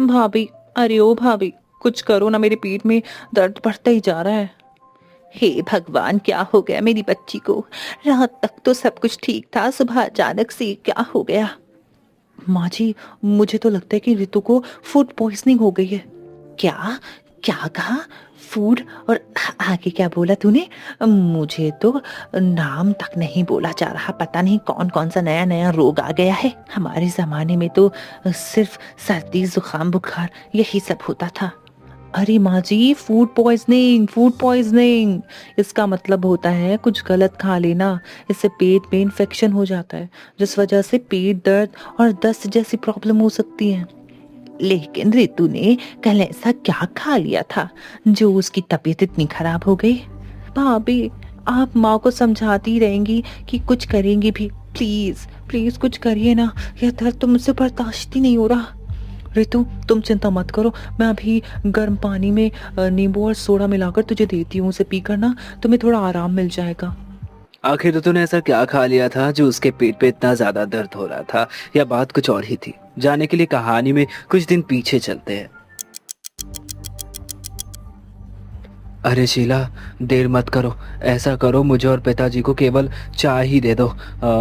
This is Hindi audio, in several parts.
भाभी, अरे ओ भाभी, कुछ करो ना, मेरे पेट में दर्द बढ़ता ही जा रहा है। हे भगवान, क्या हो गया मेरी बच्ची को? रात तक तो सब कुछ ठीक था, सुबह अचानक से क्या हो गया? माँ जी, मुझे तो लगता है कि रितु को फूड पॉइजनिंग हो गई है। क्या? क्या कहा? फूड? और आगे क्या बोला तूने? मुझे तो नाम तक नहीं बोला जा रहा। पता नहीं कौन कौन सा नया नया रोग आ गया है। हमारे जमाने में तो सिर्फ सर्दी जुकाम बुखार यही सब होता था। अरे माँ जी, फूड पॉइजनिंग, फूड पॉइजनिंग इसका मतलब होता है कुछ गलत खा लेना। इससे पेट में इन्फेक्शन हो जाता है, जिस वजह से पेट दर्द और दस्त जैसी प्रॉब्लम हो सकती है। लेकिन रितु ने कल ऐसा क्या खा लिया था जो उसकी तबीयत इतनी खराब हो गई? भाभी, आप माँ को समझाती रहेंगी कि कुछ करेंगी भी। प्लीज प्लीज कुछ करिए ना, यह दर्द तो मुझसे बर्दाश्त ही नहीं हो रहा। रितु, तुम चिंता मत करो, मैं अभी गर्म पानी में नींबू और सोडा मिलाकर तुझे देती हूँ। उसे पीकर ना तुम्हें थोड़ा आराम मिल जाएगा। आखिर तो तूने ऐसा क्या खा लिया था जो उसके पेट पे इतना ज्यादा दर्द हो रहा था, या बात कुछ और ही थी? जाने के लिए कहानी में कुछ दिन पीछे चलते हैं। अरे शीला, देर मत करो। ऐसा करो, मुझे और पिताजी को केवल चाय ही दे दो।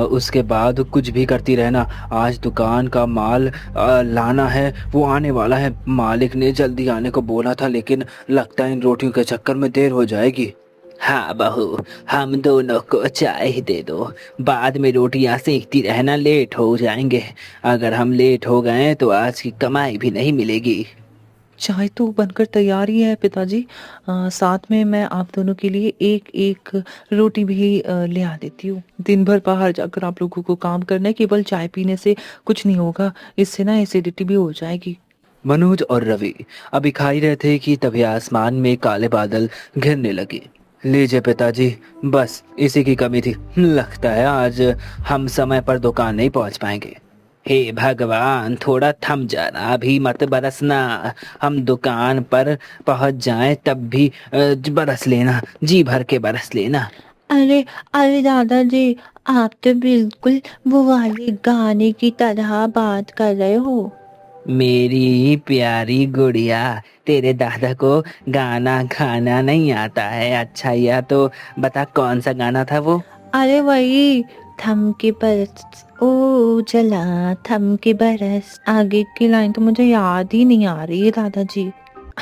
उसके बाद कुछ भी करती रहना। आज दुकान का माल लाना है, वो आने वाला है। मालिक ने जल्दी आने को बोला था, लेकिन लगता है इन रोटियों के चक्कर में देर हो जाएगी। हाँ बहू, हम दोनों को चाय ही दे दो। बाद में रोटियां सेकती रहना, लेट हो जाएंगे। अगर हम लेट हो गए तो आज की कमाई भी नहीं मिलेगी। चाय तो बनकर तैयार ही है पिताजी। साथ में मैं आप दोनों के लिए एक एक रोटी भी ले आ देती हूँ। दिन भर बाहर जाकर आप लोगों को काम करना है, केवल चाय पीने से कुछ नहीं होगा। इससे ना एसिडिटी भी हो जाएगी। मनोज और रवि अभी खा ही रहे थे कि तभी आसमान में काले बादल घिरने लगे। लीजिए पिताजी, बस इसी की कमी थी। लगता है आज हम समय पर दुकान नहीं पहुंच पाएंगे। हे भगवान, थोड़ा थम जाना, अभी मत बरसना। हम दुकान पर पहुंच जाएं तब भी बरस लेना, जी भर के बरस लेना। अरे अरे दादाजी, आप तो बिल्कुल वो वाले गाने की तरह बात कर रहे हो। मेरी प्यारी गुड़िया, तेरे दादा को गाना गाना नहीं आता है? अच्छा, या तो बता कौन सा गाना था वो? अरे वही, थम के बरस ओ चला, थम के बरस। आगे की लाइन तो मुझे याद ही नहीं आ रही है दादाजी।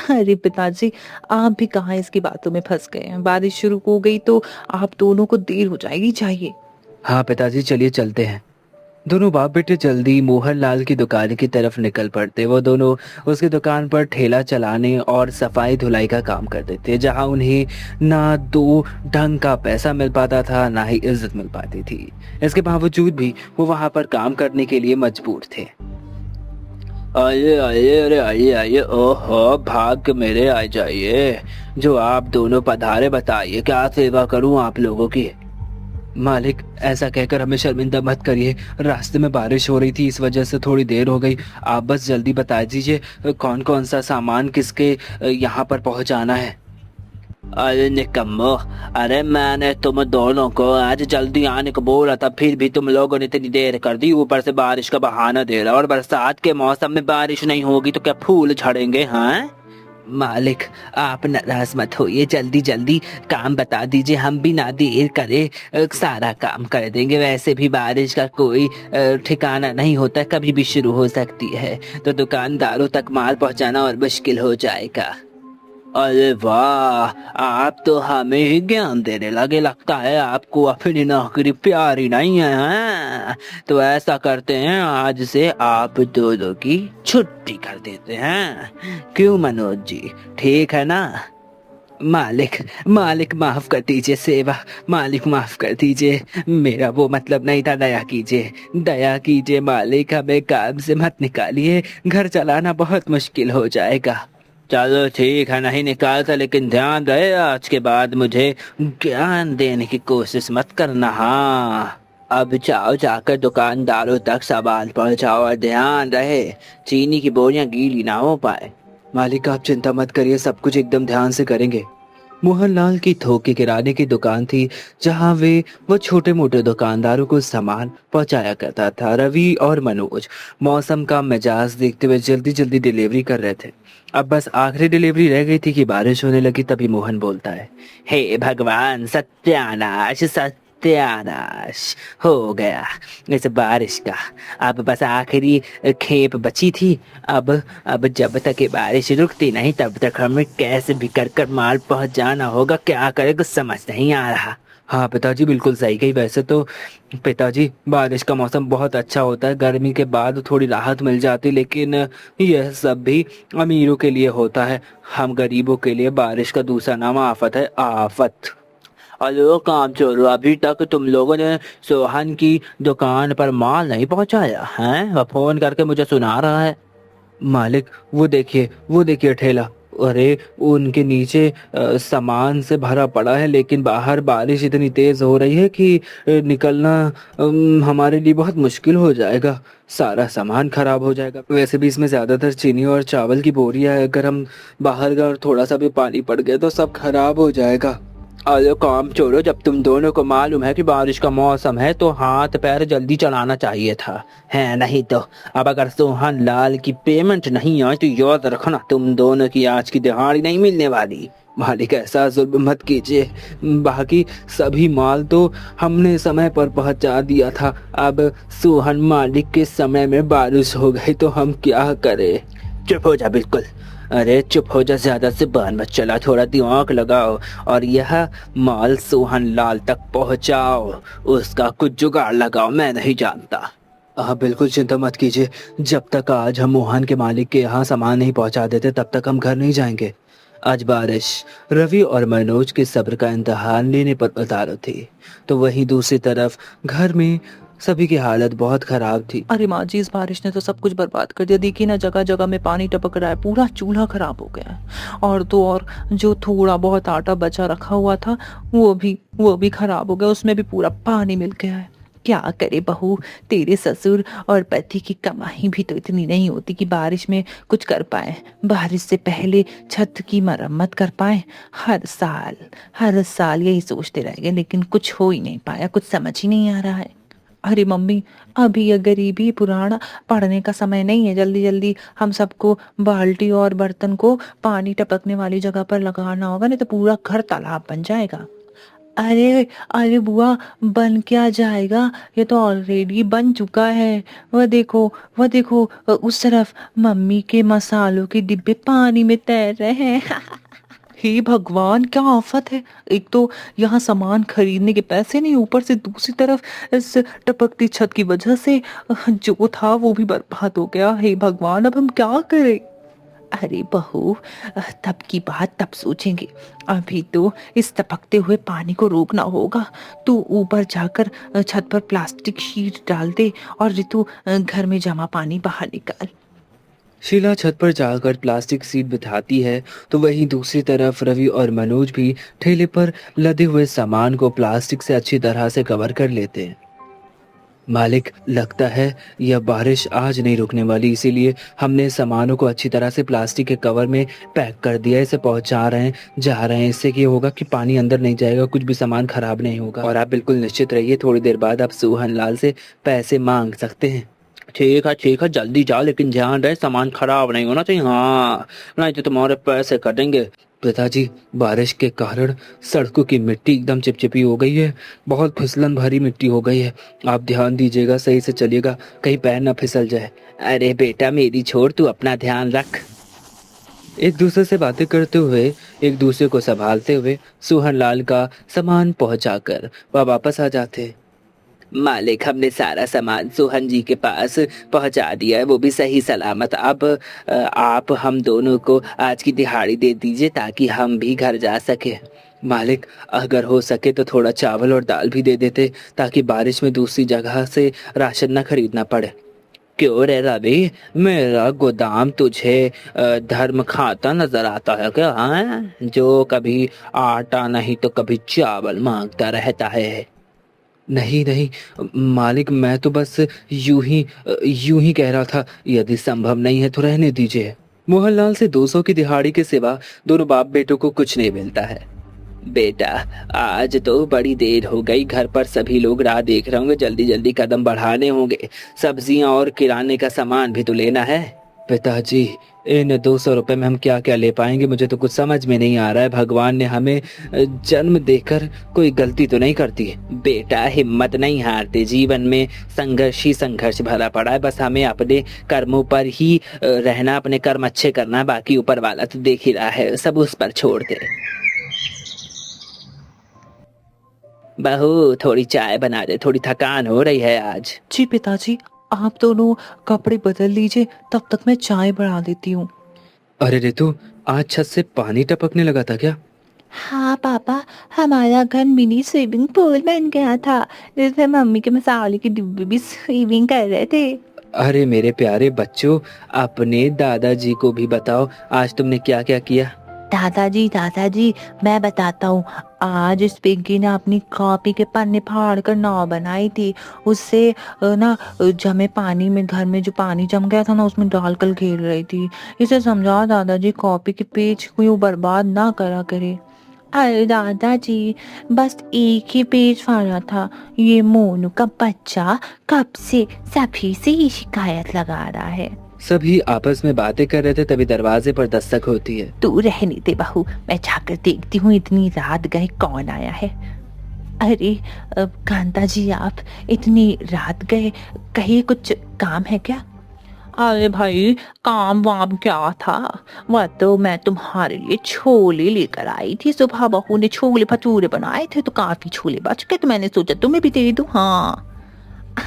अरे पिताजी, आप भी कहाँ इसकी बातों में फंस गए हैं। बारिश शुरू हो गई तो आप दोनों को देर हो जाएगी। चाहिए। हाँ पिताजी, चलिए चलते हैं। दोनों बाप बेटे जल्दी मोहन लाल की दुकान की तरफ निकल पड़ते। वो दोनों उसकी दुकान पर ठेला चलाने और सफाई धुलाई का काम करते थे, जहां उन्हें ना दो ढंग का पैसा मिल पाता था, ना ही इज्जत मिल पाती थी। इसके बावजूद भी वो वहां पर काम करने के लिए मजबूर थे। आइए आइए, अरे आइए आइए, ओहो भाग मेरे, आ जाइए। जो आप दोनों पधारे, बताइए क्या सेवा करूं आप लोगों की? मालिक, ऐसा कहकर हमें शर्मिंदा मत करिए। रास्ते में बारिश हो रही थी, इस वजह से थोड़ी देर हो गई। आप बस जल्दी बता दीजिए कौन कौन सा सामान किसके यहाँ पर पहुँचाना है। अरे निकम्मो, अरे मैंने तुम दोनों को आज जल्दी आने को बोला था, फिर भी तुम लोगों ने इतनी देर कर दी। ऊपर से बारिश का बहाना दे रहा, और बरसात के मौसम में बारिश नहीं होगी तो क्या फूल झड़ेंगे? हाँ मालिक, आप नाराज मत होइए, जल्दी जल्दी काम बता दीजिए, हम भी ना देर करे सारा काम कर देंगे। वैसे भी बारिश का कोई ठिकाना नहीं होता, कभी भी शुरू हो सकती है, तो दुकानदारों तक माल पहुंचाना और मुश्किल हो जाएगा। अरे वाह, आप तो हमें ही ज्ञान देने लगे। लगता है आपको अपनी नौकरी प्यारी नहीं है, हाँ? तो ऐसा करते हैं, आज से आप दोनों की छुट्टी कर देते हैं। क्यों मनोज जी, ठीक है ना? मालिक, मालिक माफ कर दीजिए, सेवा मालिक माफ कर दीजिए। मेरा वो मतलब नहीं था, दया कीजिए, दया कीजिए मालिक, हमें काम से मत निकालिए, घर चलाना बहुत मुश्किल हो जाएगा। चलो ठीक है, नहीं निकालता, लेकिन ध्यान रहे आज के बाद मुझे ज्ञान देने की कोशिश मत करना। हाँ, अब जाओ, जाकर दुकानदारों तक सामान पहुंचाओ, और ध्यान रहे चीनी की बोरियां गीली ना हो पाए। मालिक, आप चिंता मत करिए, सब कुछ एकदम ध्यान से करेंगे। मोहनलाल की थोक की किराने की दुकान थी, जहां वो छोटे मोटे दुकानदारों को सामान पहुंचाया करता था। रवि और मनोज मौसम का मिजाज देखते हुए जल्दी जल्दी डिलीवरी कर रहे थे। अब बस आखिरी डिलीवरी रह गई थी कि बारिश होने लगी। तभी मोहन बोलता है, हे भगवान, सत्यानाश सत्यानाश हो गया इस बारिश का। अब बस आखिरी खेप बची थी। अब जब तक ये बारिश रुकती नहीं तब तक हमें कैसे भी कर माल पहुंचाना होगा। क्या करे कुछ समझ नहीं आ रहा। हाँ पिताजी, बिल्कुल सही कही। वैसे तो पिताजी, बारिश का मौसम बहुत अच्छा होता है, गर्मी के बाद थोड़ी राहत मिल जाती, लेकिन यह सब भी अमीरों के लिए होता है। हम गरीबों के लिए बारिश का दूसरा नाम आफत है, आफत। हेलो काम चोरो, अभी तक तुम लोगों ने सोहन की दुकान पर माल नहीं पहुंचाया है? वह फोन करके मुझे सुना रहा है। मालिक, वो देखिए ठेला। अरे, उनके नीचे सामान से भरा पड़ा है, लेकिन बाहर बारिश इतनी तेज हो रही है कि निकलना हमारे लिए बहुत मुश्किल हो जाएगा। सारा सामान खराब हो जाएगा। वैसे भी इसमें ज्यादातर चीनी और चावल की बोरियां है। अगर हम बाहर गए और थोड़ा सा भी पानी पड़ गया तो सब खराब हो जाएगा। अरे काम छोड़ो, जब तुम दोनों को मालूम है कि बारिश का मौसम है तो हाथ पैर जल्दी चलाना चाहिए था, है नहीं तो अब अगर सोहन लाल की पेमेंट नहीं आई तो याद रखना तुम दोनों की आज की दिहाड़ी नहीं मिलने वाली। मालिक, ऐसा जुल्म मत कीजिए। बाकी सभी माल तो हमने समय पर पहुंचा दिया था। अब सोहन मालिक के समय में बारिश हो गई तो हम क्या करें? चुप हो जा, बिल्कुल। अरे चुप हो जा, ज्यादा से बात मत चला, थोड़ा दिमाग लगाओ और यह माल सोहन लाल तक पहुंचाओ। उसका कुछ जुगाड़ लगाओ, मैं नहीं जानता। आप बिल्कुल चिंता मत कीजिए। जब तक आज हम मोहन के मालिक के यहाँ सामान नहीं पहुंचा देते तब तक हम घर नहीं जाएंगे। आज बारिश रवि और मनोज के सब्र का इम्तिहान लेने पर उतारू थी, तो वहीं दूसरी तरफ घर में सभी की हालत बहुत खराब थी। अरे माँ जी, इस बारिश ने तो सब कुछ बर्बाद कर दिया। देखिए ना, जगह जगह में पानी टपक रहा है, पूरा चूल्हा खराब हो गया है। और तो और जो थोड़ा बहुत आटा बचा रखा हुआ था वो भी खराब हो गया, उसमें भी पूरा पानी मिल गया है। क्या करे बहू, तेरे ससुर और पति की कमाई भी तो इतनी नहीं होती कि बारिश में कुछ कर पाए, बारिश से पहले छत की मरम्मत कर पाए। हर साल यही सोचते रह गए, लेकिन कुछ हो ही नहीं पाया, कुछ समझ ही नहीं आ रहा है। अरे मम्मी, अभी ये गरीबी पुराण पढ़ने का समय नहीं है। जल्दी जल्दी हम सबको बाल्टी और बर्तन को पानी टपकने वाली जगह पर लगाना होगा, नहीं तो पूरा घर तालाब बन जाएगा। अरे अरे बुआ, बन क्या जाएगा, ये तो ऑलरेडी बन चुका है। वह देखो उस तरफ मम्मी के मसालों के डिब्बे पानी में तैर रहे हैं। हे भगवान, क्या आफत है। एक तो यहाँ सामान खरीदने के पैसे नहीं, ऊपर से दूसरी तरफ इस टपकती छत की वजह से जो था वो भी बर्बाद हो गया। हे भगवान, अब हम क्या करें। अरे बहू, तब की बात तब सोचेंगे। अभी तो इस टपकते हुए पानी को रोकना होगा। तू ऊपर जाकर छत पर प्लास्टिक शीट डाल दे और ऋतु घर में जमा पानी बाहर निकाल। शीला छत पर जाकर प्लास्टिक सीट बिठाती है, तो वहीं दूसरी तरफ रवि और मनोज भी ठेले पर लदे हुए सामान को प्लास्टिक से अच्छी तरह से कवर कर लेते हैं। मालिक, लगता है यह बारिश आज नहीं रुकने वाली, इसीलिए हमने सामानों को अच्छी तरह से प्लास्टिक के कवर में पैक कर दिया। इसे पहुंचा रहे हैं, जा रहे हैं। इससे ये होगा कि पानी अंदर नहीं जाएगा, कुछ भी सामान खराब नहीं होगा। और आप बिल्कुल निश्चित रहिए, थोड़ी देर बाद आप सोहन लाल से पैसे मांग सकते हैं। ठीक है, जल्दी जाओ, लेकिन ध्यान रहे सामान खराब नहीं होना चाहिए। हाँ, नहीं तो तुम्हारे पैसे कटेंगे। पिताजी, बारिश के कारण सड़कों की मिट्टी एकदम चिपचिपी हो गई है, बहुत फिसलन भरी मिट्टी हो गई है। आप ध्यान दीजिएगा, सही से चलिएगा, कहीं पैर ना फिसल जाए। अरे बेटा मेरी छोड़, तू अपना ध्यान रख। एक दूसरे से बातें करते हुए, एक दूसरे को संभालते हुए सोहन लाल का सामान पहुंचाकर वह वापस आ जाते। मालिक, हमने सारा सामान सोहन जी के पास पहुंचा दिया है, वो भी सही सलामत। अब आप हम दोनों को आज की दिहाड़ी दे दीजिए ताकि हम भी घर जा सके। मालिक, अगर हो सके तो थोड़ा चावल और दाल भी दे देते ताकि बारिश में दूसरी जगह से राशन न खरीदना पड़े। क्यों रे रवि, मेरा गोदाम तुझे धर्म खाता नजर आता है क्या? हाँ, जो कभी आटा नहीं तो कभी चावल मांगता रहता है। नहीं नहीं मालिक, मैं तो बस यूं ही कह रहा था। यदि संभव नहीं है तो रहने दीजिए। मोहनलाल से 200 की दिहाड़ी के सिवा दोनों बाप बेटों को कुछ नहीं मिलता है। बेटा, आज तो बड़ी देर हो गई, घर पर सभी लोग राह देख रहे होंगे, जल्दी जल्दी कदम बढ़ाने होंगे, सब्जियां और किराने का सामान भी तो लेना है। पिताजी, इन 200 रुपए में हम क्या क्या ले पाएंगे, मुझे तो कुछ समझ में नहीं आ रहा है। भगवान ने हमें जन्म देकर कोई गलती तो नहीं करती है। बेटा, हिम्मत नहीं हारते, जीवन में संघर्ष ही संघर्ष भरा पड़ा है, बस हमें अपने कर्मों पर ही रहना, अपने कर्म अच्छे करना, बाकी ऊपर वाला तो देख ही रहा है, सब उस पर छोड़ दे। बहू, थोड़ी चाय बना दे, थोड़ी थकान हो रही है आज। जी पिताजी, आप दोनों कपड़े बदल लीजिए, तब तक मैं चाय बढ़ा देती हूँ। अरे रितु, आज छत से पानी टपकने लगा था क्या? हाँ पापा, हमारा घर मिनी स्विमिंग पूल बन गया था, जिसमें मम्मी के मसाले की डिब्बी भी स्विमिंग कर रहे थे। अरे मेरे प्यारे बच्चों, अपने दादाजी को भी बताओ आज तुमने क्या क्या किया। दादाजी, मैं बताता हूँ। आज इस पिंकी ने अपनी कॉपी के पन्ने फाड़ कर नाव बनाई थी। उससे ना जमे पानी में, घर में जो पानी जम गया था ना, उसमें डालकर खेल रही थी। इसे समझाओ दादाजी, कॉपी के पेज को बर्बाद ना करा करे। अरे दादाजी, बस एक ही पेज फाड़ा था। ये मोनू का बच्चा कब से सभी से ही शिकायत लगा रहा है। सभी आपस में बातें कर रहे थे, तभी दरवाजे पर दस्तक होती है। तू रहने दे बहू, मैं जाकर देखती हूँ इतनी रात गए कौन आया है। अरे कांता जी, आप इतनी रात गए, कहीं कुछ काम है क्या? अरे भाई, काम वाम क्या था, वह तो मैं तुम्हारे लिए छोले लेकर आई थी। सुबह बहू ने छोले भटूरे बनाए थे तो काफी छोले बच गए, तो मैंने सोचा तुम्हें भी दे दूं। हाँ।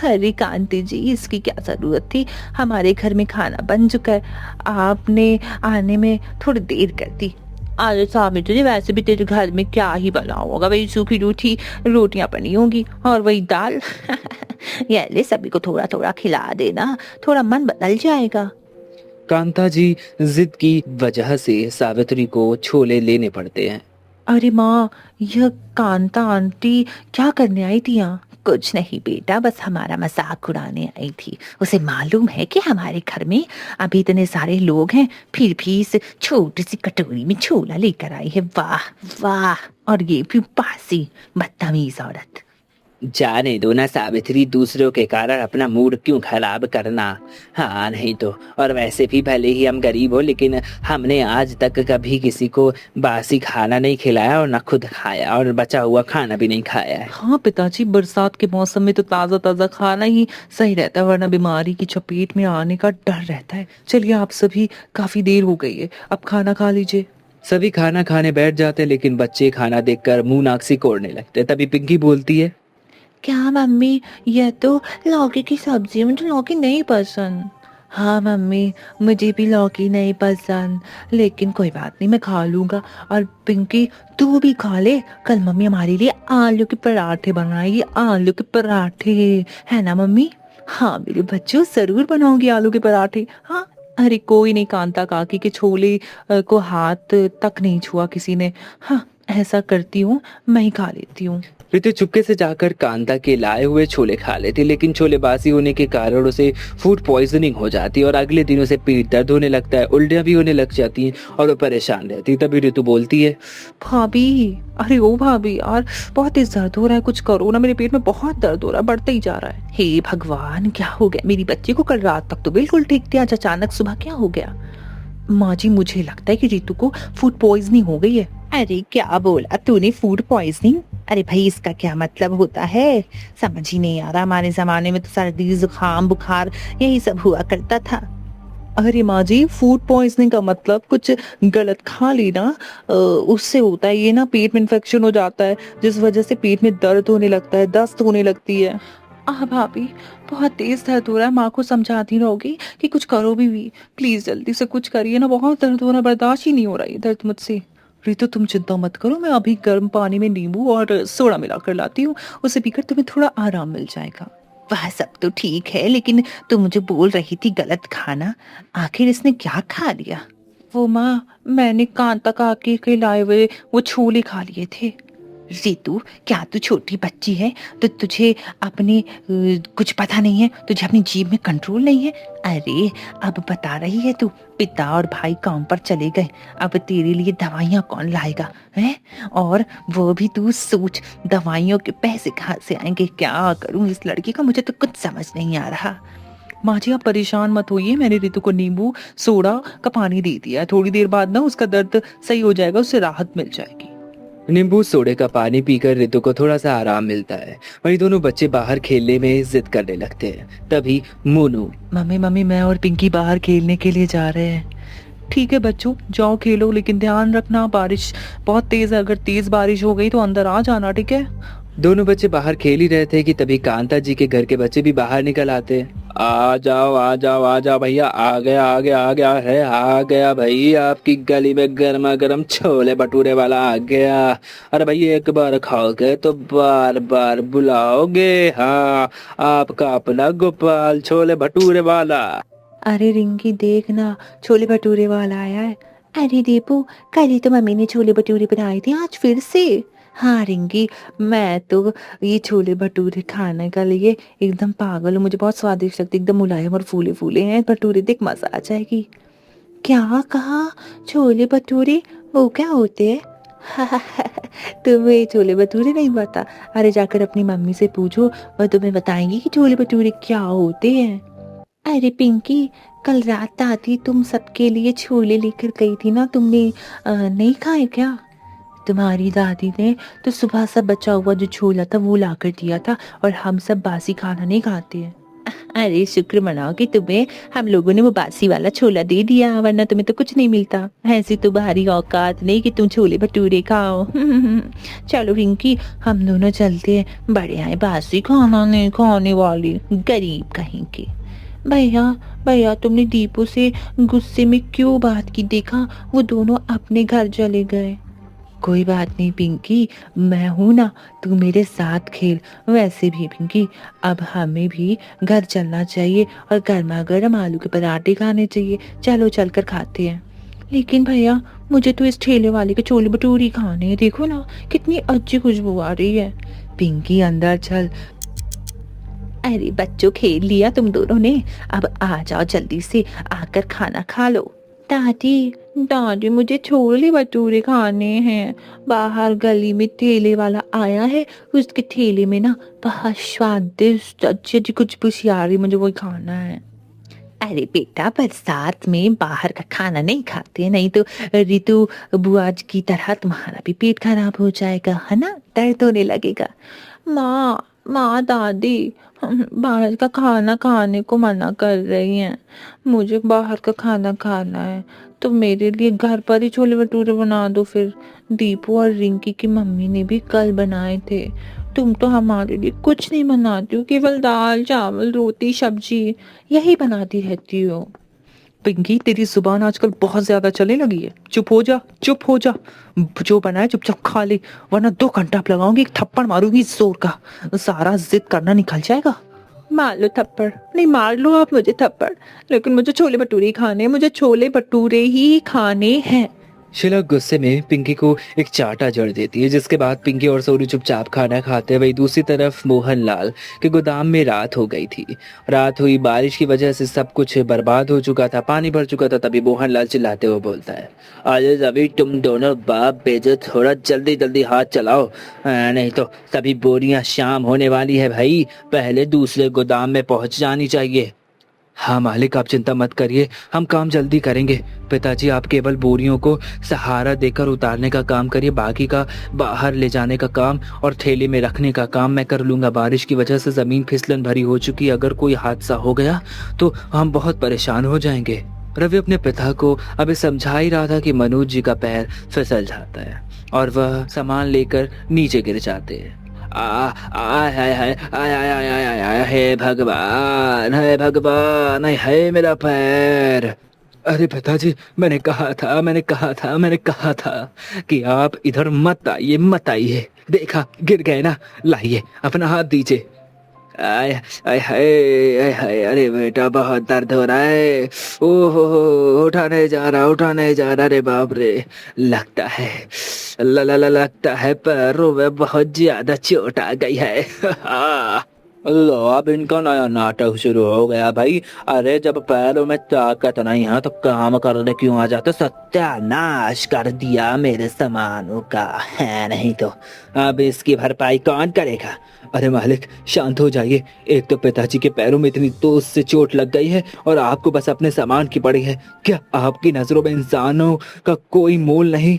अरे कांति जी, इसकी क्या जरूरत थी, हमारे घर में खाना बन चुका है, आपने आने में थोड़ी देर कर दी। अरे साबित्री जी, वैसे भी तेरे घर में क्या ही बना होगा, वही सूखी रूठी रोटियां बनी होंगी और वही दाल। ये ले, सभी को थोड़ा थोड़ा खिला देना, थोड़ा मन बदल जाएगा। कांता जी जिद की वजह से सावित्री को छोले लेने पड़ते हैं। अरे माँ, यह कांता आंटी क्या करने आई थी यहाँ? कुछ नहीं बेटा, बस हमारा मजाक उड़ाने आई थी। उसे मालूम है कि हमारे घर में अभी इतने सारे लोग हैं, फिर भी इस छोटी सी कटोरी में छोला लेकर आई है। वाह वाह, और ये भी बासी, बदतमीज औरत। जाने दो ना सावित्री, दूसरों के कारण अपना मूड क्यों खराब करना। हाँ नहीं तो, और वैसे भी भले ही हम गरीब हो, लेकिन हमने आज तक कभी किसी को बासी खाना नहीं खिलाया और ना खुद खाया, और बचा हुआ खाना भी नहीं खाया है। हाँ पिताजी, बरसात के मौसम में तो ताज़ा ताज़ा खाना ही सही रहता है, वरना बीमारी की चपेट में आने का डर रहता है। चलिए, आप सभी, काफी देर हो गई है, अब खाना खा लीजिए। सभी खाना खाने बैठ जाते, लेकिन बच्चे खाना देखकर मुंह नाक सिकोड़ने लगते। तभी पिंकी बोलती है, क्या मम्मी, यह तो लौकी की सब्जी है, मुझे लौकी नहीं पसंद। हाँ मम्मी, मुझे भी लौकी नहीं पसंद, लेकिन कोई बात नहीं, मैं खा लूंगा। और पिंकी, तू भी खा ले, कल मम्मी हमारे लिए आलू के पराठे बनाएगी, आलू के पराठे, है ना मम्मी? हाँ मेरे बच्चों, जरूर बनाऊंगी आलू के पराठे। हाँ। अरे कोई नहीं, कांता काकी के छोले को हाथ तक नहीं छुआ किसी ने। हाँ, ऐसा करती हूँ, मैं ही खा लेती हूँ। रितु चुपके से जाकर कांता के लाए हुए छोले खा लेती, लेकिन छोले बासी होने के कारण उसे फूड पॉइजनिंग हो जाती और अगले दिन उसे पेट दर्द होने लगता है, उल्टियां भी होने लग जाती हैं और वो परेशान रहती। तभी रितु बोलती है, भाभी, अरे ओ भाभी यार, बहुत तेज दर्द हो रहा है, कुछ करो ना, मेरे पेट में बहुत दर्द हो रहा है, बढ़ता ही जा रहा है। हे भगवान, क्या हो गया मेरी बच्ची को? कल रात तक तो बिल्कुल ठीक थी, आज अचानक सुबह क्या हो गया? माँ जी, मुझे लगता है कि रितु को फूड पॉइजनिंग हो गई है। अरे क्या बोला तूने, फूड पॉइजनिंग? अरे भाई, इसका क्या मतलब होता है, समझ ही नहीं आ रहा। हमारे जमाने में तो सर्दी जुकाम बुखार यही सब हुआ करता था। अरे माँ जी, फूड पॉइजनिंग का मतलब कुछ गलत खा लेना, उससे होता है ये ना, पेट में इन्फेक्शन हो जाता है, जिस वजह से पेट में दर्द होने लगता है, दस्त होने लगती है। भाभी, बहुत तेज दर्द हो रहा है, माँ को समझाती रहोगी कि कुछ करो भी प्लीज जल्दी से कुछ करिए ना, बहुत दर्द हो रहा है, बर्दाश्त ही नहीं हो रहा है दर्द मुझसे। रितु, तुम चिंता मत करो, मैं अभी गर्म पानी में नींबू और सोडा मिलाकर लाती हूँ, उसे पीकर तुम्हें थोड़ा आराम मिल जाएगा। वह सब तो ठीक है, लेकिन तुम मुझे बोल रही थी गलत खाना, आखिर इसने क्या खा लिया? वो माँ, मैंने कांता काकी के लाए हुए वो छोले खा लिए थे। रितु, क्या तू छोटी बच्ची है तो तुझे अपने कुछ पता नहीं है, तुझे अपनी जीभ में कंट्रोल नहीं है? अरे अब बता रही है तू, पिता और भाई काम पर चले गए, अब तेरे लिए दवाइयाँ कौन लाएगा है? और वो भी तू सोच, दवाइयों के पैसे कहाँ से आएंगे? क्या करूँ इस लड़की का, मुझे तो कुछ समझ नहीं आ रहा। माँ जी आप परेशान मत होइए, मैंने रितु को नींबू सोडा का पानी दे दिया है, थोड़ी देर बाद ना उसका दर्द सही हो जाएगा, उससे राहत मिल जाएगी। नींबू सोडे का पानी पीकर रितु को थोड़ा सा आराम मिलता है। वहीं दोनों बच्चे बाहर खेलने में जिद करने लगते हैं। तभी मोनू, मम्मी मम्मी, मैं और पिंकी बाहर खेलने के लिए जा रहे हैं। ठीक है बच्चों, जाओ खेलो, लेकिन ध्यान रखना बारिश बहुत तेज है, अगर तेज बारिश हो गई तो अंदर आ जाना, ठीक है? दोनों बच्चे बाहर खेल ही रहे थे कि तभी कांता जी के घर के बच्चे भी बाहर निकल आते हैं। आ जाओ आ जाओ आ जाओ भैया, आ गया आ गया आ गया है, आ गया भाई, आपकी गली में गर्मा गर्म छोले भटूरे वाला आ गया। अरे भाई एक बार खाओगे तो बार बार बुलाओगे। हाँ, आपका अपना गोपाल छोले भटूरे वाला। अरे रिंकी देख ना, छोले भटूरे वाला आया है। अरे दीपू, कल ही तो मम्मी ने छोले भटूरे बनाए थे, आज फिर से? हाँ रिंकी, मैं तो ये छोले भटूरे खाने के लिए एकदम पागल हूँ, मुझे बहुत स्वादिष्ट लगते, एकदम मुलायम और फूले फूले हैं भटूरे, देख मजा आ जाएगी। क्या कहा? छोले भटूरे वो क्या होते हैं? तुम्हें छोले भटूरे नहीं पता? अरे जाकर अपनी मम्मी से पूछो, वह तुम्हें बताएंगी कि छोले भटूरे क्या होते हैं। अरे पिंकी, कल रात दादी तुम सबके लिए छोले लेकर गई थी ना, तुमने नहीं खाए क्या? तुम्हारी दादी ने तो सुबह से बचा हुआ जो छोला था वो ला कर दिया था, और हम सब बासी खाना नहीं खाते हैं। अरे शुक्र मनाओ कि तुम्हें हम लोगों ने वो बासी वाला छोला दे दिया, वरना तुम्हें तो कुछ नहीं मिलता। ऐसी तुम्हारी औकात नहीं कि तुम छोले भटूरे खाओ। चलो रिंकी, हम दोनों चलते हैं, बड़े आए बासी खाना नहीं खाने वाली गरीब कहीं के। भैया भैया, तुमने दीपू से गुस्से में क्यों बात की? देखा, वो दोनों अपने घर चले गए। कोई बात नहीं पिंकी, मैं हूं ना, तू मेरे साथ खेल। वैसे भी पिंकी, अब हमें भी घर चलना चाहिए और गर्मा गर्म आलू के पराठे खाने चाहिए। चलो चलकर खाते हैं। लेकिन भैया, मुझे तो इस ठेले वाले के छोले भटूरे खाने हैं, देखो ना कितनी अच्छी खुशबू आ रही है। पिंकी अंदर चल। अरे बच्चों, खेल लिया तुम दोनों ने, अब आ जाओ जल्दी से, आकर खाना खा लो। दादी दादी, मुझे छोले भटूरे खाने हैं, बाहर गली में ठेले वाला आया है, उसके ठेले में ना बहुत स्वादिष्ट अच्छी अच्छी कुछ कुछ आ रही, मुझे वही खाना है। अरे बेटा, बरसात में बाहर का खाना नहीं खाते, नहीं तो रितु बुआ की तरह तुम्हारा भी पेट खराब हो जाएगा, है ना, दर्द होने लगेगा। माँ माँ दादी, हम बाहर का खाना खाने को मना कर रही हैं, मुझे बाहर का खाना खाना है, तो मेरे लिए घर पर ही छोले भटूरे बना दो फिर। दीपू और रिंकी की मम्मी ने भी कल बनाए थे, तुम तो हमारे लिए कुछ नहीं बनाती हो, केवल दाल चावल रोटी सब्जी यही बनाती रहती हो। पिंकी, तेरी जुबान आजकल बहुत ज्यादा चलने लगी है, चुप हो जा चुप हो जा, जो बनाए चुपचाप खा ले, वरना 2 घंटा लगाऊंगी, एक थप्पड़ मारूंगी जोर का, सारा जिद करना निकल जाएगा। मार लो थप्पड़, नहीं मार लो आप मुझे थप्पड़, लेकिन मुझे छोले भटूरे ही खाने, मुझे छोले भटूरे ही खाने हैं। शीला गुस्से में पिंकी को एक चाटा जड़ देती है, जिसके बाद पिंकी और सोनू चुपचाप खाना खाते हैं। वही दूसरी तरफ मोहनलाल के गोदाम में रात हो गई थी। रात हुई, बारिश की वजह से सब कुछ बर्बाद हो चुका था, पानी भर चुका था। तभी मोहनलाल चिल्लाते हुए बोलता है, अरे अभी तुम दोनों बाप बेटे थोड़ा जल्दी जल्दी हाथ चलाओ, नहीं तो सभी बोरियां शाम होने वाली है भाई, पहले दूसरे गोदाम में पहुंच जानी चाहिए। हाँ मालिक, आप चिंता मत करिए, हम काम जल्दी करेंगे। पिताजी, आप केवल बोरियों को सहारा देकर उतारने का काम करिए, बाकी का बाहर ले जाने का काम और थैली में रखने का काम मैं कर लूँगा। बारिश की वजह से ज़मीन फिसलन भरी हो चुकी है, अगर कोई हादसा हो गया तो हम बहुत परेशान हो जाएंगे। रवि अपने पिता को अभी समझा ही रहा था कि मनोज जी का पैर फिसल जाता है और वह सामान लेकर नीचे गिर जाते हैं। हे भगवान, हे भगवान, हे मेरा पैर। अरे पिताजी, मैंने कहा था कि आप इधर मत आइए, देखा गिर गए ना, लाइए अपना हाथ दीजिए। आय आय हाय आय हाय, अरे बेटा बहुत दर्द हो रहा है। ओहो, उठा नहीं जा रहा, उठा नहीं जा रहा रे बाप रे। लगता है लगता है पैरों में बहुत ज्यादा चोट आ गई है। लो, अब इनका नया नाटक शुरू हो गया भाई। अरे जब पैरों में ताकत नहीं है तो काम करने क्यों आ जाते? सत्यानाश कर दिया मेरे सामानों का है, नहीं तो अब इसकी भरपाई कौन करेगा? अरे मालिक शांत हो जाइए। एक तो पिताजी के पैरों में इतनी दोस्त से चोट लग गई है और आपको बस अपने सामान की पड़ी है। क्या आपकी नजरों में इंसानों का कोई मोल नहीं?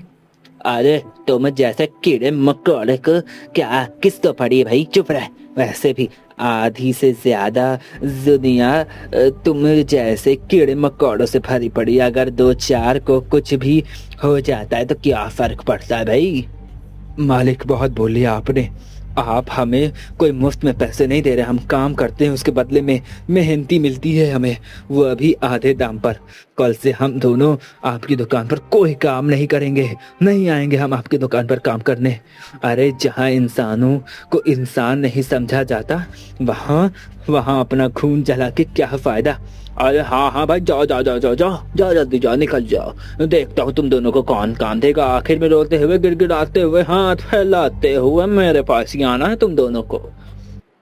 अरे तुम जैसे कीड़े मकोड़े को क्या किस तो पड़ी है भाई? चुप रह। वैसे भी आधी से ज्यादा दुनिया तुम जैसे कीड़े मकोड़ों से भरी पड़ी। अगर दो चार को कुछ भी हो जाता है तो क्या फर्क पड़ता है भाई? मालिक बहुत बोल लिया आपने। आप हमें कोई मुफ्त में पैसे नहीं दे रहे, हम काम करते हैं उसके बदले में मेहनती मिलती है हमें, वो अभी आधे दाम पर। कल से हम दोनों आपकी दुकान पर कोई काम नहीं करेंगे, नहीं आएंगे हम आपकी दुकान पर काम करने। अरे जहाँ इंसानों को इंसान नहीं समझा जाता वहाँ वहाँ अपना खून जला के क्या फायदा? अरे हाँ हाँ भाई, जाओ जाओ जाओ जाओ जाओ जाओ, जल्दी जाओ, निकल जाओ। देखता हूँ तुम दोनों को कौन काम देगा। आखिर में रोते हुए गिड़गिड़ाते हुए हाथ फैलाते हुए मेरे पास ही आना है तुम दोनों को।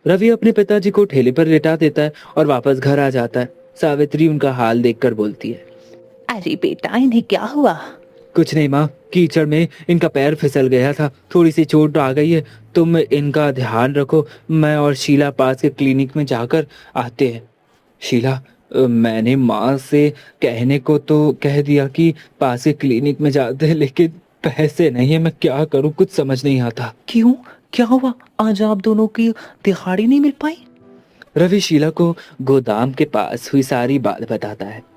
रवि अपने पिताजी को ठेले पर लेटा देता है और वापस घर आ जाता है। सावित्री उनका हाल देखकर बोलती है, अरे बेटा, इन्हें क्या हुआ? कुछ नहीं माँ, कीचड़ में इनका पैर फिसल गया था, थोड़ी सी चोट आ गई है। तुम इनका ध्यान रखो, मैं और शीला पास के क्लिनिक में जाकर आते हैं। शीला, मैंने माँ से कहने को तो कह दिया कि पास के क्लिनिक में जाते हैं, लेकिन पैसे नहीं है, मैं क्या करूँ कुछ समझ नहीं आता। क्यों, क्या हुआ? आज आप दोनों की दिहाड़ी नहीं मिल पाई? रवि शीला को गोदाम के पास हुई सारी बात बताता है।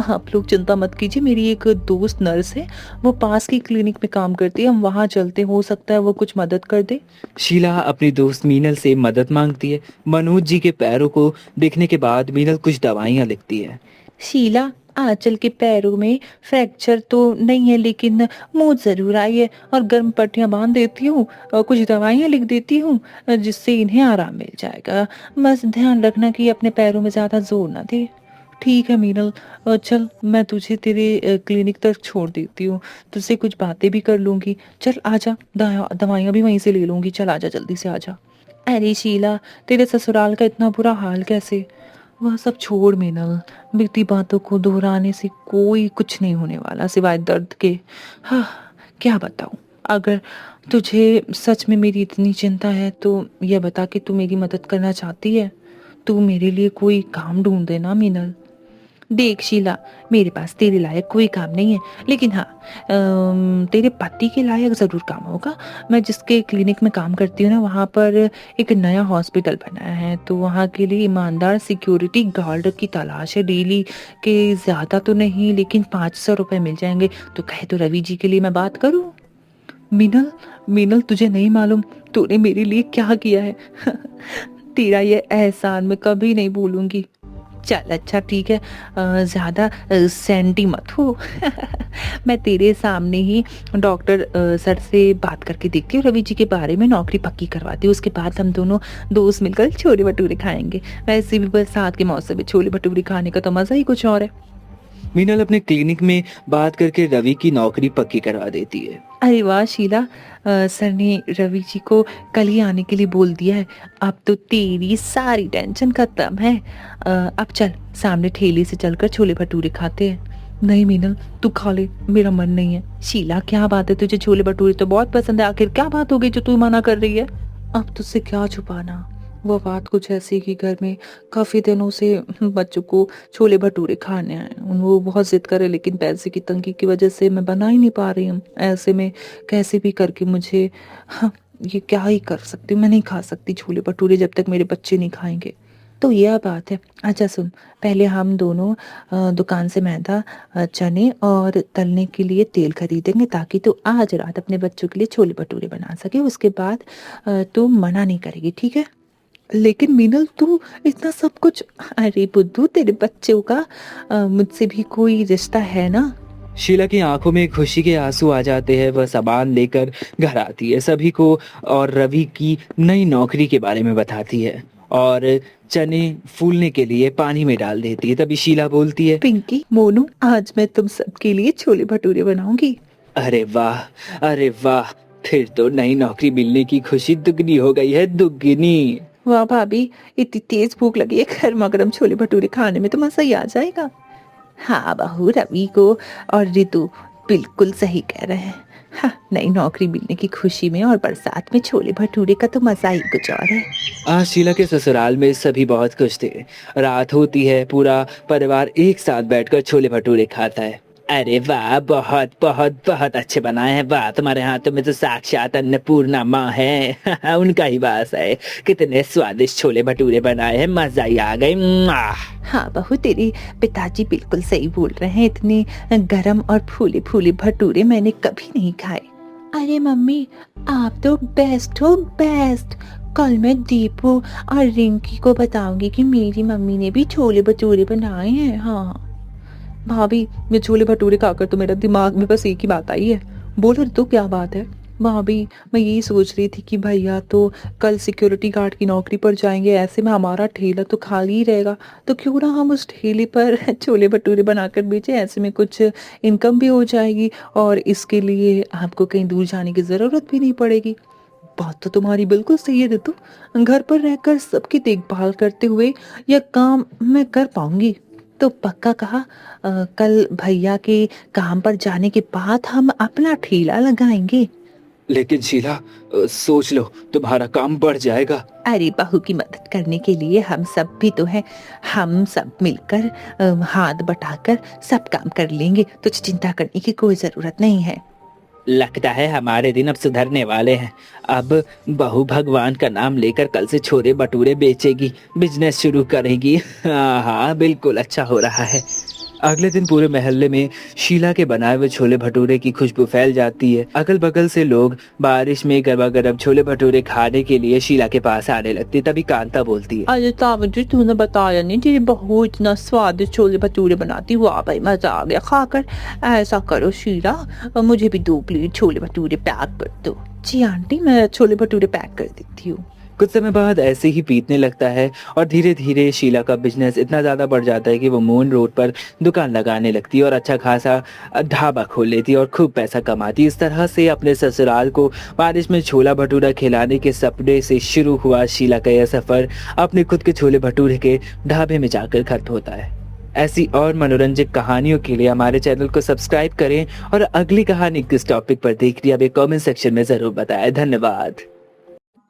आप लोग चिंता मत कीजिए, मेरी एक दोस्त नर्स है, वो पास की क्लिनिक में काम करती है, हम वहाँ चलते, हो सकता है वो कुछ मदद कर दे। शीला अपनी दोस्त मीनल से मदद मांगती है। मनोज जी के पैरों को देखने के बाद मीनल कुछ दवाइयाँ लिखती है। शीला, आंचल के पैरों में फ्रैक्चर तो नहीं है, लेकिन मोच जरूर आई है, और गर्म पट्टियां बांध देती हूँ और कुछ दवाइयाँ लिख देती हूँ जिससे इन्हें आराम मिल जाएगा। बस ध्यान रखना कि अपने पैरों में ज़्यादा जोर ना दे। ठीक है मीनल, चल मैं तुझे तेरे क्लिनिक तक छोड़ देती हूँ, तुझसे कुछ बातें भी कर लूँगी। चल आजा, दवाइयाँ भी वहीं से ले लूँगी, चल आजा, जल्दी से आजा। अरे शीला, तेरे ससुराल का इतना बुरा हाल कैसे? वह सब छोड़ मीनल, बीती बातों को दोहराने से कोई कुछ नहीं होने वाला सिवाय दर्द के। हाँ, क्या बताऊँ? अगर तुझे सच में मेरी इतनी चिंता है तो यह बता कि तू मेरी मदद करना चाहती है। तू मेरे लिए कोई काम ढूंढ देना मीनल। देख शीला, मेरे पास तेरे लायक कोई काम नहीं है, लेकिन हाँ, तेरे पति के लायक ज़रूर काम होगा। मैं जिसके क्लिनिक में काम करती हूँ ना, वहाँ पर एक नया हॉस्पिटल बनाया है, तो वहाँ के लिए ईमानदार सिक्योरिटी गार्ड की तलाश है। डेली के ज़्यादा तो नहीं, लेकिन 500 रुपये मिल जाएंगे। तो कहे तो रवि जी के लिए मैं बात करूँ? मीनल, मीनल तुझे नहीं मालूम तूने मेरे लिए क्या किया है। तेरा ये एहसान मैं कभी नहीं भूलूंगी। चल अच्छा ठीक है, ज़्यादा सैंटी मत हो। मैं तेरे सामने ही डॉक्टर सर से बात करके देखती हूँ, रवि जी के बारे में नौकरी पक्की करवाती हूँ। उसके बाद हम दोनों दोस्त मिलकर छोले भटूरे खाएंगे। वैसे भी बरसात के मौसम में छोले भटूरे खाने का तो मज़ा ही कुछ और है। मीनल अपने क्लिनिक में बात करके रवि की नौकरी पक्की करवा देती है। अरे वाह शीला, सर ने रवि जी को कल ही आने के लिए बोल दिया है। अब तो तेरी सारी टेंशन खत्म है। अब चल सामने ठेले से चलकर छोले भटूरे खाते हैं। नहीं मीनल, तू खा ले, मेरा मन नहीं है। शीला क्या बात है, तुझे छोले भटूरे तो बहुत पसंद है, आखिर क्या बात हो गई जो तू मना कर रही है? अब तुझसे क्या छुपाना, वो बात कुछ ऐसी कि घर में काफ़ी दिनों से बच्चों को छोले भटूरे खाने हैं। वो बहुत जिद करे, लेकिन पैसे की तंगी की वजह से मैं बना ही नहीं पा रही हूँ। ऐसे में कैसे भी करके मुझे, हाँ, ये क्या ही कर सकती हूँ, मैं नहीं खा सकती छोले भटूरे जब तक मेरे बच्चे नहीं खाएंगे। तो यह बात है। अच्छा सुन, पहले हम दोनों दुकान से मैदा, चने और तलने के लिए तेल खरीदेंगे, ताकि तू आज रात अपने बच्चों के लिए छोले भटूरे बना सके। उसके बाद तू मना नहीं करेगी, ठीक है? लेकिन मीनल तू इतना सब कुछ, अरे बुद्धू, तेरे बच्चों का मुझसे भी कोई रिश्ता है ना? शीला की आंखों में खुशी के आंसू आ जाते हैं। वह सामान लेकर घर आती है, सभी को और रवि की नई नौकरी के बारे में बताती है। और चने फूलने के लिए पानी में डाल देती है। तभी शीला बोलती है, पिंकी, मोनू, आज मैं तुम सबके लिए छोले भटूरे बनाऊंगी। अरे वाह, अरे वाह, फिर तो नई नौकरी मिलने की खुशी दुगनी हो गई है, दुगनी। वाह भाभी, इतनी तेज भूख लगी है, गर्मा गर्म छोले भटूरे खाने में तो मजा ही आ जाएगा। हाँ बहू, रवि को और रितु बिल्कुल सही कह रहे हैं। हाँ, नई नौकरी मिलने की खुशी में और बरसात में छोले भटूरे का तो मजा ही कुछ और है। आज शीला के ससुराल में सभी बहुत खुश थे। रात होती है, पूरा परिवार एक साथ बैठकर छोले भटूरे खाता है। अरे वाह, बहुत बहुत बहुत अच्छे बनाए हैं, वाह, तुम्हारे हाथों में तो साक्षात अन्नपूर्णा माँ है। उनका ही वास है। कितने स्वादिष्ट छोले भटूरे बनाए हैं, मजा ही आ गई। हाँ बहू, तेरे पिताजी बिल्कुल सही बोल रहे हैं, इतने गरम और फूले फूले भटूरे मैंने कभी नहीं खाए। अरे मम्मी, आप तो बेस्ट हो, बेस्ट। कल मैं दीपू और रिंकी को बताऊंगी कि मेरी मम्मी ने भी छोले भटूरे बनाए हैं। हाँ भाभी, मैं छोले भटूरे खाकर तो मेरा दिमाग में बस एक ही बात आई है। बोलो तो क्या बात है? भाभी, मैं यही सोच रही थी कि भैया तो कल सिक्योरिटी गार्ड की नौकरी पर जाएंगे, ऐसे में हमारा ठेला तो खाली ही रहेगा, तो क्यों ना हम उस ठेले पर छोले भटूरे बनाकर बेचें, ऐसे में कुछ इनकम भी हो जाएगी और इसके लिए आपको कहीं दूर जाने की ज़रूरत भी नहीं पड़ेगी। बात तो तुम्हारी बिल्कुल सही है रितु, घर पर रहकर सबकी देखभाल करते हुए यह काम मैं कर पाऊंगी। तो पक्का कहा, कल भैया के काम पर जाने के बाद हम अपना ठेला लगाएंगे। लेकिन शीला, सोच लो, तुम्हारा काम बढ़ जाएगा। अरे बहू की मदद करने के लिए हम सब भी तो हैं, हम सब मिलकर हाथ बटाकर सब काम कर लेंगे, तुझे चिंता करने की कोई जरूरत नहीं है। लगता है हमारे दिन अब सुधरने वाले हैं। अब बहू भगवान का नाम लेकर कल से छोले भटूरे बेचेगी, बिजनेस शुरू करेगी। हाँ हाँ, बिल्कुल अच्छा हो रहा है। अगले दिन पूरे मोहल्ले में शीला के बनाए हुए छोले भटूरे की खुशबू फैल जाती है। अगल बगल से लोग बारिश में गरमा गरम छोले भटूरे खाने के लिए शीला के पास आने लगते। तभी कांता बोलती है, अरे तावत जी, तूने बताया नहीं, तेरी बहू इतना स्वादिष्ट छोले भटूरे बनाती। वाह भाई, मजा आ गया खाकर। ऐसा करो शीला, मुझे भी 2 प्लेट छोले भटूरे पैक कर दो। जी आंटी, मैं छोले भटूरे पैक कर देती हूँ। कुछ समय बाद ऐसे ही बीतने लगता है और धीरे धीरे शीला का बिजनेस इतना ज़्यादा बढ़ जाता है कि वो मून रोड पर दुकान लगाने लगती है और अच्छा खासा ढाबा खोल लेती है और खूब पैसा कमाती है। इस तरह से अपने ससुराल को बारिश में छोला भटूरा खिलाने के सपने से शुरू हुआ शीला का यह सफ़र अपने खुद के छोले भटूरे के ढाबे में जाकर खत्म होता है। ऐसी और मनोरंजक कहानियों के लिए हमारे चैनल को सब्सक्राइब करें और अगली कहानी किस टॉपिक पर देख रही है हमें कमेंट सेक्शन में ज़रूर बताएं। धन्यवाद।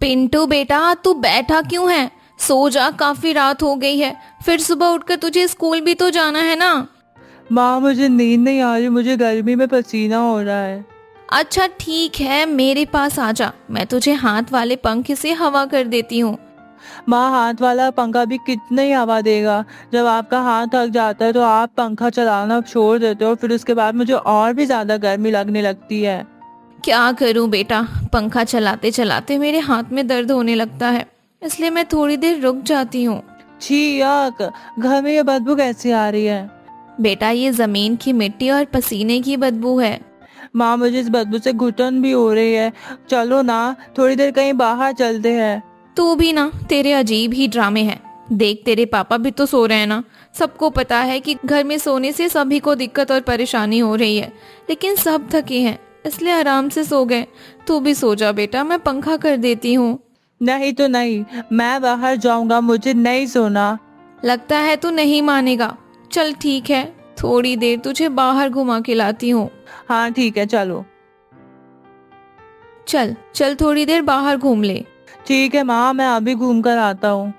पिंटू बेटा, तू बैठा क्यों है? सो जा, काफी रात हो गई है। फिर सुबह उठकर तुझे स्कूल भी तो जाना है ना। माँ, मुझे नींद नहीं आ रही, मुझे गर्मी में पसीना हो रहा है। अच्छा ठीक है, मेरे पास आ जा, मैं तुझे हाथ वाले पंखे से हवा कर देती हूँ। माँ, हाथ वाला पंखा भी कितनी हवा देगा? जब आपका हाथ थक जाता है तो आप पंखा चलाना छोड़ देते हो, फिर उसके बाद मुझे और भी ज्यादा गर्मी लगने लगती है। क्या करूँ बेटा, पंखा चलाते चलाते मेरे हाथ में दर्द होने लगता है, इसलिए मैं थोड़ी देर रुक जाती हूँ। छी याक, घर में ये बदबू कैसी आ रही है? बेटा, ये जमीन की मिट्टी और पसीने की बदबू है। माँ, मुझे इस बदबू से घुटन भी हो रही है। चलो ना, थोड़ी देर कहीं बाहर चलते हैं। तू भी ना, तेरे अजीब ही ड्रामे हैं। देख, तेरे पापा भी तो सो रहे हैं ना। सबको पता है कि घर में सोने से सभी को दिक्कत और परेशानी हो रही है, लेकिन सब थके हैं इसलिए आराम से सो गए। तू भी सो जा बेटा, मैं पंखा कर देती हूँ। नहीं तो नहीं, मैं बाहर जाऊंगा, मुझे नहीं सोना। लगता है तू नहीं मानेगा। चल ठीक है, थोड़ी देर तुझे बाहर घुमा के लाती हूँ। हाँ ठीक है, चलो। चल चल, थोड़ी देर बाहर घूम ले। ठीक है माँ, मैं अभी घूम कर आता हूँ।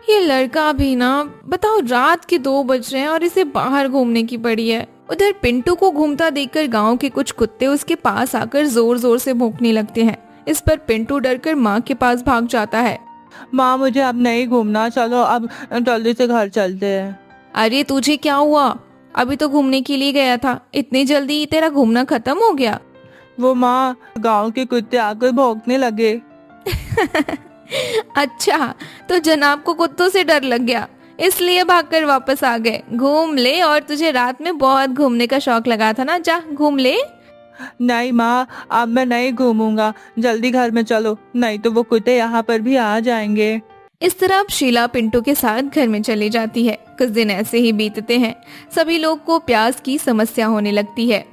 ये लड़का भी ना, बताओ, रात के 2 बज रहे हैं और इसे बाहर घूमने की पड़ी है। उधर पिंटू को घूमता देखकर गांव के कुछ कुत्ते उसके पास आकर जोर जोर से भौंकने लगते हैं। इस पर पिंटू डरकर माँ के पास भाग जाता है। माँ, मुझे अब नहीं घूमना, चलो अब जल्दी से घर चलते हैं। अरे तुझे क्या हुआ? अभी तो घूमने के लिए गया था, इतनी जल्दी तेरा घूमना खत्म हो गया? वो माँ, गांव के कुत्ते आकर भौंकने लगे। अच्छा, तो जनाब को कुत्तों से डर लग गया, इसलिए भागकर वापस आ गए। घूम ले, और तुझे रात में बहुत घूमने का शौक लगा था ना, जा घूम ले। नहीं माँ, अब मैं नहीं घूमूंगा, जल्दी घर में चलो, नहीं तो वो कुत्ते यहाँ पर भी आ जाएंगे। इस तरह अब शीला पिंटू के साथ घर में चली जाती है। कुछ दिन ऐसे ही बीतते हैं। सभी लोग को प्यास की समस्या होने लगती है।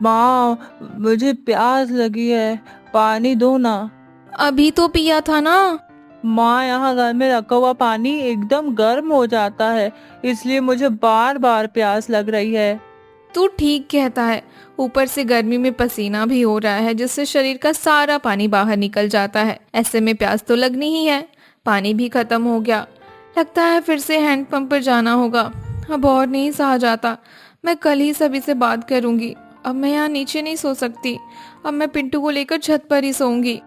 माँ, मुझे प्यास लगी है, पानी दो ना। अभी तो पिया था ना। माँ, यहाँ घर में रखा हुआ पानी एकदम गर्म हो जाता है, इसलिए मुझे बार बार प्यास लग रही है। तू ठीक कहता है, ऊपर से गर्मी में पसीना भी हो रहा है, जिससे शरीर का सारा पानी बाहर निकल जाता है। ऐसे में प्यास तो लगनी ही है। पानी भी खत्म हो गया। लगता है फिर से हैंडपंप पर जाना होगा। अब और नहीं सहा जाता। मैं कल ही सभी से बात करूंगी। अब मैं यहाँ नीचे नहीं सो सकती। अब मैं पिंटू को लेकर छत पर ही सोऊंगी।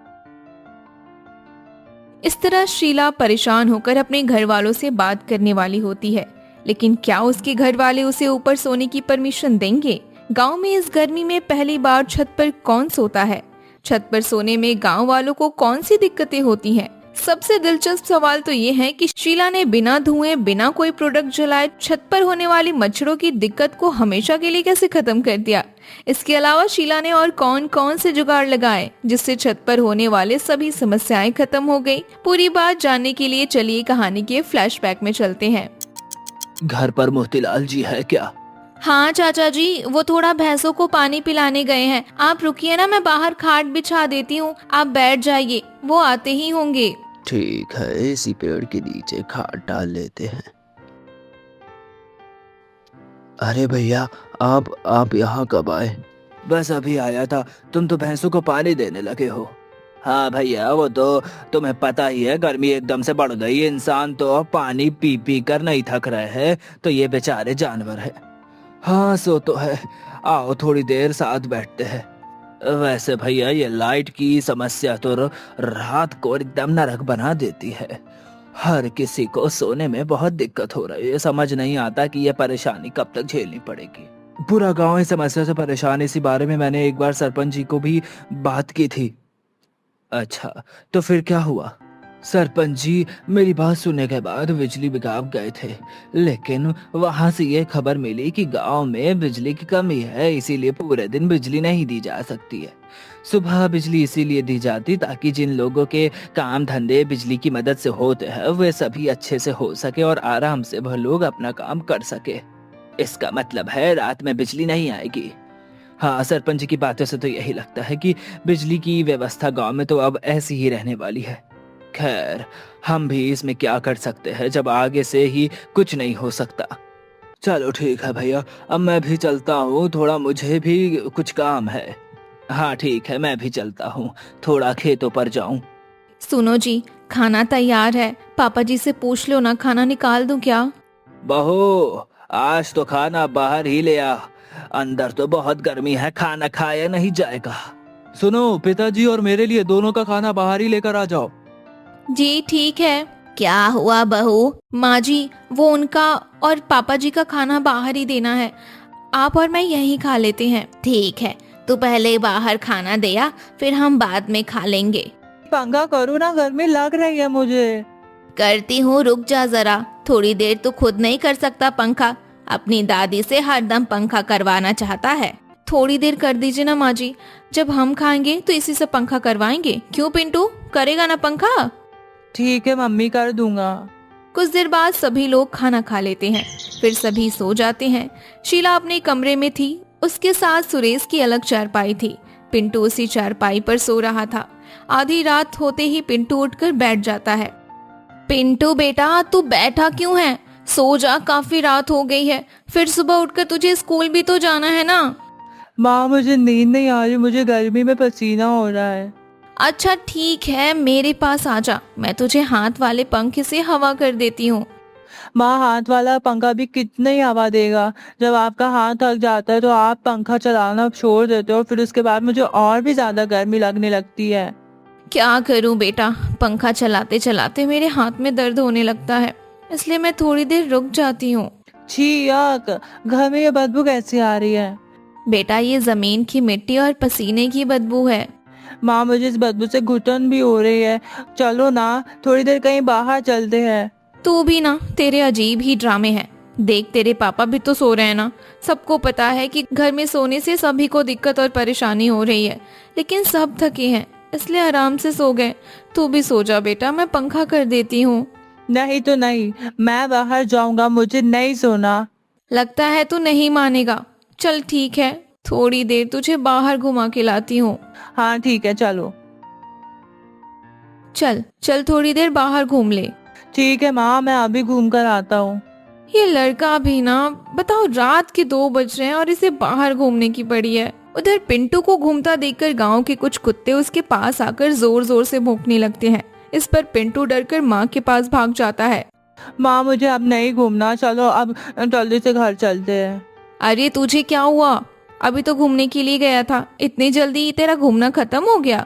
इस तरह शीला परेशान होकर अपने घर वालों से बात करने वाली होती है, लेकिन क्या उसके घर वाले उसे ऊपर सोने की परमिशन देंगे? गांव में इस गर्मी में पहली बार छत पर कौन सोता है? छत पर सोने में गांव वालों को कौन सी दिक्कतें होती हैं? सबसे दिलचस्प सवाल तो ये है कि शीला ने बिना धुएं, बिना कोई प्रोडक्ट जलाए छत पर होने वाली मच्छरों की दिक्कत को हमेशा के लिए कैसे खत्म कर दिया? इसके अलावा शीला ने और कौन कौन से जुगाड़ लगाए जिससे छत पर होने वाले सभी समस्याएं खत्म हो गई? पूरी बात जानने के लिए चलिए कहानी के फ्लैशबैक में चलते हैं। घर पर मोतीलाल जी है क्या? हाँ चाचा जी, वो थोड़ा भैंसों को पानी पिलाने गए हैं। आप रुकिए ना, मैं बाहर खाट बिछा देती हूँ, आप बैठ जाइए, वो आते ही होंगे। ठीक है, इसी पेड़ के नीचे खाट डाल लेते हैं। अरे भैया, आप यहाँ कब आए? बस अभी आया था। तुम तो भैंसों को पानी देने लगे हो। हाँ भैया, वो तो तुम्हें पता ही है, गर्मी एकदम से बढ़ गई। इंसान तो पानी पी पी कर नहीं थक रहे हैं, तो ये बेचारे जानवर है। हाँ सो तो है। आओ थोड़ी देर साथ बैठते हैं। वैसे भैया, ये लाइट की समस्या तो रात को एकदम नरक बना देती है। हर किसी को सोने में बहुत दिक्कत हो रही है। समझ नहीं आता कि ये परेशानी कब तक झेलनी पड़ेगी। पूरा गांव इस समस्या से परेशान है। इसी बारे में मैंने एक बार सरपंच जी को भी बात की थी। अच्छा, तो फिर क्या हुआ? सरपंच जी मेरी बात सुनने के बाद बिजली विभाग गए थे, लेकिन वहां से ये खबर मिली कि गांव में बिजली की कमी है, इसीलिए पूरे दिन बिजली नहीं दी जा सकती है। सुबह बिजली इसीलिए दी जाती ताकि जिन लोगों के काम धंधे बिजली की मदद से होते हैं वे सभी अच्छे से हो सके और आराम से वह लोग अपना काम कर सके। इसका मतलब है रात में बिजली नहीं आएगी। हाँ, सरपंच जी की बातों से तो यही लगता है कि बिजली की व्यवस्था गांव में तो अब ऐसी ही रहने वाली है। खैर, हम भी इसमें क्या कर सकते हैं जब आगे से ही कुछ नहीं हो सकता। चलो ठीक है भैया, अब मैं भी चलता हूँ, थोड़ा मुझे भी कुछ काम है। हाँ ठीक है, मैं भी चलता हूँ, थोड़ा खेतों पर जाऊँ। सुनो जी, खाना तैयार है, पापा जी से पूछ लो ना, खाना निकाल दूं क्या? बहू, आज तो खाना बाहर ही ले आ, अंदर तो बहुत गर्मी है, खाना खाया नहीं जाएगा। सुनो, पिताजी और मेरे लिए दोनों का खाना बाहर ही लेकर आ जाओ। जी ठीक है। क्या हुआ बहू? माँ जी, वो उनका और पापा जी का खाना बाहर ही देना है, आप और मैं यहीं खा लेते हैं। ठीक है, तू पहले बाहर खाना दे आ, फिर हम बाद में खा लेंगे। पंखा करो ना, गर्मी लग रही है मुझे। करती हूँ, रुक जा जरा, थोड़ी देर तो खुद नहीं कर सकता पंखा, अपनी दादी से हरदम पंखा करवाना चाहता है। थोड़ी देर कर दीजिए ना माँ जी, जब हम खाएंगे तो इसी से पंखा करवाएंगे। क्यों पिंटू, करेगा ना पंखा? ठीक है मम्मी, कर दूंगा। कुछ देर बाद सभी लोग खाना खा लेते हैं, फिर सभी सो जाते हैं। शीला अपने कमरे में थी, उसके साथ सुरेश की अलग चारपाई थी। पिंटू उसी चारपाई पर सो रहा था। आधी रात होते ही पिंटू उठकर बैठ जाता है। पिंटू बेटा, तू बैठा क्यों है? सो जा, काफी रात हो गई है, फिर सुबह उठकर तुझे स्कूल भी तो जाना है ना। माँ, मुझे नींद नहीं आ रही, मुझे गर्मी में पसीना हो रहा है। अच्छा ठीक है, मेरे पास आजा, मैं तुझे हाथ वाले पंखे से हवा कर देती हूँ। माँ, हाथ वाला पंखा भी कितनी हवा देगा? जब आपका हाथ थक जाता है तो आप पंखा चलाना छोड़ देते हो, फिर उसके बाद मुझे और भी ज्यादा गर्मी लगने लगती है। क्या करूं बेटा, पंखा चलाते चलाते मेरे हाथ में दर्द होने लगता है, इसलिए मैं थोड़ी देर रुक जाती हूँ। छी याक, घर में ये बदबू कैसी आ रही है? बेटा, ये जमीन की मिट्टी और पसीने की बदबू है। माँ, मुझे इस बदबू से घुटन भी हो रही है। चलो ना, थोड़ी देर कहीं बाहर चलते हैं। तू भी ना, तेरे अजीब ही ड्रामे हैं। देख, तेरे पापा भी तो सो रहे हैं ना। सबको पता है कि घर में सोने से सभी को दिक्कत और परेशानी हो रही है, लेकिन सब थके हैं, इसलिए आराम से सो गए। तू भी सो जा बेटा, मैं पंखा कर देती हूँ। नहीं तो नहीं, मैं बाहर जाऊंगा, मुझे नहीं सोना। लगता है तू नहीं मानेगा। चल ठीक है, थोड़ी देर तुझे बाहर घुमा के लाती हूँ। हाँ ठीक है, चलो। चल चल, थोड़ी देर बाहर घूम ले। ठीक है माँ, मैं अभी घूम कर आता हूँ। ये लड़का भी ना, बताओ रात के 2 बज रहे हैं और इसे बाहर घूमने की पड़ी है। उधर पिंटू को घूमता देखकर गांव के कुछ कुत्ते उसके पास आकर जोर जोर से भौंकने लगते हैं। इस पर पिंटू डरकर माँ के पास भाग जाता है। माँ मुझे अब नहीं घूमना, चलो अब जल्दी से घर चलते हैं। अरे तुझे क्या हुआ? अभी तो घूमने के लिए गया था, इतनी जल्दी तेरा घूमना खत्म हो गया?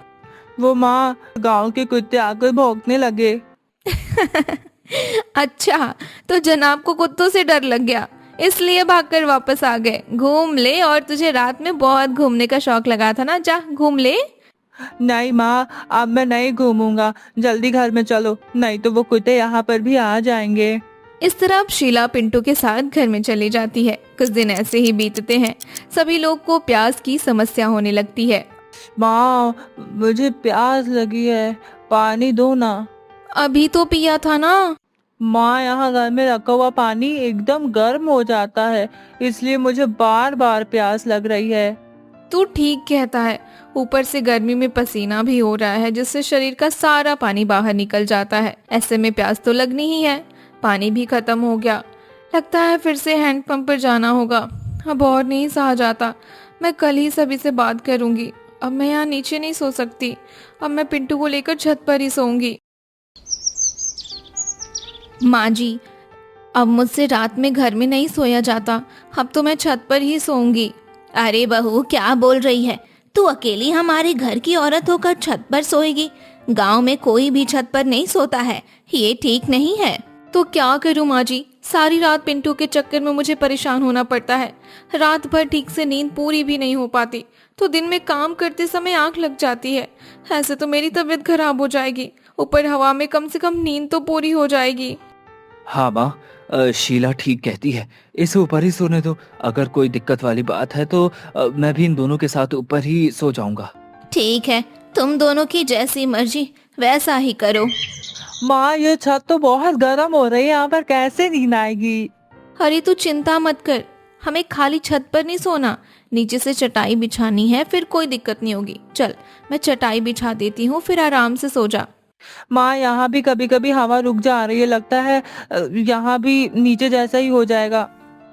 वो माँ, गांव के कुत्ते आकर भौंकने लगे। अच्छा, तो जनाब को कुत्तों से डर लग गया, इसलिए भागकर वापस आ गए। घूम ले, और तुझे रात में बहुत घूमने का शौक लगा था ना, जा घूम ले। नहीं माँ, अब मैं नहीं घूमूंगा, जल्दी घर में चलो, नहीं तो वो कुत्ते यहाँ पर भी आ जाएंगे। इस तरह अब शीला पिंटू के साथ घर में चली जाती है। कुछ दिन ऐसे ही बीतते हैं। सभी लोग को प्यास की समस्या होने लगती है। माँ मुझे प्यास लगी है, पानी दो ना। अभी तो पिया था ना। माँ यहाँ घर में रखा हुआ पानी एकदम गर्म हो जाता है, इसलिए मुझे बार बार प्यास लग रही है। तू ठीक कहता है, ऊपर से गर्मी में पसीना भी हो रहा है, जिससे शरीर का सारा पानी बाहर निकल जाता है। ऐसे में प्यास तो लगनी ही है। पानी भी खत्म हो गया। लगता है फिर से हैंडपंप पर जाना होगा। अब और नहीं सहा जाता। मैं कल ही सभी से बात करूंगी। अब मैं यहाँ नीचे नहीं सो सकती। अब मैं पिंटू को लेकर छत पर ही सोऊंगी। माँ जी, अब मुझसे रात में घर में नहीं सोया जाता। अब तो मैं छत पर ही सोऊंगी। अरे बहू, क्या बोल रही है? तू अकेली हमारे घर की औरत होकर छत पर सोएगी? गांव में कोई भी छत पर नहीं सोता है, ये ठीक नहीं है। तो क्या करूं माँ जी, सारी रात पिंटू के चक्कर में मुझे परेशान होना पड़ता है। रात भर ठीक से नींद पूरी भी नहीं हो पाती, तो दिन में काम करते समय आंख लग जाती है। ऐसे तो मेरी तबीयत खराब हो जाएगी। ऊपर हवा में कम से कम नींद तो पूरी हो जाएगी। हाँ माँ, शीला ठीक कहती है, इसे ऊपर ही सोने दो। अगर कोई दिक्कत वाली बात है तो मैं भी इन दोनों के साथ ऊपर ही सो जाऊंगा। ठीक है, तुम दोनों की जैसी मर्जी वैसा ही करो। माँ ये छत तो बहुत गर्म हो रही है, यहाँ पर कैसे नींद आएगी? अरे तू चिंता मत कर, हमें खाली छत पर नहीं सोना, नीचे से चटाई बिछानी है, फिर कोई दिक्कत नहीं होगी। चल मैं चटाई बिछा देती हूँ, फिर आराम से सो जा। माँ यहाँ भी कभी कभी हवा रुक जा रही है, लगता है यहाँ भी नीचे जैसा ही हो जाएगा।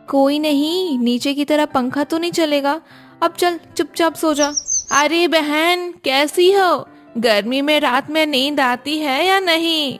कोई नहीं, नीचे की तरह पंखा तो नहीं चलेगा। अब चल चुपचाप सो जा। अरे बहन, कैसी हो? गर्मी में रात में नींद आती है या नहीं?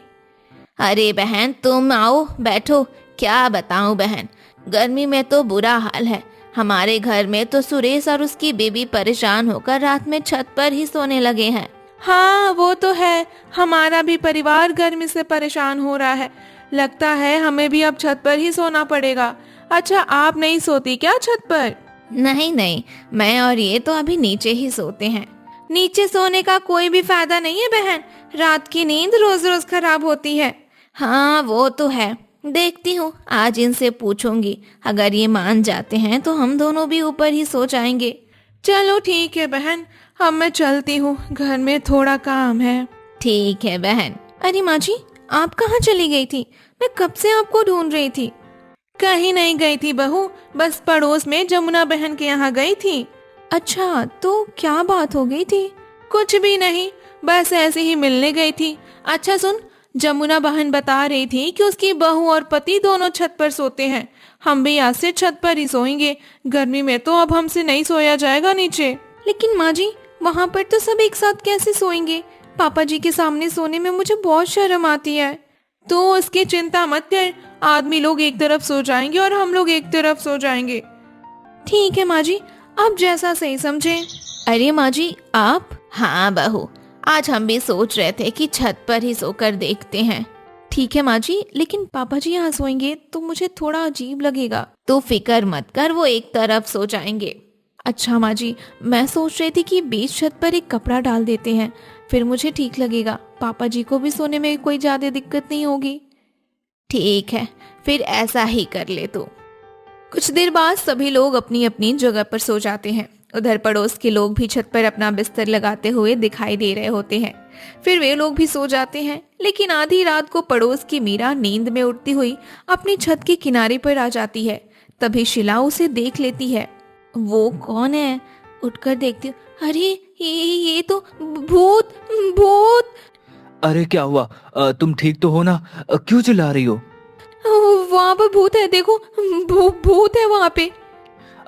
अरे बहन, तुम आओ बैठो। क्या बताऊं बहन, गर्मी में तो बुरा हाल है। हमारे घर में तो सुरेश और उसकी बीबी परेशान होकर रात में छत पर ही सोने लगे हैं। हाँ वो तो है, हमारा भी परिवार गर्मी से परेशान हो रहा है। लगता है हमें भी अब छत पर ही सोना पड़ेगा। अच्छा, आप नहीं सोती क्या छत पर? नहीं नहीं, मैं और ये तो अभी नीचे ही सोते हैं। नीचे सोने का कोई भी फायदा नहीं है बहन, रात की नींद रोज रोज खराब होती है। हाँ वो तो है, देखती हूँ, आज इनसे पूछूंगी। अगर ये मान जाते हैं तो हम दोनों भी ऊपर ही सो जाएंगे। चलो ठीक है बहन, अब मैं चलती हूँ, घर में थोड़ा काम है। ठीक है बहन। अरे माँ जी, आप कहाँ चली गई थी? मैं कब से आपको ढूंढ रही थी। कहीं नहीं गई थी बहू, बस पड़ोस में जमुना बहन के यहाँ गई थी। अच्छा, तो क्या बात हो गई थी? कुछ भी नहीं, बस ऐसे ही मिलने गई थी। अच्छा सुन, जमुना बहन बता रही थी कि उसकी बहू और पति दोनों छत पर सोते हैं। हम भी आज से छत पर ही सोएंगे, गर्मी में तो अब हमसे नहीं सोया जाएगा नीचे। लेकिन माँ जी, वहाँ पर तो सब एक साथ कैसे सोएंगे? पापा जी के सामने सोने में मुझे बहुत शर्म आती है। तो उसकी चिंता मत कर, आदमी लोग एक तरफ सो जाएंगे और हम लोग एक तरफ सो जाएंगे। ठीक है माँ जी, आप जैसा सही समझे। अरे माँ जी, आप? हाँ बहू, आज हम भी सोच रहे थे कि छत पर ही सोकर देखते हैं। ठीक है माँ जी, लेकिन पापा जी यहाँ सोएंगे तो मुझे थोड़ा अजीब लगेगा। तो फिक्र मत कर, वो एक तरफ सो जाएंगे। अच्छा माँ जी, मैं सोच रही थी कि बीच छत पर एक कपड़ा डाल देते हैं, फिर मुझे ठीक लगेगा। पापा जी को भी सोने में कोई ज्यादा दिक्कत नहीं होगी। ठीक है, फिर ऐसा ही कर ले तू। कुछ देर बाद सभी लोग अपनी अपनी जगह पर सो जाते हैं। उधर पड़ोस के लोग भी छत पर अपना बिस्तर लगाते हुए दिखाई दे रहे होते हैं। फिर वे लोग भी सो जाते हैं, लेकिन आधी रात को पड़ोस की मीरा नींद में उठती हुई अपनी छत के किनारे पर आ जाती है। तभी शीला उसे देख लेती है। वो कौन है? उठकर देखती हूँ, अरे ये तो भूत भूत। अरे क्या हुआ? तुम ठीक तो हो ना? क्यों चिल्ला रही हो? वहां पर भूत है, देखो भूत है वहां पे।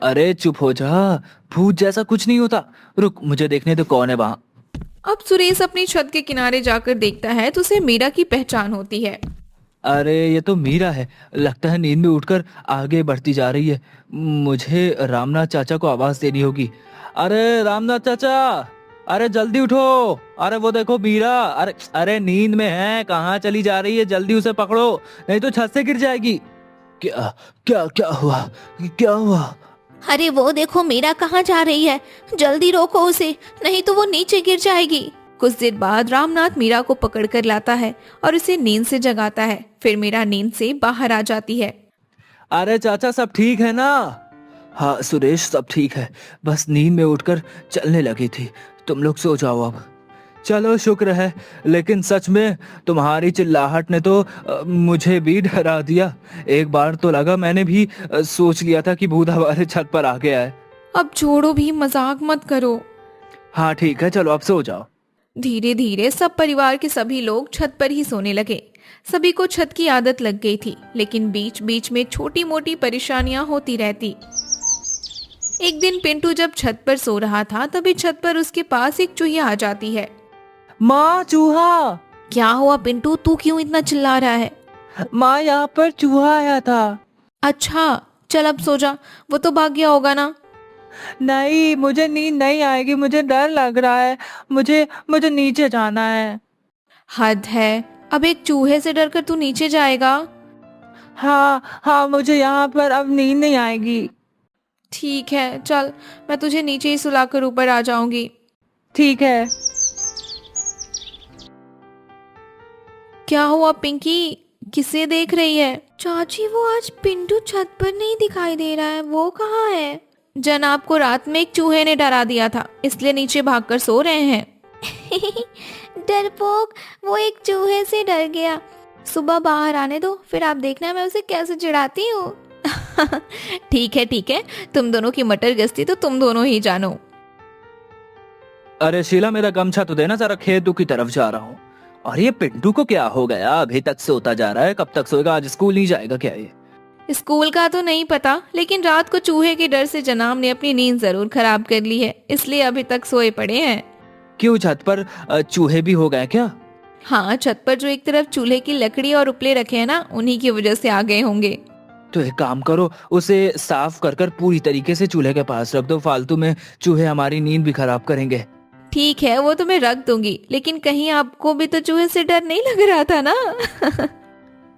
अरे चुप हो जा, भूत जैसा कुछ नहीं होता। रुक, मुझे देखने दो कौन है वहां। अब सुरेश अपनी छत के किनारे जाकर देखता है तो उसे मीरा की पहचान होती है। अरे ये तो मीरा है। लगता है नींद में उठकर आगे बढ़ती जा रही है। मुझे रामनाथ चाचा को आवाज देनी होगी। अरे रामनाथ चाचा, अरे जल्दी उठो। अरे वो देखो मीरा। अरे अरे नींद में है, कहाँ चली जा रही है? जल्दी उसे पकड़ो, नहीं तो छत से गिर जाएगी। क्या क्या क्या हुआ? क्या हुआ? अरे वो देखो मीरा कहाँ जा रही है, जल्दी रोको उसे, नहीं तो वो नीचे गिर जाएगी। कुछ देर बाद रामनाथ मीरा को पकड़कर लाता है और उसे नींद से जगाता है। फिर मीरा नींद से बाहर आ जाती है। अरे चाचा, सब ठीक है ना? हाँ सुरेश, सब ठीक है, बस नींद में उठकर चलने लगी थी। तुम लोग सो जाओ अब। चलो शुक्र है, लेकिन सच में तुम्हारी चिल्लाहट ने तो मुझे भी डरा दिया। एक बार तो लगा मैंने भी सोच लिया था कि भूत हमारे छत पर आ गया है। अब छोड़ो भी, मजाक मत करो। हाँ ठीक है, चलो अब सो जाओ। धीरे धीरे सब परिवार के सभी लोग छत पर ही सोने लगे। सभी को छत की आदत लग गई थी, लेकिन बीच बीच में छोटी मोटी परेशानियां होती रहती। एक दिन पिंटू जब छत पर सो रहा था, तभी छत पर उसके पास एक चूहिया आ जाती है। माँ चूहा! क्या हुआ पिंटू, तू क्यों इतना चिल्ला रहा है? माँ यहाँ पर चूहा आया था। अच्छा चल अब सो जा, वो तो भाग गया होगा ना। नहीं, मुझे नींद नहीं आएगी, मुझे डर लग रहा है। मुझे मुझे नीचे जाना है। हद है, अब एक चूहे से डरकर तू नीचे जाएगा? हाँ हाँ, मुझे यहाँ पर अब नींद नहीं आएगी। ठीक है चल, मैं तुझे नीचे ही सुलाकर ऊपर आ जाऊंगी। ठीक है। क्या हुआ पिंकी, किसे देख रही है? चाची वो आज पिंटू छत पर नहीं दिखाई दे रहा है, वो कहाँ है? जनाब को रात में एक चूहे ने डरा दिया था, इसलिए नीचे भागकर सो रहे हैं। डरपोक, वो एक चूहे से डर गया। सुबह बाहर आने दो, फिर आप देखना मैं उसे कैसे चिढ़ाती हूँ। ठीक है, तुम दोनों की मटर गश्ती तो तुम दोनों ही जानो। अरे शीला, मेरा गमछा तो देना, जरा खेतों की तरफ जा रहा हूँ। और ये पिंटू को क्या हो गया? अभी तक सोता जा रहा है, कब तक सोएगा? आज स्कूल नहीं जाएगा क्या ये? स्कूल का तो नहीं पता, लेकिन रात को चूहे के डर से जनाब ने अपनी नींद जरूर खराब कर ली है, इसलिए अभी तक सोए पड़े हैं। क्यों, छत पर चूहे भी हो गए क्या? हाँ, छत पर जो एक तरफ चूल्हे की लकड़ी और उपले रखे हैं ना, उन्हीं की वजह से आ गए होंगे। तो एक काम करो, उसे साफ कर कर पूरी तरीके से चूल्हे के पास रख दो। फालतू में चूहे हमारी नींद भी खराब करेंगे। ठीक है, वो तो मैं रख दूंगी, लेकिन कहीं आपको भी तो चूहे से डर नहीं लग रहा था ना?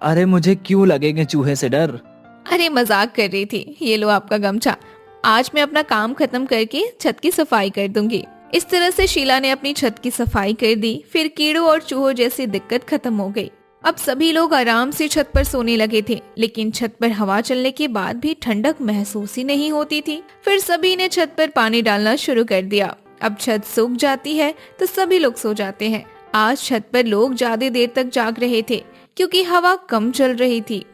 अरे मुझे क्यों लगेंगे चूहे से डर? अरे मजाक कर रही थी। ये लो आपका गमछा, आज मैं अपना काम खत्म करके छत की सफाई कर दूंगी। इस तरह से शीला ने अपनी छत की सफाई कर दी। फिर कीड़ों और चूहों जैसी दिक्कत खत्म हो गई। अब सभी लोग आराम से छत पर सोने लगे थे, लेकिन छत पर हवा चलने के बाद भी ठंडक महसूस ही नहीं होती थी। फिर सभी ने छत पर पानी डालना शुरू कर दिया। अब छत सूख जाती है तो सभी लोग सो जाते हैं। आज छत पर लोग ज्यादा देर तक जाग रहे थे, क्योंकि हवा कम चल रही थी।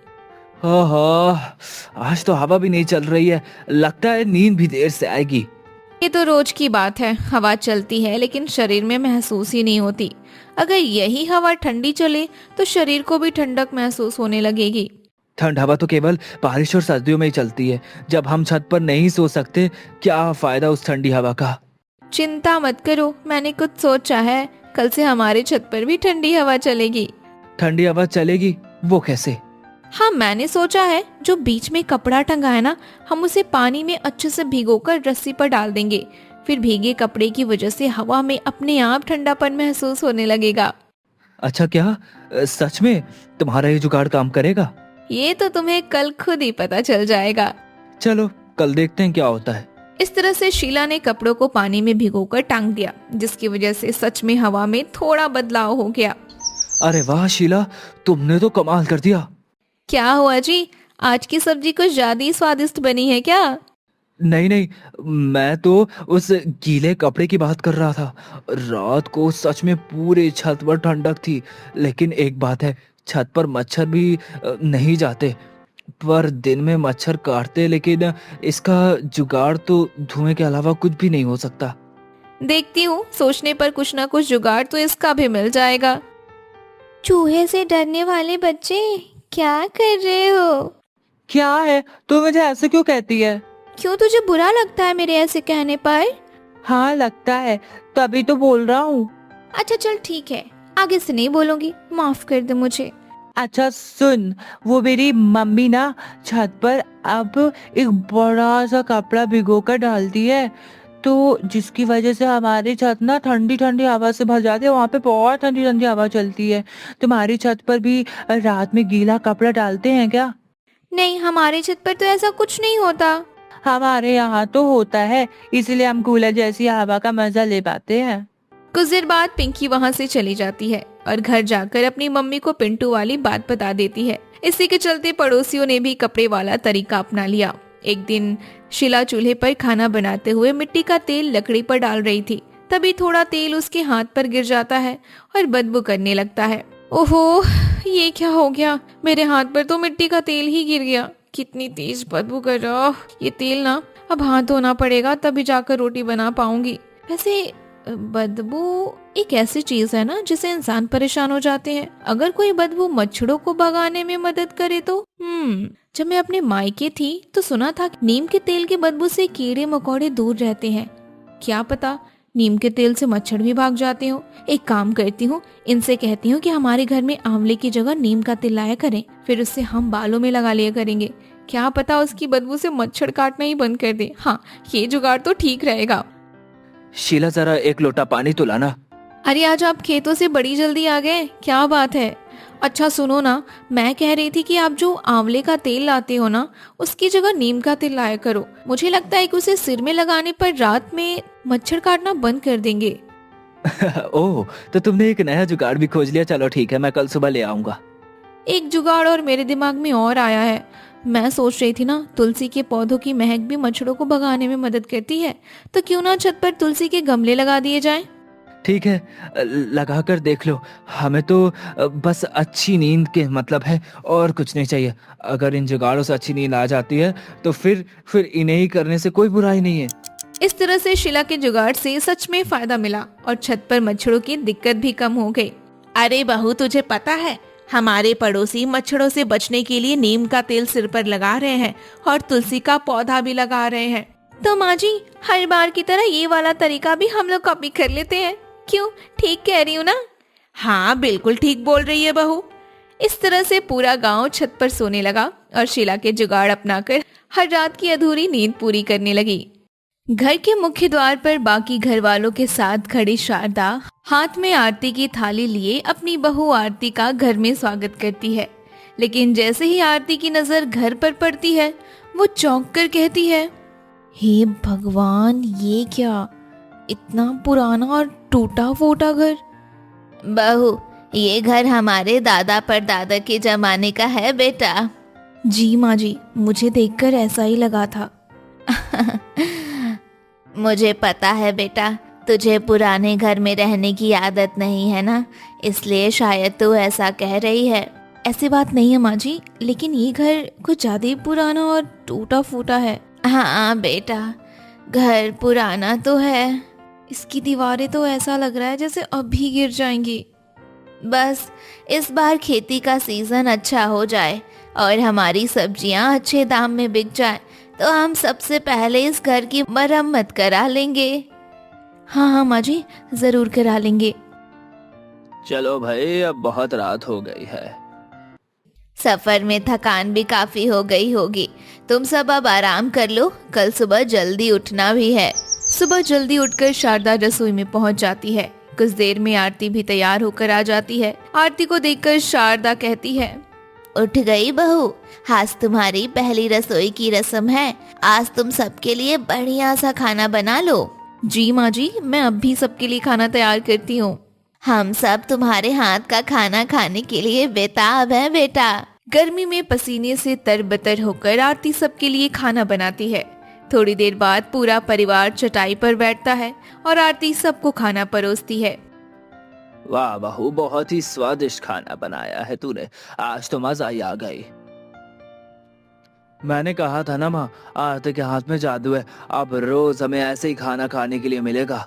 आज तो हवा भी नहीं चल रही है, लगता है नींद भी देर से आएगी। ये तो रोज की बात है, हवा चलती है लेकिन शरीर में महसूस ही नहीं होती। अगर यही हवा ठंडी चले तो शरीर को भी ठंडक महसूस होने लगेगी। ठंड हवा तो केवल बारिश और सर्दियों में ही चलती है, जब हम छत पर नहीं सो सकते। क्या फायदा उस ठंडी हवा का? चिंता मत करो, मैंने कुछ सोचा है। कल से हमारे छत पर भी ठंडी हवा चलेगी। ठंडी हवा चलेगी? वो कैसे? हाँ, मैंने सोचा है, जो बीच में कपड़ा टंगा है ना, हम उसे पानी में अच्छे से भिगोकर रस्सी पर डाल देंगे। फिर भीगे कपड़े की वजह से हवा में अपने आप ठंडापन महसूस होने लगेगा। अच्छा, क्या सच में तुम्हारा ये जुगाड़ काम करेगा? ये तो तुम्हें कल खुद ही पता चल जाएगा। चलो कल देखते हैं क्या होता है। इस तरह से शीला ने कपड़ों को पानी में भिगोकर टांग दिया, जिसकी वजह से सच में हवा में थोड़ा बदलाव हो गया। अरे वाह शीला, तुमने तो कमाल कर दिया। क्या हुआ जी, आज की सब्जी कुछ ज्यादा ही स्वादिष्ट बनी है क्या? नहीं नहीं, मैं तो उस गीले कपड़े की बात कर रहा था। रात को सच में पूरे छत पर ठंडक थी, लेकिन एक बात है, छत पर मच्छर भी नहीं जाते। पर दिन में मच्छर काटते, लेकिन इसका जुगाड़ तो धुएं के अलावा कुछ भी नहीं हो सकता। देखती हूँ, सोचने पर कुछ ना कुछ जुगाड़ तो इसका भी मिल जाएगा। चूहे से डरने वाले बच्चे, क्या कर रहे हो? क्या है, तू मुझे ऐसे क्यों कहती है? क्यों, तुझे बुरा लगता है मेरे ऐसे कहने पर? हाँ लगता है, तभी तो बोल रहा हूँ। अच्छा चल ठीक है, आगे से नहीं बोलूंगी, माफ कर दे मुझे। अच्छा सुन, वो मेरी मम्मी ना छत पर अब एक बड़ा सा कपड़ा भिगो कर डालती है, तो जिसकी वजह से हमारी छत ना ठंडी ठंडी हवा से भर जाती है। वहाँ पे बहुत ठंडी ठंडी हवा चलती है। तुम्हारी छत पर भी रात में गीला कपड़ा डालते हैं क्या? नहीं, हमारे छत पर तो ऐसा कुछ नहीं होता। हमारे यहाँ तो होता है, इसलिए हम कूलर जैसी हवा का मजा ले पाते हैं। कुछ देर बाद पिंकी वहाँ से चली जाती है और घर जाकर अपनी मम्मी को पिंटू वाली बात बता देती है। इसी के चलते पड़ोसियों ने भी कपड़े वाला तरीका अपना लिया। एक दिन शीला चूल्हे पर खाना बनाते हुए मिट्टी का तेल लकड़ी पर डाल रही थी। तभी थोड़ा तेल उसके हाथ पर गिर जाता है और बदबू करने लगता है। ओहो, ये क्या हो गया? मेरे हाथ पर तो मिट्टी का तेल ही गिर गया। कितनी तेज बदबू कर रहा है ये तेल ना। अब हाथ धोना पड़ेगा, तभी जाकर रोटी बना पाऊंगी। वैसे बदबू एक ऐसी चीज है ना जिससे इंसान परेशान हो जाते हैं। अगर कोई बदबू मच्छरों को भगाने में मदद करे तो जब मैं अपने मायके थी तो सुना था कि नीम के तेल के बदबू से कीड़े मकोड़े दूर रहते हैं। क्या पता नीम के तेल से मच्छर भी भाग जाते हो। एक काम करती हूँ, इनसे कहती हूँ कि हमारे घर में आंवले की जगह नीम का तेल लाया करें, फिर उससे हम बालों में लगा लिया करेंगे। क्या पता उसकी बदबू से मच्छर काटना ही बंद कर दे। हाँ, ये जुगाड़ तो ठीक रहेगा। शीला जरा एक लोटा पानी तो लाना। अरे आज आप खेतों से बड़ी जल्दी आ गए, क्या बात है? अच्छा सुनो ना, मैं कह रही थी कि आप जो आंवले का तेल लाते हो ना, उसकी जगह नीम का तेल लाया करो। मुझे लगता है कि उसे सिर में लगाने पर रात में मच्छर काटना बंद कर देंगे। ओह, तो तुमने एक नया जुगाड़ भी खोज लिया। चलो ठीक है, मैं कल सुबह ले आऊंगा। एक जुगाड़ और मेरे दिमाग में और आया है। मैं सोच रही थी ना, तुलसी के पौधों की महक भी मच्छरों को भगाने में मदद करती है, तो क्यों ना छत पर तुलसी के गमले लगा दिए जाएं? ठीक है, लगा कर देख लो। हमें तो बस अच्छी नींद के मतलब है, और कुछ नहीं चाहिए। अगर इन जुगाड़ों से अच्छी नींद आ जाती है तो फिर इन्हें ही करने से कोई बुराई नहीं है। इस तरह से शीला के जुगाड़ से सच में फायदा मिला और छत पर मच्छरों की दिक्कत भी कम हो गई। अरे बहू, तुझे पता है हमारे पड़ोसी मच्छरों से बचने के लिए नीम का तेल सिर पर लगा रहे हैं और तुलसी का पौधा भी लगा रहे हैं। तो माँ जी, हर बार की तरह ये वाला तरीका भी हम लोग कॉपी कर लेते हैं। क्यों, ठीक कह रही हूँ ना? हाँ बिल्कुल ठीक बोल रही है बहू। इस तरह से पूरा गांव छत पर सोने लगा और शीला के जुगाड़ अपनाकर हर रात की अधूरी नींद पूरी करने लगी। घर के मुख्य द्वार पर बाकी घर वालों के साथ खड़ी शारदा हाथ में आरती की थाली लिए अपनी बहू आरती का घर में स्वागत करती है। लेकिन जैसे ही आरती की नजर घर पर पड़ती है, वो चौंक कर कहती है, हे भगवान, ये क्या, इतना पुराना और टूटा फूटा घर। बहू, ये घर हमारे दादा परदादा के जमाने का है बेटा। जी माँ जी, मुझे देखकर ऐसा ही लगा था। मुझे पता है बेटा, तुझे पुराने घर में रहने की आदत नहीं है ना, इसलिए शायद तू ऐसा कह रही है। ऐसी बात नहीं है माँ जी, लेकिन ये घर कुछ ज्यादा ही पुराना और टूटा फूटा है। हाँ बेटा, घर पुराना तो है। इसकी दीवारें तो ऐसा लग रहा है जैसे अभी गिर जाएंगी। बस इस बार खेती का सीजन अच्छा हो जाए और हमारी सब्जियां अच्छे दाम में बिक जाए तो हम सबसे पहले इस घर की मरम्मत करा लेंगे। हाँ हाँ माँ जी, जरूर करा लेंगे। चलो भाई, अब बहुत रात हो गई है। सफर में थकान भी काफी हो गई होगी, तुम सब अब आराम कर लो, कल सुबह जल्दी उठना भी है। सुबह जल्दी उठकर शारदा रसोई में पहुंच जाती है। कुछ देर में आरती भी तैयार होकर आ जाती है। आरती को देखकर शारदा कहती है, उठ गई बहू, आज तुम्हारी पहली रसोई की रस्म है। आज तुम सबके लिए बढ़िया सा खाना बना लो। जी माँ जी, मैं अब भी सबके लिए खाना तैयार करती हूँ। हम सब तुम्हारे हाथ का खाना खाने के लिए बेताब है बेटा। गर्मी में पसीने से तरबतर होकर आरती सबके लिए खाना बनाती है। थोड़ी देर बाद पूरा परिवार चटाई पर बैठता है और आरती सबको खाना परोसती है। वाह बहू, बहुत ही स्वादिष्ट खाना बनाया है तूने, आज तो मजा ही आ गई। मैंने कहा था ना माँ, आरती के हाथ में जादू है, अब रोज हमें ऐसे ही खाना खाने के लिए मिलेगा।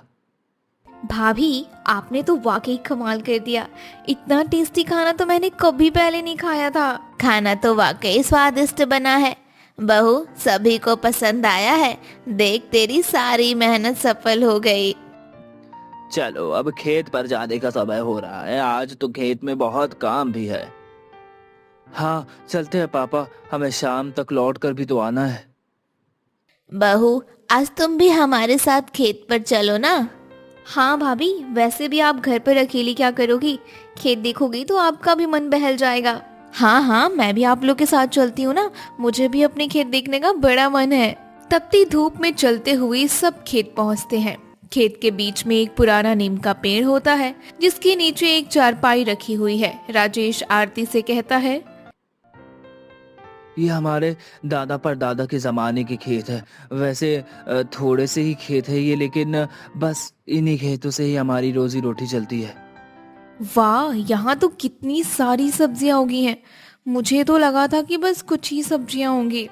भाभी, आपने तो वाकई कमाल कर दिया। इतना टेस्टी खाना तो मैंने कभी पहले नहीं खाया था। खाना तो वाकई स्वादिष्ट बना है बहू, सभी को पसंद आया है। देख तेरी सारी मेहनत सफल हो गई। चलो अब खेत पर जाने का समय हो रहा है, आज तो खेत में बहुत काम भी है। हाँ चलते हैं पापा, हमें शाम तक लौट कर भी तो आना है। बहू, आज तुम भी हमारे साथ खेत पर चलो ना। हाँ भाभी, वैसे भी आप घर पर अकेली क्या करोगी? खेत देखोगी तो आपका भी मन बहल जाएगा। हाँ हाँ, मैं भी आप लोग के साथ चलती हूँ ना, मुझे भी अपने खेत देखने का बड़ा मन है। तपती धूप में चलते हुए सब खेत पहुँचते हैं। खेत के बीच में एक पुराना नीम का पेड़ होता है, जिसके नीचे एक चारपाई रखी हुई है। राजेश आरती से कहता है, ये हमारे दादा परदादा के जमाने के खेत है। वैसे थोड़े से ही खेत है ये, लेकिन बस इन्हीं खेतों से ही हमारी रोजी रोटी चलती है। वाह, यहाँ तो कितनी सारी सब्जियां उगी हैं। मुझे तो लगा था कि बस कुछ ही सब्जियां होंगी।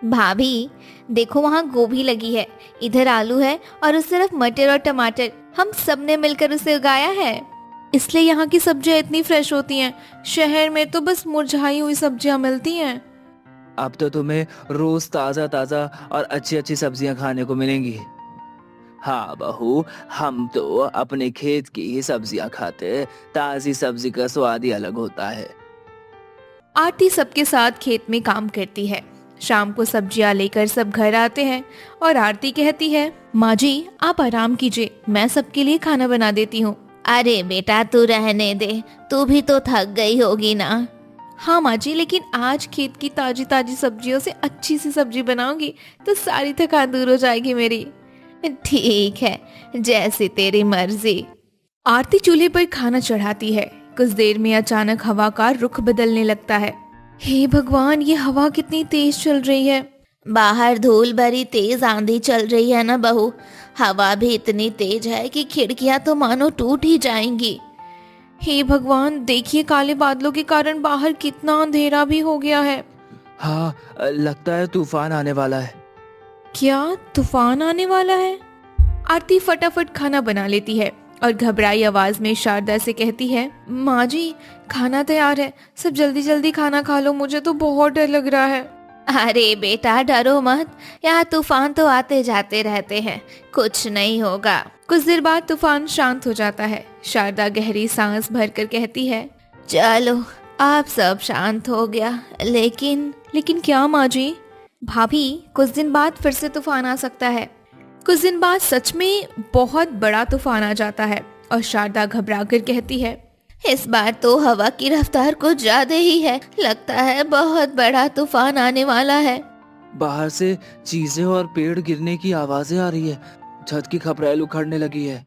भाभी देखो, वहाँ गोभी लगी है, इधर आलू है और उस तरफ मटर और टमाटर। हम सब ने मिलकर उसे उगाया है, इसलिए यहाँ की सब्जियां इतनी फ्रेश होती हैं। शहर में तो बस मुरझाई हुई सब्जियां मिलती हैं। अब तो तुम्हें रोज ताजा ताजा और अच्छी अच्छी सब्जियां खाने को मिलेंगी। हाँ बहू, हम तो अपने खेत की ही सब्जियां खाते, ताजी सब्जी का स्वाद ही अलग होता है। आरती सबके साथ खेत में काम करती है। शाम को सब्जियां लेकर सब घर आते हैं और आरती कहती है, माँ जी आप आराम कीजिए, मैं सबके लिए खाना बना देती हूँ। अरे बेटा तू रहने दे, तू भी तो थक गई होगी ना। हाँ माँ जी, लेकिन आज खेत की ताजी ताजी सब्जियों से अच्छी सी सब्जी बनाऊंगी तो सारी थकान दूर हो जाएगी मेरी। ठीक है, जैसी तेरी मर्जी। आरती चूल्हे पर खाना चढ़ाती है। कुछ देर में अचानक हवा का रुख बदलने लगता है। हे भगवान, ये हवा कितनी तेज चल रही है। बाहर धूल भरी तेज आंधी चल रही है ना बहू, हवा भी इतनी तेज है कि खिड़कियां तो मानो टूट ही जाएंगी। हे भगवान, देखिए काले बादलों के कारण बाहर कितना अंधेरा भी हो गया है। हाँ लगता है तूफान आने वाला है। क्या तूफान आने वाला है? आरती फटाफट खाना बना लेती है और घबराई आवाज में शारदा से कहती है, माँ जी खाना तैयार है, सब जल्दी जल्दी खाना खा लो, मुझे तो बहुत डर लग रहा है। अरे बेटा डरो मत, यहाँ तूफान तो आते जाते रहते हैं, कुछ नहीं होगा। कुछ देर बाद तूफान शांत हो जाता है। शारदा गहरी सांस भरकर कहती है, चलो आप सब शांत हो गया, लेकिन क्या माँ जी? भाभी, कुछ दिन बाद फिर से तूफान आ सकता है। कुछ दिन बाद सच में बहुत बड़ा तूफान आ जाता है और शारदा घबरा कर कहती है, इस बार तो हवा की रफ्तार कुछ ज्यादा ही है, लगता है बहुत बड़ा तूफान आने वाला है। बाहर से चीजें और पेड़ गिरने की आवाजें आ रही है, छत की खपरेल उखड़ने लगी है।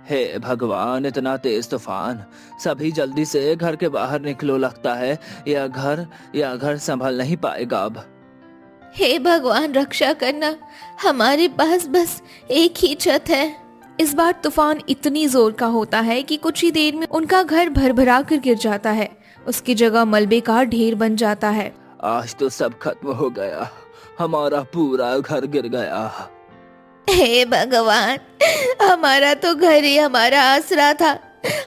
हे भगवान, इतना तेज तूफान, सभी जल्दी से घर के बाहर निकलो, लगता है यह घर संभल नहीं पाएगा अब। हे भगवान रक्षा करना, हमारे पास बस एक ही छत है। इस बार तूफान इतनी जोर का होता है कि कुछ ही देर में उनका घर भरभरा कर गिर जाता है। उसकी जगह मलबे का ढेर बन जाता है। आज तो सब खत्म हो गया, हमारा पूरा घर गिर गया। हे भगवान, हमारा तो घर ही हमारा आसरा था,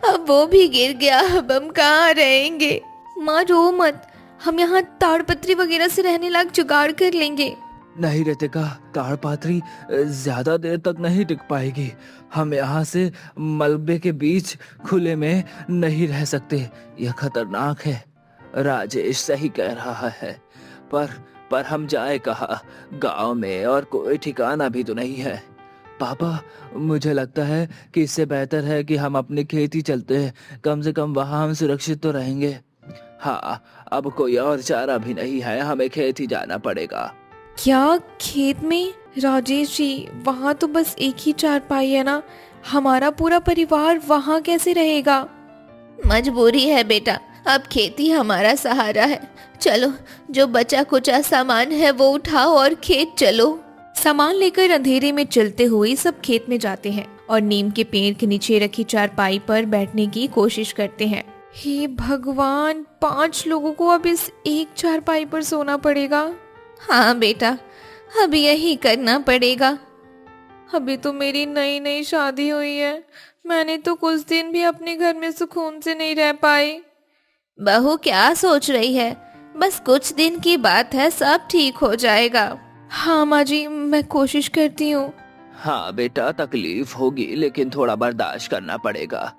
अब वो भी गिर गया, अब हम कहाँ रहेंगे। माँ रो मत, हम यहाँ ताड़पत्री वगैरह से रहने लायक जुगाड़ कर लेंगे। नहीं रितिका, ताड़पत्री ज्यादा देर तक नहीं टिक पाएगी। हम यहाँ से मलबे के बीच खुले में नहीं रह सकते, यह खतरनाक है। राजेश सही कह रहा है, पर हम जाए कहाँ? गांव में और कोई ठिकाना भी तो नहीं है। पापा, मुझे लगता है कि इससे बेहतर है कि हम अपने खेत ही चलते हैं, कम से कम वहाँ हम सुरक्षित तो रहेंगे। हाँ, अब कोई और चारा भी नहीं है, हमें खेत ही जाना पड़ेगा। क्या खेत में? राजेश जी, वहाँ तो बस एक ही चारपाई है ना, हमारा पूरा परिवार वहाँ कैसे रहेगा? मजबूरी है बेटा, अब खेती हमारा सहारा है। चलो, जो बचा कुचा सामान है वो उठाओ और खेत चलो। सामान लेकर अंधेरे में चलते हुए सब खेत में जाते हैं और नीम के पेड़ के नीचे रखी चारपाई पर बैठने की कोशिश करते हैं। हे भगवान, 5 लोगों को अब इस एक चारपाई पर सोना पड़ेगा। हाँ बेटा, अब यही करना पड़ेगा। अभी तो मेरी नई नई शादी हुई है, मैंने तो कुछ दिन भी अपने घर में सुकून से नहीं रह पाई। बहू क्या सोच रही है? बस कुछ दिन की बात है, सब ठीक हो जाएगा। हाँ माँ जी, मैं कोशिश करती हूँ। हाँ बेटा, तकलीफ होगी लेकिन थोड़ा बर्दाश्त करना पड़ेगा।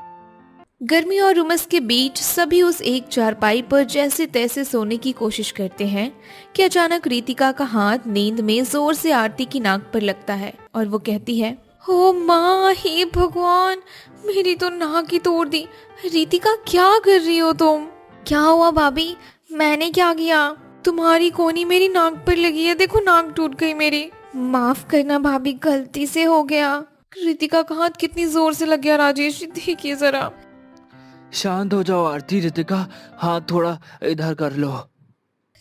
गर्मी और उमस के बीच सभी उस एक चारपाई पर जैसे तैसे सोने की कोशिश करते हैं कि अचानक रितिका का हाथ नींद में जोर से आरती की नाक पर लगता है और वो कहती है, ओ माँ, हे भगवान, मेरी तो नाक ही तोड़ दी। रितिका, क्या कर रही हो तुम? क्या हुआ भाभी? मैंने क्या किया? तुम्हारी कोनी मेरी नाक पर लगी है, देखो नाक टूट गई मेरी। माफ करना भाभी, गलती से हो गया। रितिका का हाथ कितनी जोर से लग गया राजेश, देखिए जरा। शांत हो जाओ आरती। रितिका, हाथ थोड़ा इधर कर लो।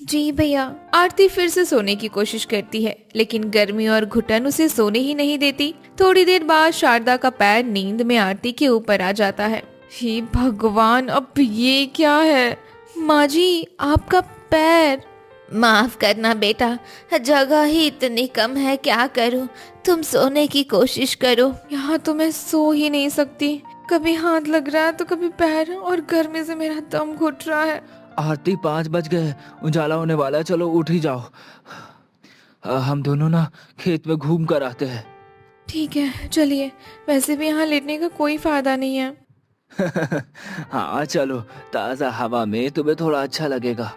जी भैया। आरती फिर से सोने की कोशिश करती है लेकिन गर्मी और घुटन उसे सोने ही नहीं देती। थोड़ी देर बाद शारदा का पैर नींद में आरती के ऊपर आ जाता है। हे भगवान, अब ये क्या है? माँ जी, आपका पैर। माफ करना बेटा, जगह ही इतनी कम है, क्या करूं? तुम सोने की कोशिश करो। यहाँ तो मैं सो ही नहीं सकती, कभी हाथ लग रहा है तो कभी पैर, और गर्मी से मेरा दम घुट रहा है। आरती, 5 बज गए, उजाला होने वाला है, चलो उठ ही जाओ। हम दोनों ना खेत में घूम कर आते हैं। ठीक है, चलिए। वैसे भी यहाँ लेटने का कोई फायदा नहीं है। हाँ चलो, ताजा हवा में तुम्हें थोड़ा अच्छा लगेगा।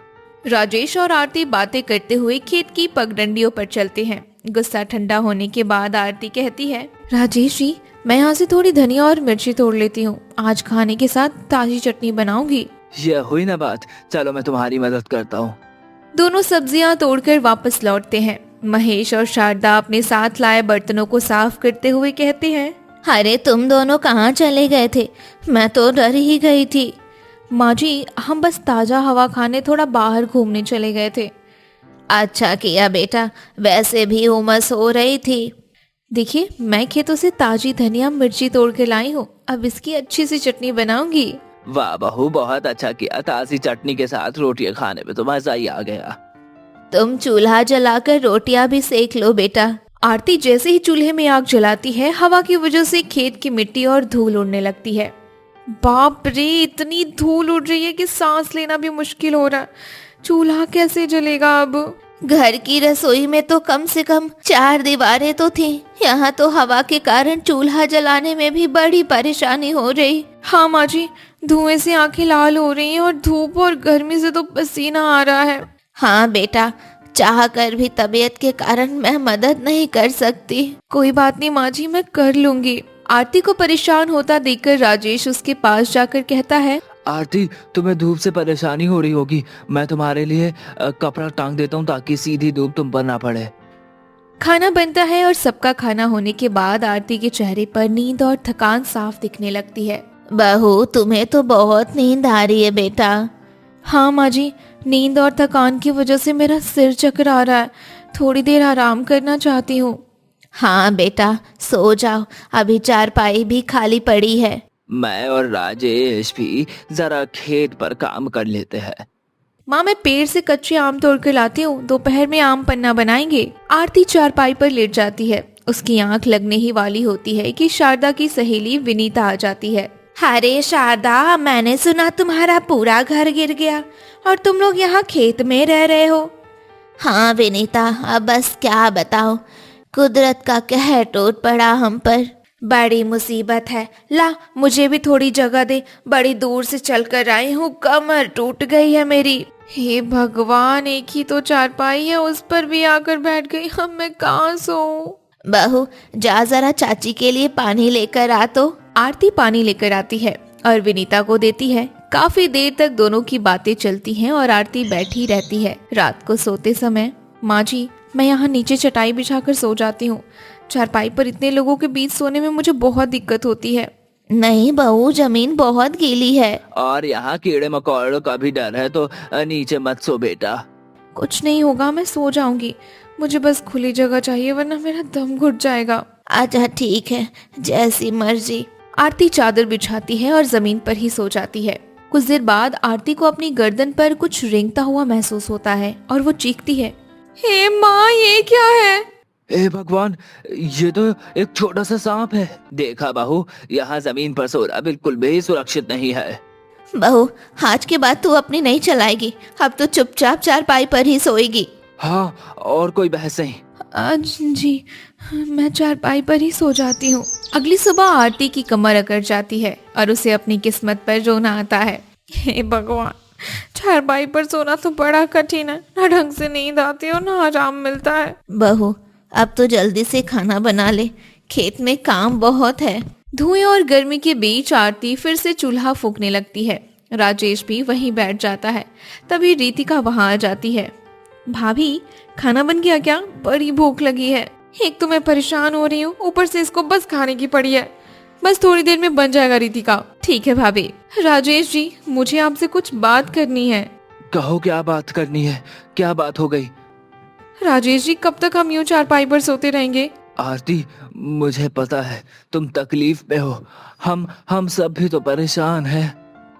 राजेश और आरती बातें करते हुए खेत की पगडंडियों पर चलते हैं। गुस्सा ठंडा होने के बाद आरती कहती है, राजेश जी, मैं यहाँ से थोड़ी धनिया और मिर्ची तोड़ लेती हूँ, आज खाने के साथ ताजी चटनी बनाऊंगी। ये हुई ना बात, चलो मैं तुम्हारी मदद करता हूँ। दोनों सब्जियां तोड़कर वापस लौटते हैं। महेश और शारदा अपने साथ लाए बर्तनों को साफ करते हुए कहते हैं, अरे तुम दोनों कहाँ चले गए थे? मैं तो डर ही गई थी। माँ जी, हम बस ताजा हवा खाने थोड़ा बाहर घूमने चले गए थे। अच्छा किया बेटा, वैसे भी उमस हो रही थी। देखिए, मैं खेतों से ताजी धनिया मिर्ची तोड़ के लाई हूँ, अब इसकी अच्छी सी चटनी बनाऊंगी। वाह बहू, बहुत अच्छा किया। ताजी चटनी के साथ रोटियां खाने में तो मजा ही आ गया। तुम चूल्हा जलाकर रोटियां भी सेक लो बेटा। आरती जैसे ही चूल्हे में आग जलाती है, हवा की वजह से खेत की मिट्टी और धूल उड़ने लगती है। बाप रे, इतनी धूल उड़ रही है कि सांस लेना भी मुश्किल हो रहा है। चूल्हा कैसे जलेगा अब? घर की रसोई में तो कम से कम 4 दीवारें तो थी, यहाँ तो हवा के कारण चूल्हा जलाने में भी बड़ी परेशानी हो रही। हाँ माँ जी, धुएं से आंखें लाल हो रही हैं और धूप और गर्मी से तो पसीना आ रहा है। हाँ बेटा, चाह कर भी तबीयत के कारण मैं मदद नहीं कर सकती। कोई बात नहीं माँ जी, मैं कर लूंगी। आरती को परेशान होता देखकर राजेश उसके पास जाकर कहता है, आरती, तुम्हें धूप से परेशानी हो रही होगी, मैं तुम्हारे लिए कपड़ा टांग देता हूँ ताकि सीधी धूप तुम पर ना पड़े। खाना बनता है और सबका खाना होने के बाद आरती के चेहरे पर नींद और थकान साफ दिखने लगती है। बहू, तुम्हें तो बहुत नींद आ रही है बेटा। हाँ माँ जी, नींद और थकान की वजह से मेरा सिर चकरा रहा है, थोड़ी देर आराम करना चाहती हूँ। हाँ बेटा, सो जाओ, अभी चारपाई भी खाली पड़ी है। मैं और राजेश भी जरा खेत पर काम कर लेते हैं। माँ, मैं पेड़ से कच्चे आम तोड़ कर लाती हूँ, दोपहर में आम पन्ना बनाएंगे। आरती चारपाई पर लेट जाती है। उसकी आंख लगने ही वाली होती है कि शारदा की सहेली विनीता आ जाती है। अरे शारदा, मैंने सुना तुम्हारा पूरा घर गिर गया और तुम लोग यहाँ खेत में रह रहे हो। हाँ विनीता, अब बस क्या बताओ, कुदरत का कहर टूट पड़ा हम पर। बड़ी मुसीबत है, ला मुझे भी थोड़ी जगह दे, बड़ी दूर से चलकर आई हूँ, कमर टूट गई है मेरी। हे भगवान, एक ही तो चारपाई है, उस पर भी आकर बैठ गई, अब मैं कहाँ सोऊं? बहू, जा जरा चाची के लिए पानी लेकर आ तो। आरती पानी लेकर आती है और विनीता को देती है। काफी देर तक दोनों की बातें चलती हैं और आरती बैठी रहती है। रात को सोते समय, माँ जी, मैं यहाँ नीचे चटाई बिछाकर सो जाती हूँ। चारपाई पर इतने लोगों के बीच सोने में मुझे बहुत दिक्कत होती है। नहीं बहू, जमीन बहुत गीली है। और यहाँ कीड़े मकोड़ों का भी डर है, तो नीचे मत सो बेटा। कुछ नहीं होगा, मैं सो जाऊंगी। मुझे बस खुली जगह चाहिए वरना मेरा दम घुट जाएगा। अच्छा ठीक है, जैसी मर्जी। आरती चादर बिछाती है और जमीन पर ही सो जाती है। कुछ देर बाद आरती को अपनी गर्दन पर कुछ रेंगता हुआ महसूस होता है और वो चीखती है, हे माँ, ये क्या है? ए भगवान, ये तो एक छोटा सा सांप है। देखा बहू, यहाँ जमीन पर सोना बिल्कुल भी सुरक्षित नहीं है। बहू, आज के बाद तू अपनी नहीं चलाएगी, अब तो चुपचाप चारपाई पर ही सोएगी। हाँ, और कोई बहस नहीं। आज जी, मैं चारपाई पर ही सो जाती हूँ। अगली सुबह आरती की कमर अकड़ जाती है और उसे अपनी किस्मत पर रोना आता है। हे भगवान, चारपाई पर सोना तो बड़ा कठिन है। ना ढंग से नींद आती है और ना आराम मिलता है। बहू, अब तो जल्दी से खाना बना ले, खेत में काम बहुत है। धुएं और गर्मी के बीच आरती फिर से चूल्हा फूंकने लगती है। राजेश भी वहीं बैठ जाता है। तभी रीतिका वहां आ जाती है। भाभी, खाना बन गया क्या? बड़ी भूख लगी है। एक तो मैं परेशान हो रही हूँ, ऊपर से इसको बस खाने की पड़ी है। बस थोड़ी देर में बन जाएगा रीतिका। ठीक है भाभी। राजेश जी, मुझे आपसे कुछ बात करनी है। कहो, क्या बात करनी है? क्या बात हो गई? राजेश जी, कब तक हम यूं चारपाई पर सोते रहेंगे? आरती, मुझे पता है तुम तकलीफ में हो। हम सब भी तो परेशान हैं।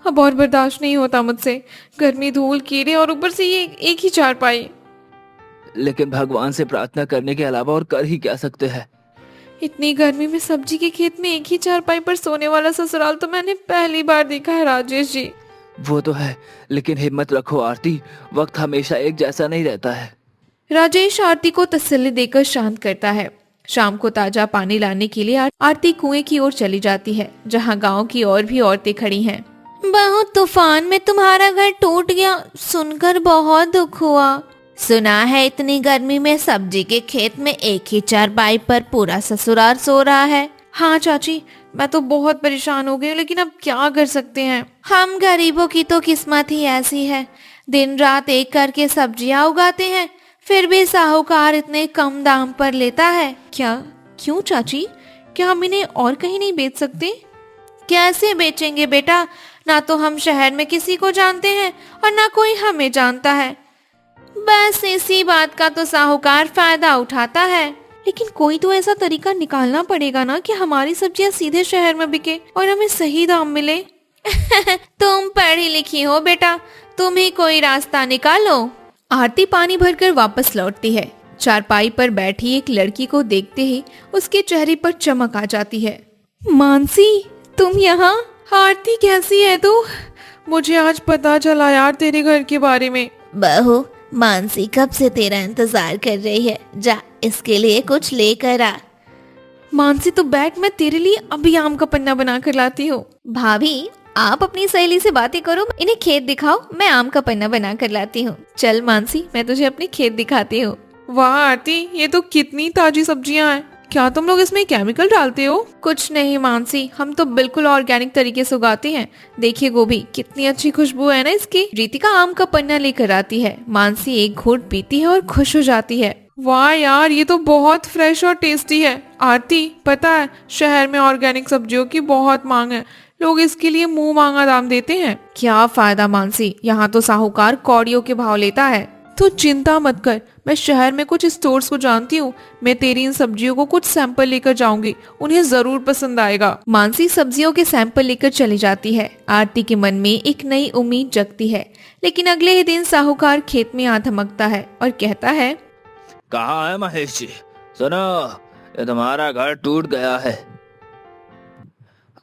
अब और बर्दाश्त नहीं होता मुझसे। गर्मी, धूल, कीड़े और ऊपर से ये एक ही चारपाई। लेकिन भगवान से प्रार्थना करने के अलावा और कर ही क्या सकते हैं? इतनी गर्मी में सब्जी के खेत में एक ही चारपाई पर सोने वाला ससुराल तो मैंने पहली बार देखा है राजेश जी। वो तो है, लेकिन हिम्मत रखो आरती, वक्त हमेशा एक जैसा नहीं रहता है। राजेश आरती को तसल्ली देकर शांत करता है। शाम को ताजा पानी लाने के लिए आरती कुएं की ओर चली जाती है, जहां गांव की और भी औरतें खड़ी हैं। बहू, तूफान में तुम्हारा घर टूट गया, सुनकर बहुत दुख हुआ। सुना है इतनी गर्मी में सब्जी के खेत में एक ही चारपाई पर पूरा ससुराल सो रहा है। हाँ चाची, मैं तो बहुत परेशान हो गई हूँ, लेकिन अब क्या कर सकते हैं। हम गरीबों की तो किस्मत ही ऐसी है, दिन रात एक करके सब्जियां उगाते हैं, फिर भी साहूकार इतने कम दाम पर लेता है। क्या? क्यों चाची? क्या हम इन्हें और कहीं नहीं बेच सकते? कैसे बेचेंगे बेटा? ना तो हम शहर में किसी को जानते हैं और ना कोई हमें जानता है। बस इसी बात का तो साहूकार फायदा उठाता है। लेकिन कोई तो ऐसा तरीका निकालना पड़ेगा ना कि हमारी सब्जियां सीधे शहर में बिके और हमें सही दाम मिले। तुम पढ़ी लिखी हो बेटा, तुम ही कोई रास्ता निकालो। आरती पानी भरकर वापस लौटती है। चारपाई पर बैठी एक लड़की को देखते ही उसके चेहरे पर चमक आ जाती है। मानसी, तुम यहाँ? आरती, कैसी है तू? मुझे आज पता चला यार तेरे घर के बारे में। बहू, मानसी कब से तेरा इंतजार कर रही है, जा इसके लिए कुछ लेकर आ। मानसी तो बैठ, मैं तेरे लिए अभी आम का पन्ना बना कर लाती हूँ। भाभी, आप अपनी सहेली से बातें करो, इन्हें खेत दिखाओ, मैं आम का पन्ना बना कर लाती हूँ। चल मानसी, मैं तुझे अपनी खेत दिखाती हूँ। वाह आरती, ये तो कितनी ताजी सब्जियां हैं। क्या तुम लोग इसमें केमिकल डालते हो? कुछ नहीं मानसी, हम तो बिल्कुल ऑर्गेनिक तरीके से उगाते हैं। देखिए गोभी, कितनी अच्छी खुशबू है ना इसकी। रीतिका आम का पन्ना लेकर आती है। मानसी एक घूंट पीती है और खुश हो जाती है। वाह यार, ये तो बहुत फ्रेश और टेस्टी है। आरती, पता है शहर में ऑर्गेनिक सब्जियों की बहुत मांग है, लोग इसके लिए मुंह मांगा दाम देते हैं। क्या फायदा मानसी, यहाँ तो साहूकार कौड़ियों के भाव लेता है। तो चिंता मत कर, मैं शहर में कुछ स्टोर्स को जानती हूँ। मैं तेरी इन सब्जियों को कुछ सैंपल लेकर जाऊंगी, उन्हें जरूर पसंद आएगा। मानसी सब्जियों के सैंपल लेकर चली जाती है। आरती के मन में एक नई उम्मीद जगती है। लेकिन अगले ही दिन साहूकार खेत में आ धमकता है और कहता है, कहाँ है महेश जी? सुनो, ये तुम्हारा घर टूट गया है।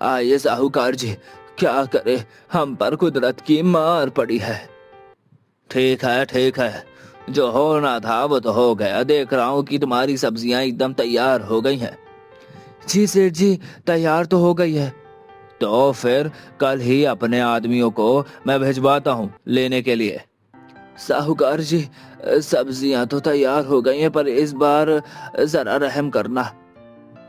आइए साहूकार जी, क्या करे, हम पर कुदरत की मार पड़ी है। ठीक है, जो होना था वो तो हो गया। देख रहा हूँ कि तुम्हारी सब्जियां एकदम तैयार हो गई हैं। जी सेठ जी, तैयार तो हो गई है। तो फिर कल ही अपने आदमियों को मैं भिजवाता हूँ लेने के लिए। साहूकार जी, सब्जियां तो तैयार हो गई हैं, पर इस बार जरा रहम करना।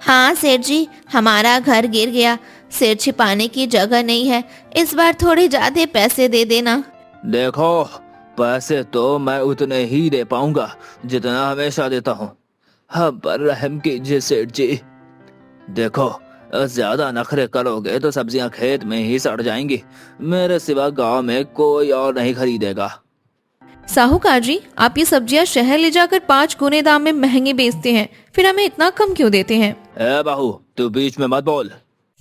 हाँ सेठ जी, हमारा घर गिर गया, सिर छिपाने की जगह नहीं है, इस बार थोड़े ज्यादा पैसे दे देना। देखो, पैसे तो मैं उतने ही दे पाऊंगा जितना हमेशा देता हूँ। हम पर रहम कीजिए सेठ जी। देखो, ज्यादा नखरे करोगे तो सब्जियां खेत में ही सड़ जाएंगी। मेरे सिवा गांव में कोई और नहीं खरीदेगा। साहूकार जी, आप ये सब्जियां शहर ले जाकर 5 गुने दाम में महंगे बेचते हैं, फिर हमें इतना कम क्यों देते हैं? ए बहू, तू बीच में मत बोल।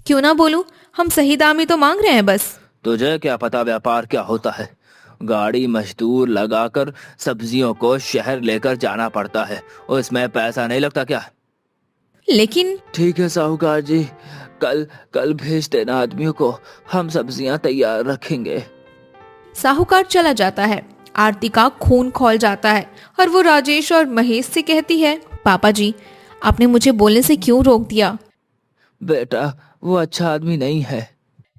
क्यों ना बोलूं, हम सही दाम ही तो मांग रहे हैं बस। तुझे क्या पता व्यापार क्या होता है? गाड़ी मजदूर लगाकर सब्जियों को शहर लेकर जाना पड़ता है, उसमें पैसा नहीं लगता क्या? लेकिन ठीक है साहूकार जी, कल कल भेज देना आदमियों को, हम सब्जियां तैयार रखेंगे। साहूकार चला जाता है। आरती का खून खौल जाता है और वो राजेश और महेश से कहती है, पापा जी, आपने मुझे बोलने से क्यों रोक दिया? बेटा, वो अच्छा आदमी नहीं है।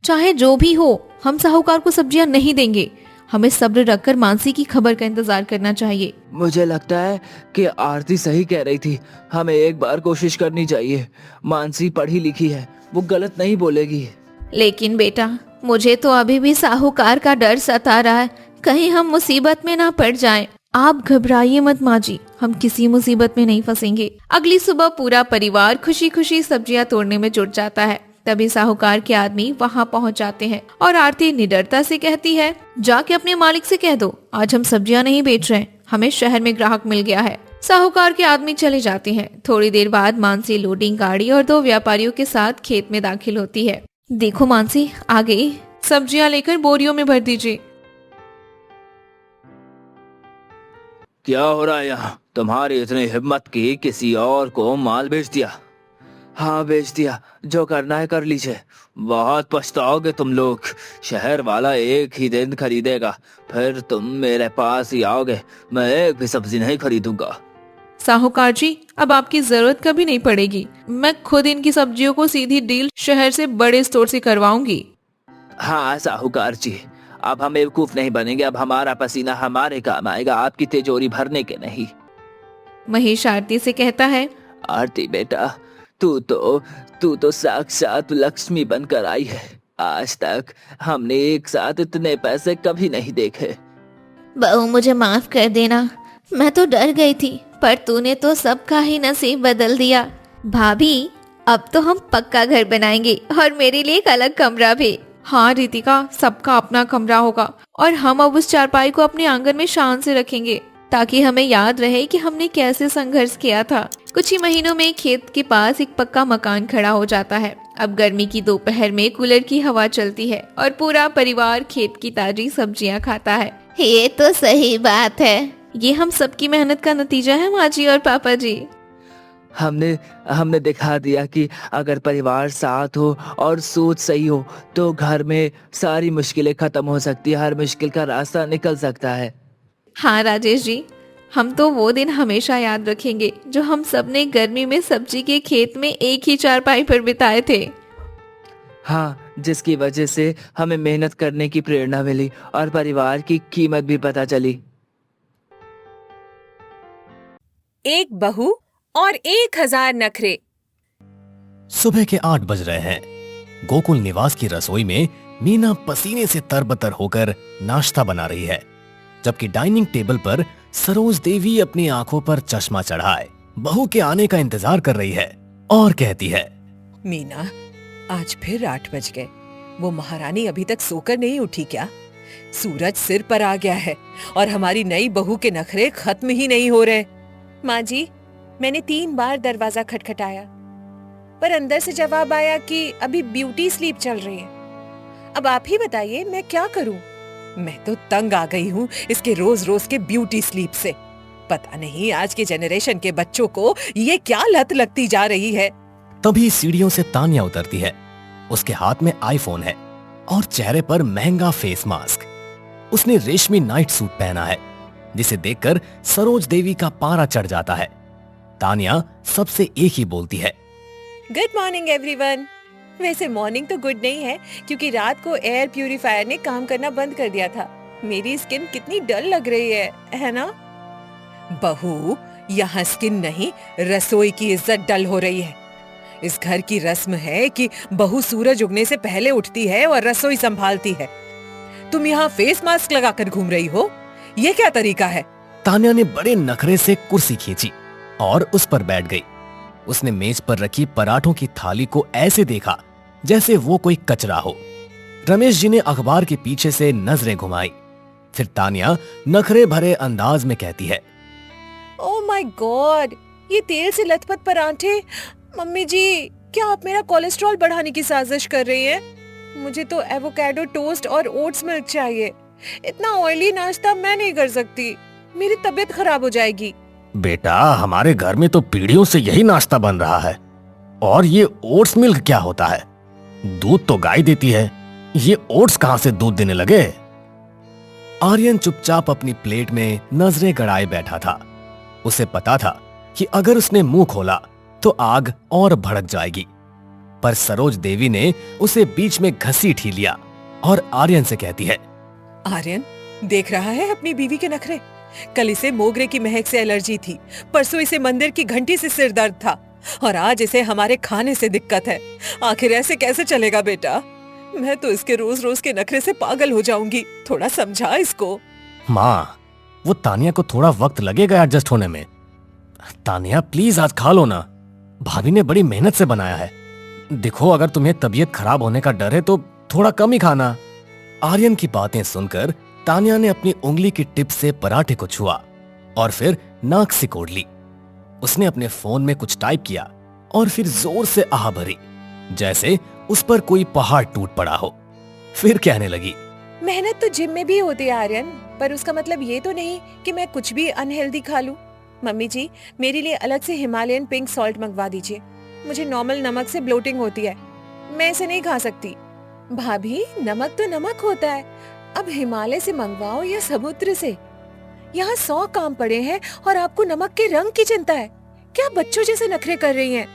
चाहे जो भी हो, हम साहूकार को सब्जियां नहीं देंगे। हमें सब्र रखकर मानसी की खबर का इंतजार करना चाहिए। मुझे लगता है कि आरती सही कह रही थी, हमें एक बार कोशिश करनी चाहिए। मानसी पढ़ी लिखी है, वो गलत नहीं बोलेगी। लेकिन बेटा, मुझे तो अभी भी साहूकार का डर सता रहा है, कहीं हम मुसीबत में ना पड़ जाएं। आप घबराइए मत माँ जी, हम किसी मुसीबत में नहीं फंसेंगे। अगली सुबह पूरा परिवार खुशी खुशी सब्जियां तोड़ने में जुट जाता है। तभी साहूकार के आदमी वहां पहुंच जाते हैं और आरती निडरता से कहती है, जाके अपने मालिक से कह दो, आज हम सब्जियां नहीं बेच रहे, हमें शहर में ग्राहक मिल गया है। साहूकार के आदमी चले जाते हैं। थोड़ी देर बाद मानसी लोडिंग गाड़ी और 2 व्यापारियों के साथ खेत में दाखिल होती है। देखो मानसी, आ गई, सब्जियां लेकर बोरियों में भर दीजिए। क्या हो रहा है यहाँ? तुम्हारी इतनी हिम्मत की किसी और को माल बेच दिया? हाँ बेच दिया, जो करना है कर लीजिए। बहुत पछताओगे तुम लोग। शहर वाला एक ही दिन खरीदेगा, फिर तुम मेरे पास ही आओगे। मैं एक भी सब्जी नहीं खरीदूंगा। साहूकार जी, अब आपकी जरूरत कभी नहीं पड़ेगी। मैं खुद इनकी सब्जियों को सीधी डील शहर से बड़े स्टोर से करवाऊंगी। हाँ साहूकार जी, अब हम बेवकूफ नहीं बनेंगे। अब हमारा पसीना हमारे काम आएगा, आपकी तिजोरी भरने के नहीं। महेश आरती से कहता है, आरती बेटा, तू तो साक्षात लक्ष्मी बनकर आई है। आज तक हमने एक साथ इतने पैसे कभी नहीं देखे। बहू, मुझे माफ कर देना, मैं तो डर गई थी, पर तूने तो सबका ही नसीब बदल दिया। भाभी, अब तो हम पक्का घर बनाएंगे और मेरे लिए एक अलग कमरा भी। हाँ रितिका, सबका अपना कमरा होगा और हम अब उस चारपाई को अपने आंगन में शान से रखेंगे, ताकि हमें याद रहे कि हमने कैसे संघर्ष किया था। कुछ ही महीनों में खेत के पास एक पक्का मकान खड़ा हो जाता है। अब गर्मी की दोपहर में कूलर की हवा चलती है और पूरा परिवार खेत की ताजी सब्जियां खाता है। ये तो सही बात है। ये हम सबकी मेहनत का नतीजा है माँ जी और पापा जी। हमने दिखा दिया कि अगर परिवार साथ हो और सोच सही हो तो घर में सारी मुश्किलें खत्म हो सकती है, हर मुश्किल का रास्ता निकल सकता है। हाँ राजेश जी, हम तो वो दिन हमेशा याद रखेंगे जो हम सबने गर्मी में सब्जी के खेत में एक ही चारपाई पर बिताए थे। हाँ, जिसकी वजह से हमें मेहनत करने की प्रेरणा मिली और परिवार की कीमत भी पता चली। एक बहू और 1000 नखरे। सुबह के 8 बज रहे हैं। गोकुल निवास की रसोई में मीना पसीने से तरबतर होकर नाश्ता बना रही है, जबकि डाइनिंग टेबल पर सरोज देवी अपनी आंखों पर चश्मा चढ़ाए बहू के आने का इंतजार कर रही है और कहती है, मीना, आज फिर 8 बज गए। वो महारानी अभी तक सोकर नहीं उठी क्या? सूरज सिर पर आ गया है और हमारी नई बहू के नखरे खत्म ही नहीं हो रहे। माँ जी, मैंने 3 बार दरवाजा खटखटाया, पर अंदर से जवाब आया कि अभी ब्यूटी स्लीप चल रही है। अब आप ही बताइए, मैं क्या करूं? मैं तो तंग आ गई हूँ इसके रोज रोज के ब्यूटी स्लीप से। पता नहीं आज के जेनरेशन के बच्चों को ये क्या लत लगती जा रही है। तभी सीढ़ियों से तानिया उतरती है। उसके हाथ में आईफोन है और चेहरे पर महंगा फेस मास्क। उसने रेशमी नाइट सूट पहना है, जिसे देखकर सरोज देवी का पारा चढ़ जाता है। तानिया सबसे एक ही बोलती है, गुड मॉर्निंग एवरीवन। वैसे मॉर्निंग तो गुड नहीं है, क्योंकि रात को एयर प्यूरिफायर ने काम करना बंद कर दिया था। मेरी स्किन कितनी डल लग रही है ना? बहू, यहाँ स्किन नहीं, रसोई की इज्जत डल हो रही है। इस घर की रस्म है कि बहू सूरज उगने से पहले उठती है और रसोई संभालती है। तुम यहाँ फेस मास्क लगाकर घूम रही हो, ये क्या तरीका है? तानिया ने बड़े नखरे से कुर्सी खींची और उस पर बैठ गई। उसने मेज पर रखी पराठों की थाली को ऐसे देखा जैसे वो कोई कचरा हो। रमेश जी ने अखबार के पीछे से नजरें घुमाई। फिर तानिया नखरे भरे अंदाज में कहती है, ओह माय गॉड, ये तेल से लथपथ पराठे। मम्मी जी, क्या आप मेरा कोलेस्ट्रॉल बढ़ाने की साजिश कर रही हैं? मुझे तो एवोकाडो टोस्ट और ओट्स मिल्क चाहिए। इतना ऑयली नाश्ता मैं नहीं कर सकती, मेरी तबीयत खराब हो जाएगी। बेटा, हमारे घर में तो पीढ़ियों से यही नाश्ता बन रहा है। और ये ओट्स मिल्क क्या होता है? दूध तो गाय देती है, ये ओट्स कहां से दूध देने लगे? आर्यन चुपचाप अपनी प्लेट में नजरें गड़ाए बैठा था। उसे पता था कि अगर उसने मुंह खोला तो आग और भड़क जाएगी। पर सरोज देवी ने उसे बीच में घसीट ही लिया और आर्यन से कहती है, आर्यन, देख रहा है अपनी बीवी के नखरे। कल इसे मोगरे की महक से एलर्जी थी, परसों इसे मंदिर की घंटी से सिर दर्द था, और आज इसे हमारे खाने से दिक्कत है। आखिर ऐसे कैसे चलेगा बेटा? मैं तो इसके रोज रोज के नखरे से पागल हो जाऊंगी। थोड़ा समझा इसको। माँ, वो तानिया को थोड़ा वक्त लगेगा एडजस्ट होने में। तानिया प्लीज आज खा लो ना, भाभी ने बड़ी मेहनत से बनाया है। देखो, अगर तुम्हें तबीयत खराब होने का डर है तो थोड़ा कम ही खाना। आर्यन की बातें सुनकर तानिया ने अपनी उंगली की टिप से पराठे को छुआ और फिर नाक सिकोड़ ली। उसने अपने फोन में कुछ टाइप किया और फिर जोर से आह भरी, जैसे उस पर कोई पहाड़ टूट पड़ा हो। फिर कहने लगी, मेहनत तो जिम में भी होती है आर्यन, पर उसका मतलब ये तो नहीं कि मैं कुछ भी अनहेल्दी खा लूं। मम्मी जी, मेरे लिए अलग से हिमालयन पिंक सॉल्ट मंगवा दीजिए। मुझे नॉर्मल नमक से ब्लोटिंग होती है, मैं इसे नहीं खा सकती। भाभी, नमक तो नमक होता है, अब हिमालय से मंगवाओ या समुद्र से। यहाँ 100 काम पड़े हैं और आपको नमक के रंग की चिंता है। क्या बच्चों जैसे नखरे कर रही हैं?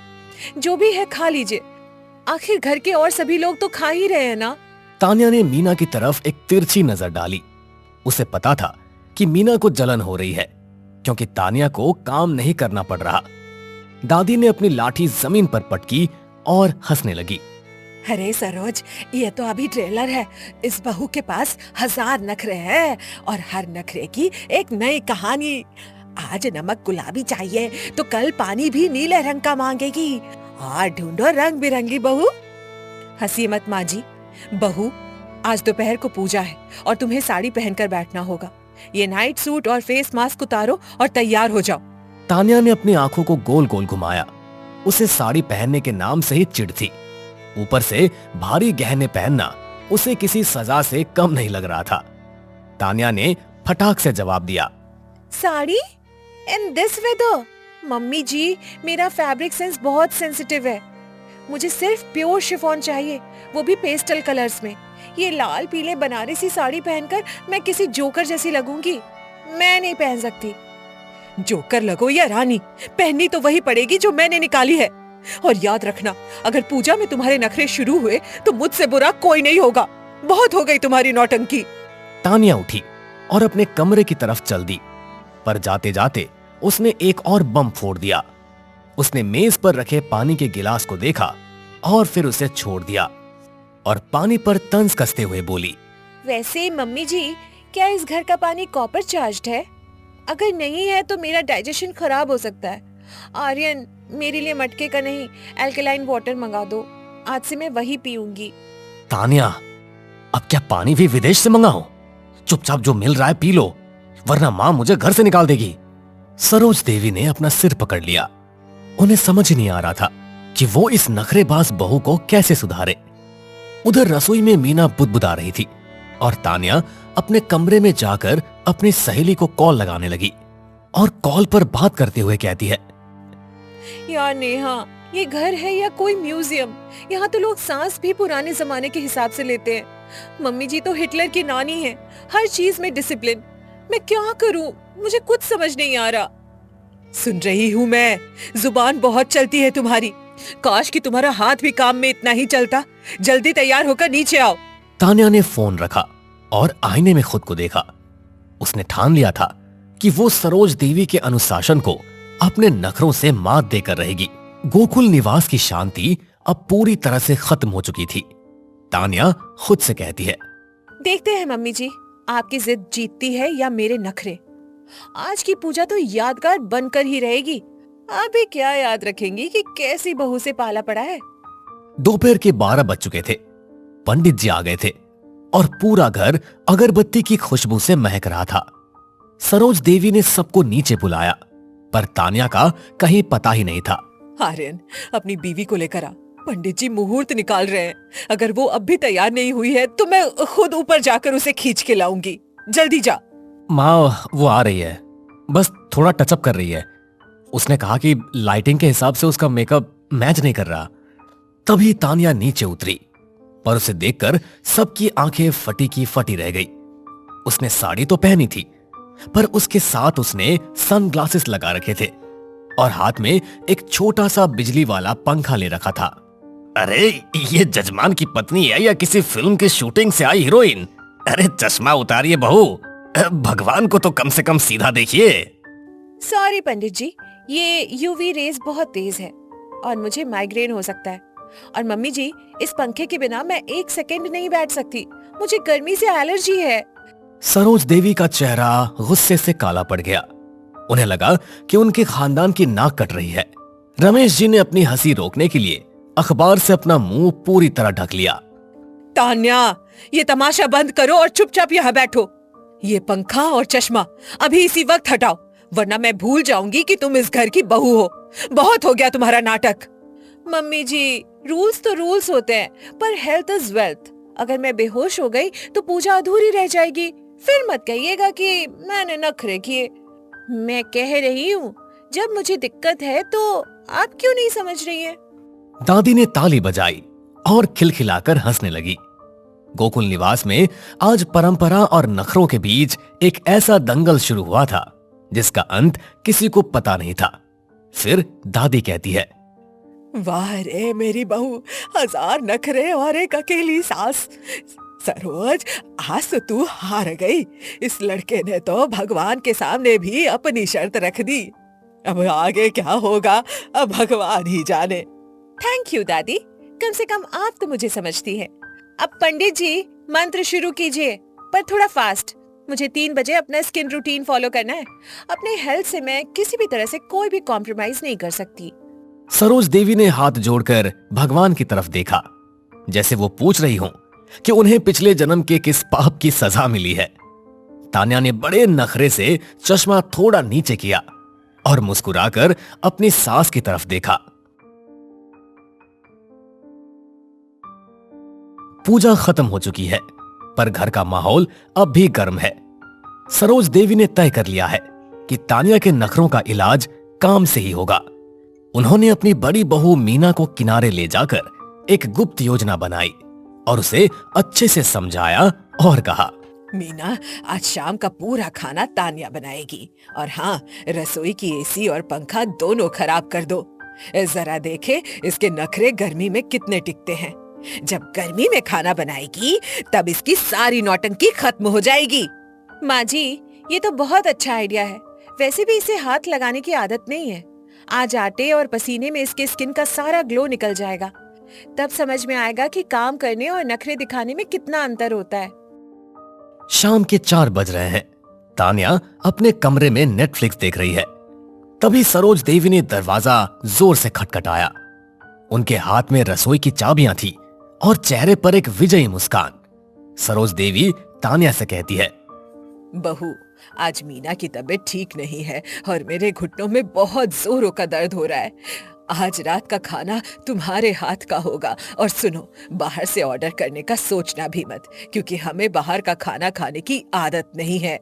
जो भी है खा लीजिए, आखिर घर के और सभी लोग तो खा ही रहे हैं ना। तानिया ने मीना की तरफ एक तिरछी नजर डाली। उसे पता था कि मीना को जलन हो रही है, क्योंकि तानिया को काम नहीं करना पड़ रहा। दादी ने अपनी लाठी जमीन पर पटकी और हंसने लगी। अरे सरोज, ये तो अभी ट्रेलर है। इस बहू के पास 1000 नखरे हैं और हर नखरे की एक नई कहानी। आज नमक गुलाबी चाहिए तो कल पानी भी नीले रंग का मांगेगी। और ढूंढो रंग बिरंगी बहू। हंसी मत माँ जी। बहू, आज दोपहर को पूजा है और तुम्हें साड़ी पहनकर बैठना होगा। ये नाइट सूट और फेस मास्क उतारो और तैयार हो जाओ। तानिया ने अपनी आंखों को गोल गोल घुमाया। उसे साड़ी पहनने के नाम से ही चिढ़ थी। ऊपर से भारी गहने पहनना उसे किसी सजा से कम नहीं लग रहा था। तानिया ने फटाक से जवाब दिया, sari in this weather? Mummy ji, मेरा फैब्रिक सेंस बहुत सेंसिटिव है। मुझे सिर्फ प्योर शिफॉन चाहिए, वो भी पेस्टल कलर्स में। ये लाल पीले बनारसी साड़ी पहनकर मैं किसी जोकर जैसी लगूंगी। मैं नहीं पहन सकती। जोकर लगो या रानी, पहननी तो वही पड़ेगी जो मैंने निकाली है। और याद रखना, अगर पूजा में तुम्हारे नखरे शुरू हुए तो मुझसे बुरा कोई नहीं होगा। बहुत हो गई तुम्हारी नौटंकी। तानिया उठी और अपने कमरे की तरफ चल दी, पर जाते जाते उसने एक और बम फोड़ दिया। उसने मेज पर रखे पानी के गिलास को देखा और फिर उसे छोड़ दिया और पानी पर तंज कसते हुए बोली, वैसे मम्मी जी, क्या इस घर का पानी कॉपर चार्ज्ड है? अगर नहीं है तो मेरा डाइजेशन खराब हो सकता है। आर्यन, मेरे लिए मटके का नहीं, एल्कलाइन वाटर मंगा दो। आज से मैं वही पीऊंगी। तानिया, अब क्या पानी भी विदेश से मंगाऊं? चुपचाप जो मिल रहा है पी लो, वरना माँ मुझे घर से निकाल देगी। सरोज देवी ने अपना सिर पकड़ लिया। उन्हें समझ नहीं आ रहा था कि वो इस नखरेबाज बहू को कैसे सुधारे। उधर रसोई में मीना बुदबुदा रही थी और तानिया अपने कमरे में जाकर अपनी सहेली को कॉल लगाने लगी और कॉल पर बात करते हुए कहती है, यार नेहा, ये घर है या कोई म्यूजियम? यहाँ तो लोग सांस भी पुराने जमाने के हिसाब से लेते हैं। मम्मी जी तो हिटलर की नानी है, हर चीज में डिसिप्लिन। मैं क्या करूं? मुझे कुछ समझ नहीं आ रहा। सुन रही हूँ मैं, जुबान बहुत चलती है तुम्हारी। काश कि तुम्हारा हाथ भी काम में इतना ही चलता। जल्दी तैयार होकर नीचे आओ। तानिया ने फोन रखा और आईने में खुद को देखा। उसने ठान लिया था कि वो सरोज देवी के अनुशासन को अपने नखरों से मात देकर रहेगी। गोकुल निवास की शांति अब पूरी तरह से खत्म हो चुकी थी। तानिया खुद से कहती है, देखते हैं मम्मी जी, आपकी जिद जीतती है या मेरे नखरे। आज की पूजा तो यादगार बनकर ही रहेगी। आप भी क्या याद रखेंगी कि कैसी बहू से पाला पड़ा है। दोपहर के 12 बज चुके थे। पंडित जी आ गए थे और पूरा घर अगरबत्ती की खुशबू से महक रहा था। सरोज देवी ने सबको नीचे बुलाया, पर तान्या का कहीं पता ही नहीं था। आर्यन, अपनी बीवी को लेकर आ, पंडित जी मुहूर्त निकाल रहे हैं। अगर वो अब भी तैयार नहीं हुई है तो मैं खुद ऊपर जाकर उसे खींच के लाऊंगी। जल्दी जा। माँ, वो आ रही है, बस थोड़ा टचअप कर रही है। उसने कहा कि लाइटिंग के हिसाब से उसका मेकअप मैच नहीं कर रहा। तभी तान्या नीचे उतरी, पर उसे देखकर सबकी आंखें फटी की फटी रह गई। उसने साड़ी तो पहनी थी, पर उसके साथ उसने सनग्लासेस लगा रखे थे और हाथ में एक छोटा सा बिजली वाला पंखा ले रखा था। अरे, ये जजमान की पत्नी है या किसी फिल्म की शूटिंग से आई हीरोइन? अरे चश्मा उतारिए बहू, भगवान को तो कम से कम सीधा देखिए। सॉरी पंडित जी, ये यूवी रेज बहुत तेज है और मुझे माइग्रेन हो सकता है। और मम्मी जी, इस पंखे के बिना मैं 1 सेकंड नहीं बैठ सकती, मुझे गर्मी से एलर्जी है। सरोज देवी का चेहरा गुस्से से काला पड़ गया। उन्हें लगा कि उनके खानदान की नाक कट रही है। रमेश जी ने अपनी हंसी रोकने के लिए अखबार से अपना मुंह पूरी तरह ढक लिया। तान्या, ये तमाशा बंद करो और चुपचाप यहाँ बैठो। ये पंखा और चश्मा अभी इसी वक्त हटाओ, वरना मैं भूल जाऊंगी कि तुम इस घर की बहू हो। बहुत हो गया तुम्हारा नाटक। मम्मी जी, रूल्स तो रूल्स होते हैं, पर हेल्थ इज वेल्थ। अगर मैं बेहोश हो गई तो पूजा अधूरी रह जाएगी। फिर मत कहिएगा कि मैंने नखरे किए। मैं कह रही हूँ, जब मुझे दिक्कत है तो आप क्यों नहीं समझ रही हैं? दादी ने ताली बजाई और खिलखिलाकर हंसने लगी। गोकुल निवास में आज परंपरा और नखरों के बीच एक ऐसा दंगल शुरू हुआ था जिसका अंत किसी को पता नहीं था। फिर दादी कहती है, वाह रे मेरी बहू, 1000 नखरे और एक अकेली सास। सरोज, आज तो तू हार गई। इस लड़के ने तो भगवान के सामने भी अपनी शर्त रख दी। अब आगे क्या होगा, अब भगवान ही जाने। थैंक यू दादी, कम से कम आप तो मुझे समझती हैं। अब पंडित जी, मंत्र शुरू कीजिए, पर थोड़ा फास्ट। मुझे 3 बजे अपना स्किन रूटीन फॉलो करना है। अपने हेल्थ से मैं किसी भी तरह से कोई भी कॉम्प्रोमाइज नहीं कर सकती। सरोज देवी ने हाथ जोड़कर भगवान की तरफ देखा, जैसे वो पूछ रही हो कि उन्हें पिछले जन्म के किस पाप की सजा मिली है। तान्या ने बड़े नखरे से चश्मा थोड़ा नीचे किया और मुस्कुराकर अपनी सास की तरफ देखा। पूजा खत्म हो चुकी है, पर घर का माहौल अब भी गर्म है। सरोज देवी ने तय कर लिया है कि तान्या के नखरों का इलाज काम से ही होगा। उन्होंने अपनी बड़ी बहू मीना को किनारे ले जाकर एक गुप्त योजना बनाई और उसे अच्छे से समझाया और कहा, मीना, आज शाम का पूरा खाना तान्या बनाएगी। और हाँ, रसोई की एसी और पंखा दोनों खराब कर दो। जरा देखे इसके नखरे गर्मी में कितने टिकते हैं। जब गर्मी में खाना बनाएगी तब इसकी सारी नौटंकी खत्म हो जाएगी। माँ जी, ये तो बहुत अच्छा आइडिया है। वैसे भी इसे हाथ लगाने की आदत नहीं है। आज आटे और पसीने में इसके स्किन का सारा ग्लो निकल जाएगा। तब समझ में आएगा कि काम करने और नखरे दिखाने में कितना अंतर होता है। शाम के 4 बज रहे हैं। तान्या अपने कमरे में नेटफ्लिक्स देख रही है। तभी सरोज देवी ने दरवाजा जोर से खटखटाया। उनके हाथ में रसोई की चाबियां थी और चेहरे पर एक विजयी मुस्कान। सरोज देवी तान्या से कहती है, बहू, आज मीना की तबीयत ठीक नहीं है और मेरे घुटनों में बहुत जोरों का दर्द हो रहा है। आज रात का खाना तुम्हारे हाथ का होगा। और सुनो, बाहर से ऑर्डर करने का सोचना भी मत, क्योंकि हमें बाहर का खाना खाने की आदत नहीं है।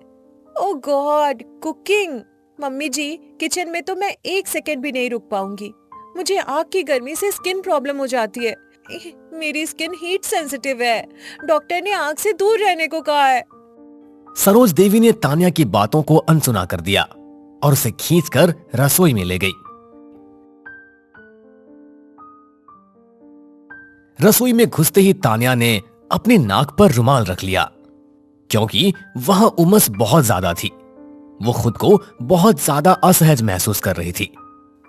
ओह गॉड, कुकिंग! मम्मी जी, किचन में तो मैं 1 सेकंड भी नहीं रुक पाऊंगी। मुझे आग की गर्मी से स्किन प्रॉब्लम हो जाती है। मेरी स्किन हीट सेंसिटिव है। डॉक्टर ने आग से दूर रहने को कहा है। सरोज देवी ने तान्या की बातों को अनसुना कर दिया और उसे खींचकर रसोई में ले गई। रसोई में घुसते ही तान्या ने अपनी नाक पर रुमाल रख लिया, क्योंकि वहां उमस बहुत ज्यादा थी। वो खुद को बहुत ज्यादा असहज महसूस कर रही थी।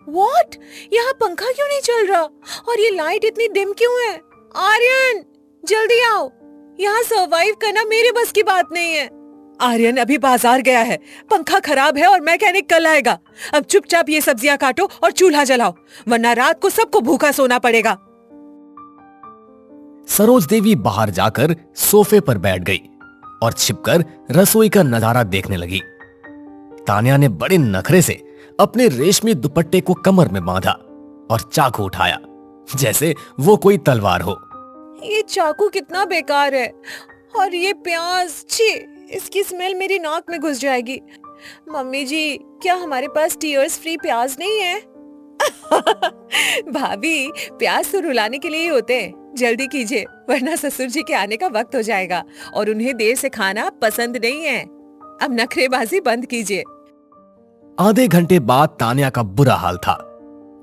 What? यहाँ पंखा क्यों नहीं चल रहा? और ये लाइट इतनी डिम क्यों है? आर्यन, जल्दी आओ। यहाँ सरवाइव करना मेरे बस की बात नहीं है। आर्यन अभी बाजार गया है, पंखा खराब है और मैकेनिक कल आएगा। अब चुपचाप ये सब्जियां काटो और चूल्हा जलाओ, वरना रात को सबको भूखा सोना पड़ेगा। सरोज देवी बाहर जाकर सोफे पर बैठ गई और छिपकर रसोई का नजारा देखने लगी। तान्या ने बड़े नखरे से अपने रेशमी दुपट्टे को कमर में बांधा और चाकू उठाया जैसे वो कोई तलवार हो। ये चाकू कितना बेकार है, और ये प्याज, छी, इसकी स्मेल मेरी नाक में घुस जाएगी। मम्मी जी, क्या हमारे पास टीयर्स फ्री प्याज नहीं है? भाभी, प्याज तो रुलाने के लिए ही होते हैं, जल्दी कीजिए वरना ससुर जी के आने का वक्त हो जाएगा और उन्हें देर से खाना पसंद नहीं है। अब नखरेबाजी बंद कीजिए। आधे घंटे बाद तान्या का बुरा हाल था।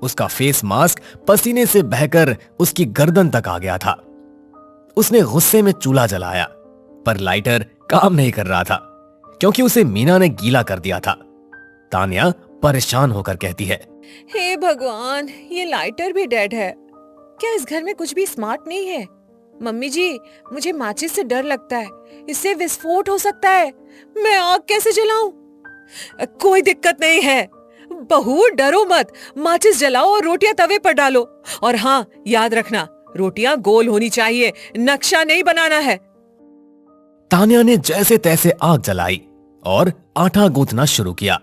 उसका फेस मास्क पसीने से बहकर उसकी गर्दन तक आ गया था। उसने गुस्से में चूल्हा जलाया, पर लाइटर काम नहीं कर रहा था क्योंकि उसे मीना ने गीला कर दिया था। तान्या परेशान होकर कहती है, हे भगवान, ये लाइटर भी डेड है। क्या इस घर में कुछ भी स्मार्ट नहीं है? मम्मी जी, मुझे माचिस से डर लगता है, इससे विस्फोट हो सकता है। मैं आग कैसे जलाऊं? कोई दिक्कत नहीं है बहू, डरो मत, माचिस जलाओ और रोटियां तवे पर डालो। और हाँ, याद रखना, रोटियां गोल होनी चाहिए, नक्शा नहीं बनाना है। तान्या ने जैसे तैसे आग जलाई और आटा गूंथना शुरू किया।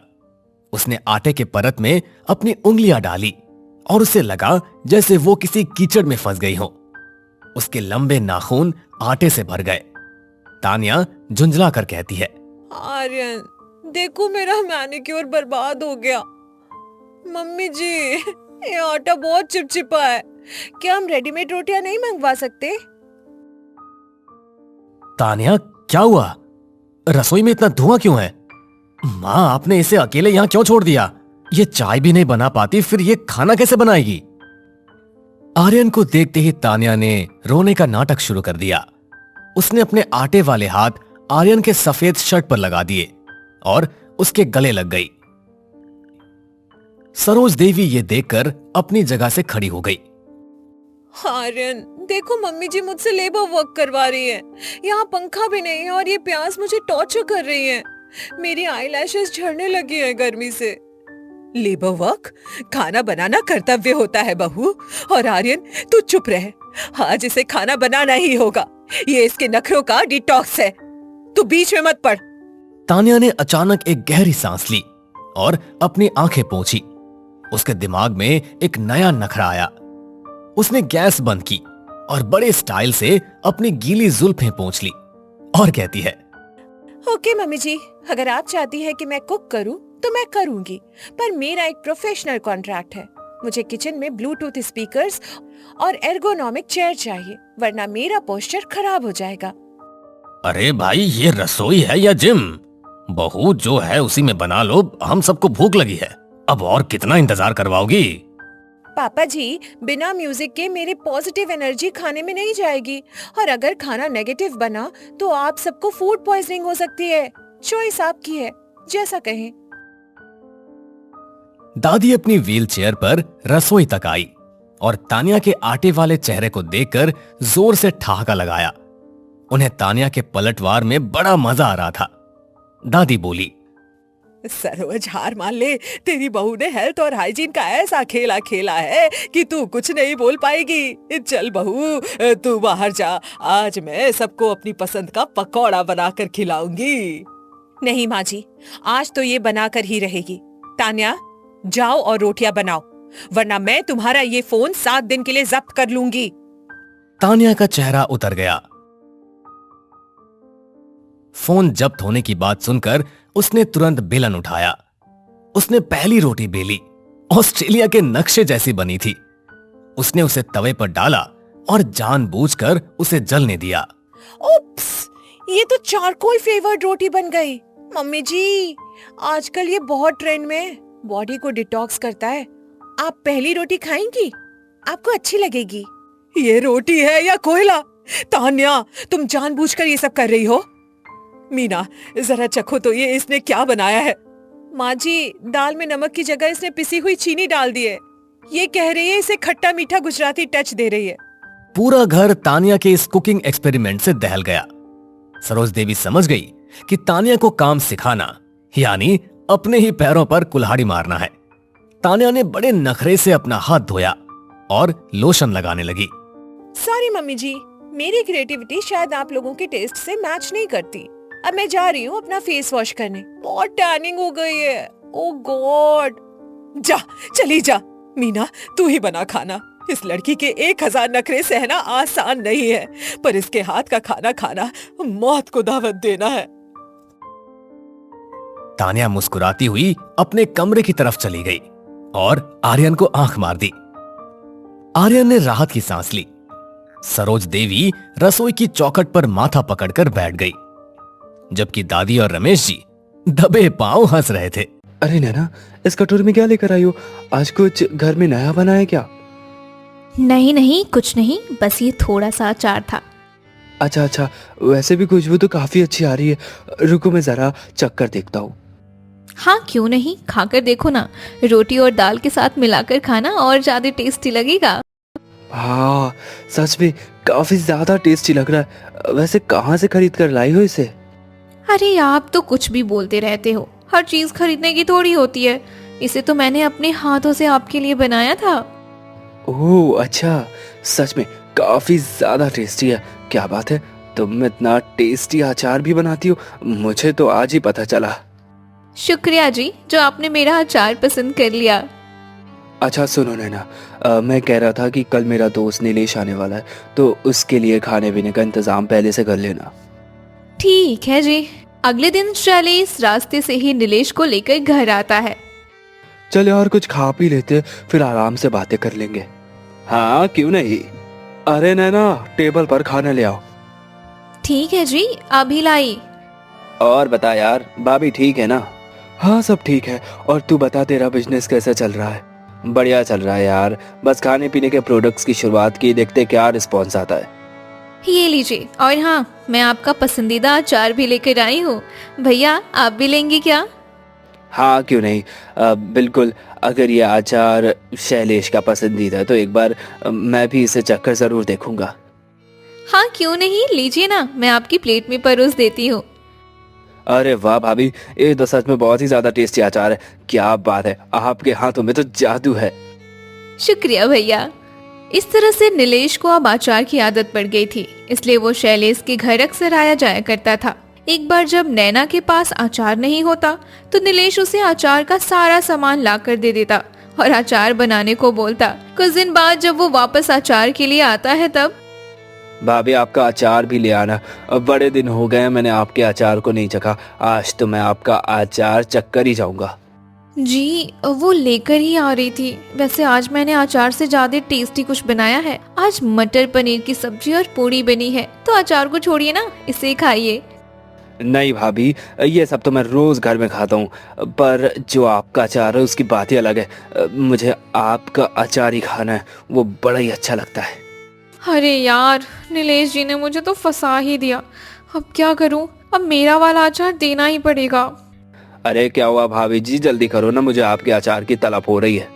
उसने आटे के परत में अपनी उंगलियां डाली और उसे लगा जैसे वो किसी कीचड़ में फंस गई हो। उसके लंबे नाखून आटे से भर गए। तान्या झुंझला कर कहती है, आर्यन, देखो मेरा मैनिक्योर बर्बाद हो गया। मम्मी जी, ये आटा बहुत चिपचिपा है, क्या हम रेडीमेड रोटियां नहीं मंगवा सकते? तान्या, क्या हुआ? रसोई में इतना धुआं क्यों है? माँ, आपने इसे अकेले यहाँ क्यों छोड़ दिया? ये चाय भी नहीं बना पाती, फिर ये खाना कैसे बनाएगी? आर्यन को देखते ही तान्या ने रोने का नाटक शुरू कर दिया। उसने अपने आटे वाले हाथ आर्यन के सफेद शर्ट पर लगा दिए और उसके गले लग गई। सरोज देवी ये देखकर अपनी जगह से खड़ी हो गई। आर्यन, देखो मम्मी जी मुझसे लेबर वर्क करवा रही है, यहाँ पंखा भी नहीं है और ये प्यास मुझे टॉर्चर कर रही है। मेरी आईलैशेस झड़ने लगी है गर्मी से। Labour work? खाना बनाना कर्तव्य होता है बहू। और आर्यन, तू चुप रह, आज इसे खाना बनाना ही होगा। ये इसके नखरों का डिटॉक्स है, तू बीच में मत पड़। तान्या ने अचानक एक गहरी सांस ली और अपनी आंखें पोंछी। उसके दिमाग में एक नया नखरा आया। उसने गैस बंद की और बड़े स्टाइल से अपनी गीली जुल्फें पोंछ ली और कहती है, ओके मम्मी जी, अगर आप चाहती है कि मैं कुक करूं तो मैं करूंगी, पर मेरा एक प्रोफेशनल कॉन्ट्रैक्ट है। मुझे किचन में ब्लूटूथ स्पीकर्स और एर्गोनॉमिक चेयर चाहिए, वरना मेरा पोस्चर खराब हो जाएगा। अरे भाई, ये रसोई है या जिम? बहू जो है उसी में बना लो, हम सबको भूख लगी है, अब और कितना इंतजार करवाओगी? पापा जी, बिना म्यूजिक के मेरे पॉजिटिव एनर्जी खाने में नहीं जाएगी, और अगर खाना नेगेटिव बना तो आप सबको फूड पॉइजनिंग हो सकती है। चॉइस आपकी है, जैसा कहें। दादी अपनी व्हील चेयर पर रसोई तक आई और तान्या के आटे वाले चेहरे को देखकर जोर से ठहाका लगाया। उन्हें तान्या के पलटवार में बड़ा मजा आ रहा था। दादी बोली, सरोज, हार मान ले, तेरी बहू ने हेल्थ और हाइजीन का ऐसा खेला खेला है कि तू कुछ नहीं बोल पाएगी। चल बहू, तू बाहर जा, आज मैं सबको अपनी पसंद का पकौड़ा बनाकर खिलाऊंगी। नहीं माँ जी, आज तो ये बनाकर ही रहेगी। तान्या, जाओ और रोटियां बनाओ, वरना मैं तुम्हारा ये फोन 7 दिन के लिए जब्त कर लूंगी। तान्या का चेहरा उतर गया। फोन जब्त होने की बात सुनकर उसने तुरंत बेलन उठाया। उसने पहली रोटी बेली, ऑस्ट्रेलिया के नक्शे जैसी बनी थी। उसने उसे तवे पर डाला और जानबूझकर उसे जलने दिया। ओप्स, ये तो चारकोल फ्लेवर्ड रोटी बन गई। मम्मी जी, आजकल ये बहुत ट्रेंड में है, बॉडी को डिटॉक्स करता है। आप पहली रोटी खाएंगी? आपको अच्छी लगेगी। ये रोटी है या कोयला? तान्या, तुम जानबूझकर ये सब कर रही हो। मीना, जरा चखो तो ये इसने क्या बनाया है। माँ जी, दाल में नमक की जगह इसने पिसी हुई चीनी डाल दी है। ये कह रही है इसे खट्टा मीठा गुजराती टच दे रही है। पूरा घर तान्या के इस कुकिंग एक्सपेरिमेंट से दहल गया। सरोज देवी समझ गई कि तानिया को काम सिखाना यानी अपने ही पैरों पर कुल्हाड़ी मारना है। तानिया ने बड़े नखरे से अपना हाथ धोया और लोशन लगाने लगी। सॉरी मम्मी जी, मेरी क्रिएटिविटी शायद आप लोगों के टेस्ट से मैच नहीं करती। अब मैं जा रही हूँ अपना फेस वॉश करने, बहुत टैनिंग हो गई है। ओ गॉड। जा, चली जा। मीना, तू ही बना खाना। इस लड़की के 1000 नखरे सहना आसान नहीं है, पर इसके हाथ का खाना खाना मौत को दावत देना है। तानिया मुस्कुराती हुई अपने कमरे की तरफ चली गई और आर्यन को आंख मार दी। आर्यन ने राहत की सांस ली। सरोज देवी रसोई की चौखट पर माथा पकड़कर बैठ गई, जबकि दादी और रमेश जी दबे पांव हंस रहे थे। अरे नैना, इस कटोरी में क्या लेकर आई हो? आज कुछ घर में नया बना है क्या? नहीं नहीं, कुछ नहीं, बस ये थोड़ा सा अचार था। अच्छा, वैसे भी खुशबू तो काफी अच्छी आ रही है। रुको मैं जरा चक्कर देखता हूँ। हाँ क्यों नहीं, खाकर देखो ना। रोटी और दाल के साथ मिलाकर खाना और ज्यादा टेस्टी लगेगा। हाँ, सच में काफी ज्यादा टेस्टी लग रहा है। वैसे कहाँ से खरीद कर लाई हो इसे? अरे आप तो कुछ भी बोलते रहते हो, हर चीज खरीदने की थोड़ी होती है। इसे तो मैंने अपने हाथों से आपके लिए बनाया था। ओह अच्छा, सच में काफी ज्यादा टेस्टी है। क्या बात है, तुम इतना टेस्टी अचार भी बनाती हो? मुझे तो आज ही पता चला। शुक्रिया जी, जो आपने मेरा अचार पसंद कर लिया। अच्छा सुनो नैना, मैं कह रहा था कि कल मेरा दोस्त नीलेश आने वाला है, तो उसके लिए खाने पीने का इंतजाम पहले से कर लेना। ठीक है जी। अगले दिन शैलेश रास्ते से ही नीलेश को लेकर घर आता है। चल यार, कुछ खा पी लेते, फिर आराम से बातें कर लेंगे। हाँ क्यों नहीं। अरे नैना, टेबल पर खाना ले आओ। ठीक है जी, अभी लाई। और बता यार, भाभी ठीक है ना? हाँ सब ठीक है। और तू बता, तेरा बिजनेस कैसा चल रहा है? बढ़िया चल रहा है यार, बस खाने पीने के प्रोडक्ट्स की शुरुआत की, देखते क्या रिस्पॉन्स आता है। ये लीजिए, और हाँ, मैं आपका पसंदीदा अचार भी लेकर आई हूँ। भैया आप भी लेंगे क्या? हाँ क्यों नहीं, बिल्कुल। अगर ये अचार शैलेश का पसंदीदा है तो एक बार मैं भी इसे चखकर जरूर देखूंगा। हाँ क्यों नहीं, लीजिए ना, मैं आपकी प्लेट में परोस देती हूँ। अरे वाह भाभी, ये तो सच में बहुत ही ज्यादा टेस्टी अचार है। क्या बात है, आपके हाथों में तो जादू है। शुक्रिया भैया। इस तरह से नीलेश को अब अचार की आदत पड़ गई थी, इसलिए वो शैलेश के घर अक्सर आया जाया करता था। एक बार जब नैना के पास अचार नहीं होता तो नीलेश उसे अचार का सारा सामान ला कर दे देता और अचार बनाने को बोलता। कुछ दिन बाद जब वो वापस अचार के लिए आता है तब भाभी आपका अचार भी ले आना। अब बड़े दिन हो गए मैंने आपके अचार को नहीं चखा, आज तो मैं आपका अचार चखकर ही जाऊंगा। जी वो लेकर ही आ रही थी। वैसे आज मैंने अचार से ज्यादा टेस्टी कुछ बनाया है। आज मटर पनीर की सब्जी और पूरी बनी है, तो अचार को छोड़िए ना, इसे खाइए। नहीं भाभी, ये सब तो मैं रोज घर में खाता हूँ, पर जो आपका अचार है उसकी बात ही अलग है। मुझे आपका अचार ही खाना है, वो बड़ा ही अच्छा लगता है। अरे यार, नीलेश जी ने मुझे तो फंसा ही दिया। अब क्या करूं? अब मेरा वाला अचार देना ही पड़ेगा। अरे क्या हुआ भाभी जी, जल्दी करो ना, मुझे आपके अचार की तलब हो रही है।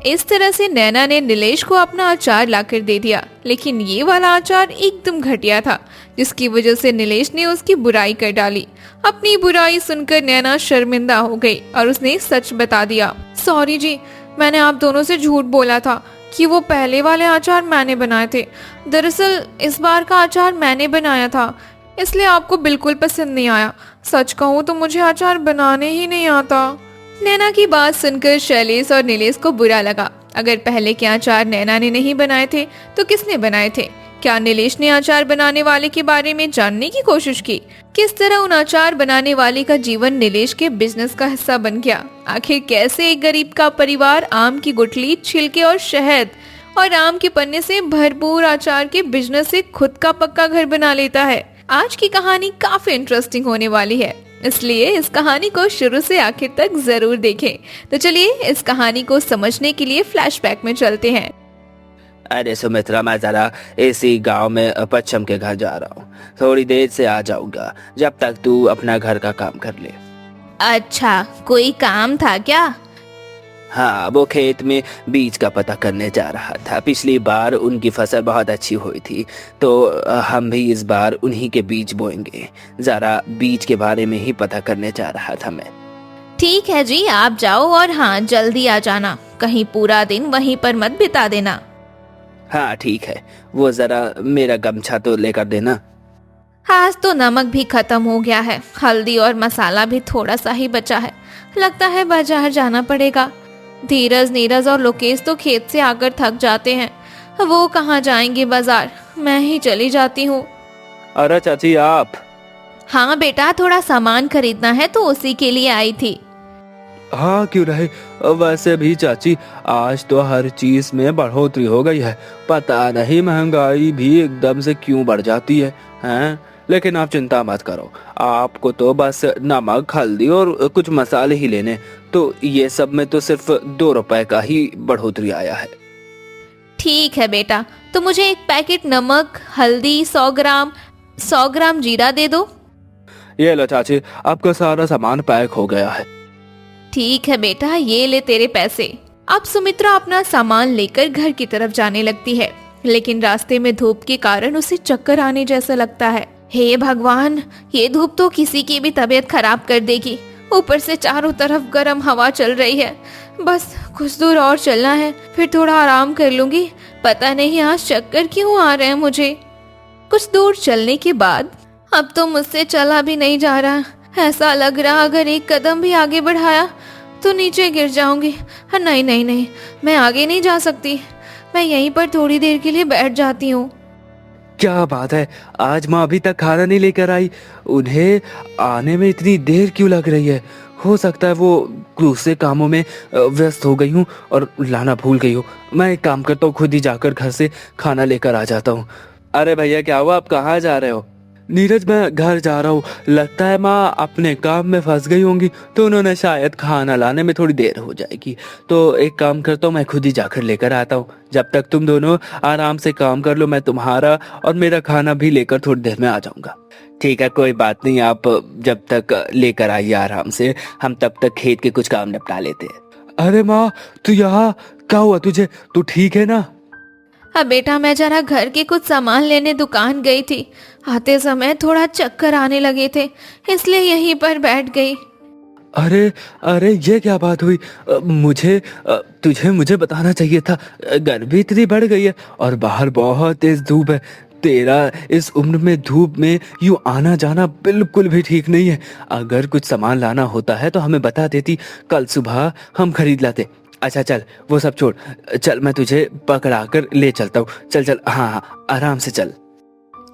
इस तरह से नैना ने नीलेश को अपना अचार लाकर दे दिया, लेकिन ये वाला अचार एकदम घटिया था, जिसकी वजह से नीलेश ने उसकी बुराई कर डाली। अपनी बुराई सुनकर नैना शर्मिंदा हो गई और उसने सच बता दिया। सॉरी जी, मैंने आप दोनों से झूठ बोला था कि वो पहले वाले अचार मैंने बनाए थे। दरअसल इस बार का अचार मैंने बनाया था, इसलिए आपको बिल्कुल पसंद नहीं आया। सच कहूँ तो मुझे अचार बनाने ही नहीं आता। नैना की बात सुनकर शैलेश और नीलेश को बुरा लगा। अगर पहले के अचार नैना ने नहीं बनाए थे तो किसने बनाए थे? क्या नीलेश ने अचार बनाने वाले के बारे में जानने की कोशिश की? किस तरह उन अचार बनाने वाले का जीवन नीलेश के बिजनेस का हिस्सा बन गया? आखिर कैसे एक गरीब का परिवार आम की गुठली, छिलके और शहद और आम के पन्ने से भरपूर अचार के बिजनेस से खुद का पक्का घर बना लेता है? आज की कहानी काफी इंटरेस्टिंग होने वाली है, इसलिए इस कहानी को शुरू से आखिर तक जरूर देखें। तो चलिए इस कहानी को समझने के लिए फ्लैशबैक में चलते हैं। अरे सुमित्रा, मैं जरा इसी गांव में पच्छम के घर जा रहा हूँ, थोड़ी देर से आ जाऊंगा, जब तक तू अपना घर का काम कर ले। अच्छा, कोई काम था क्या? हाँ, वो खेत में बीज का पता करने जा रहा था। पिछली बार उनकी फसल बहुत अच्छी हुई थी, तो हम भी इस बार उन्हीं के बीज बोएंगे। ज़रा बीज के बारे में ही पता करने जा रहा था मैं। ठीक है जी, आप जाओ और हाँ जल्दी आ जाना, कहीं पूरा दिन वहीं पर मत बिता देना। हाँ ठीक है, वो ज़रा मेरा गमछा तो लेकर देना। आज तो नमक भी खत्म हो गया है, हल्दी और मसाला भी थोड़ा सा ही बचा है। लगता है बाजार जाना पड़ेगा। धीरज, नीरज और लोकेश तो खेत से आकर थक जाते हैं, वो कहाँ जाएंगे बाजार, मैं ही चली जाती हूँ। अरे चाची आप? हाँ बेटा, थोड़ा सामान खरीदना है तो उसी के लिए आई थी। हाँ क्यों रहे। वैसे भी चाची, आज तो हर चीज में बढ़ोतरी हो गई है। पता नहीं महंगाई भी एकदम से क्यों बढ़ जाती है, हैं? लेकिन आप चिंता मत करो, आपको तो बस नमक, हल्दी और कुछ मसाले ही लेने, तो ये सब में तो सिर्फ 2 रुपए का ही बढ़ोतरी आया है। ठीक है बेटा, तो मुझे एक पैकेट नमक, हल्दी, 100 ग्राम जीरा दे दो। ये लो चाची, आपका सारा सामान पैक हो गया है। ठीक है बेटा, ये ले तेरे पैसे। अब सुमित्रा अपना सामान लेकर घर की तरफ जाने लगती है, लेकिन रास्ते में धूप के कारण उसे चक्कर आने जैसा लगता है। हे भगवान, ये धूप तो किसी की भी तबीयत खराब कर देगी। ऊपर से चारों तरफ गर्म हवा चल रही है। बस कुछ दूर और चलना है, फिर थोड़ा आराम कर लूंगी। पता नहीं आज चक्कर क्यों आ रहे हैं मुझे। कुछ दूर चलने के बाद अब तो मुझसे चला भी नहीं जा रहा। ऐसा लग रहा अगर एक कदम भी आगे बढ़ाया तो नीचे गिर जाऊंगी। नहीं नहीं नहीं, मैं आगे नहीं जा सकती। मैं यहीं पर थोड़ी देर के लिए बैठ जाती हूँ। क्या बात है, आज माँ अभी तक खाना नहीं लेकर आई? उन्हें आने में इतनी देर क्यों लग रही है? हो सकता है वो दूसरे कामों में व्यस्त हो गई हूँ और लाना भूल गई हूँ। मैं एक काम करता हूँ, खुद ही जाकर घर से खाना लेकर आ जाता हूँ। अरे भैया क्या हुआ, आप कहाँ जा रहे हो? नीरज मैं घर जा रहा हूँ, लगता है माँ अपने काम में फंस गई होंगी, तो उन्होंने शायद खाना लाने में थोड़ी देर हो जाएगी। तो एक काम करता हूँ, मैं खुद ही जाकर लेकर आता हूँ। जब तक तुम दोनों आराम से काम कर लो, मैं तुम्हारा और मेरा खाना भी लेकर थोड़ी देर में आ जाऊंगा। ठीक है, कोई बात नहीं, आप जब तक लेकर आइए आराम से, हम तब तक खेत के कुछ काम निपटा लेते हैं। अरे माँ, तू यहाँ क्या हुआ तुझे? तू ठीक है ना? अब बेटा, मैं जरा घर के कुछ सामान लेने दुकान गई थी। आते समय थोड़ा चक्कर आने लगे थे, इसलिए यहीं पर बैठ गई। अरे अरे, ये क्या बात हुई? मुझे बताना चाहिए था। गर्मी इतनी बढ़ गई है और बाहर बहुत तेज धूप है। तेरा इस उम्र में धूप में यूं आना जाना बिल्कुल भी ठीक नहीं है। अगर कुछ सामान लाना होता है तो हमें बता देती, कल सुबह हम खरीद लाते। अच्छा चल, वो सब छोड़, चल मैं तुझे पकड़ा कर ले चलता हूँ। चल चल, हाँ आराम से चल।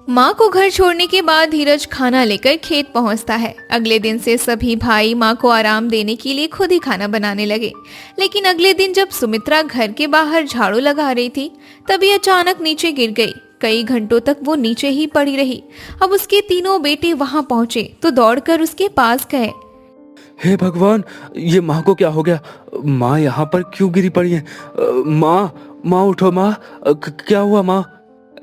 माँ को घर छोड़ने के बाद धीरज खाना लेकर खेत पहुँचता है। अगले दिन से सभी भाई माँ को आराम देने के लिए खुद ही खाना बनाने लगे। लेकिन अगले दिन जब सुमित्रा घर के बाहर झाड़ू लगा रही थी, तभी अचानक नीचे गिर गई। कई घंटों तक वो नीचे ही पड़ी रही। अब उसके तीनों बेटे वहाँ पहुँचे तो दौड़कर उसके पास गए। हे भगवान, ये माँ को क्या हो गया? माँ यहाँ पर क्यों गिरी पड़ी है? माँ उठो माँ, क्या हुआ माँ?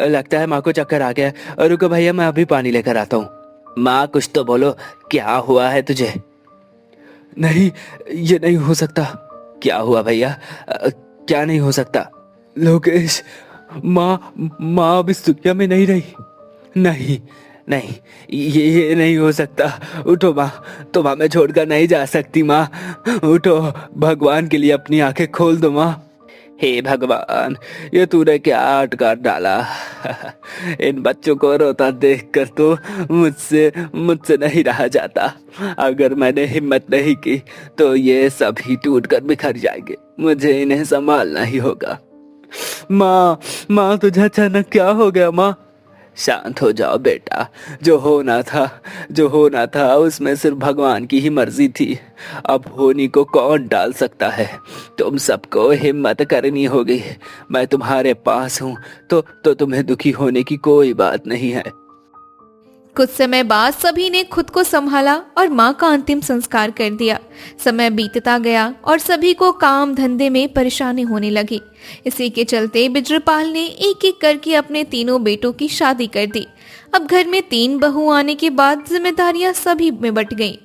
लगता है माँ को चक्कर आ गया है। रुको भैया, मैं अभी पानी लेकर आता हूँ। माँ कुछ तो बोलो, क्या हुआ है तुझे? नहीं, ये नहीं हो सकता। क्या हुआ भैया? क्या नहीं हो सकता? लोकेश, माँ अब इस दुनिया में नहीं रही। नहीं नहीं, ये नहीं हो सकता। उठो माँ, तुम हमें छोड़कर नहीं जा सकती माँ। उठो, भगवान के लिए अपनी आंखें खोल दो माँ। हे भगवान, ये तूने क्या अटकाट डाला? इन बच्चों को रोता देखकर तो मुझसे नहीं रहा जाता। अगर मैंने हिम्मत नहीं की तो ये सभी टूटकर बिखर जाएंगे। मुझे इन्हें संभालना ही होगा। माँ तुझे अचानक क्या हो गया माँ? शांत हो जाओ बेटा, जो होना था उसमें सिर्फ भगवान की ही मर्जी थी। अब होनी को कौन डाल सकता है? तुम सबको हिम्मत करनी होगी। मैं तुम्हारे पास हूँ, तो तुम्हें दुखी होने की कोई बात नहीं है। कुछ समय बाद सभी ने खुद को संभाला और माँ का अंतिम संस्कार कर दिया। समय बीतता गया और सभी को काम धंधे में परेशानी होने लगी। इसी के चलते बिजरपाल ने एक एक करके अपने तीनों बेटों की शादी कर दी। अब घर में 3 बहू आने के बाद जिम्मेदारियां सभी में बंट गईं।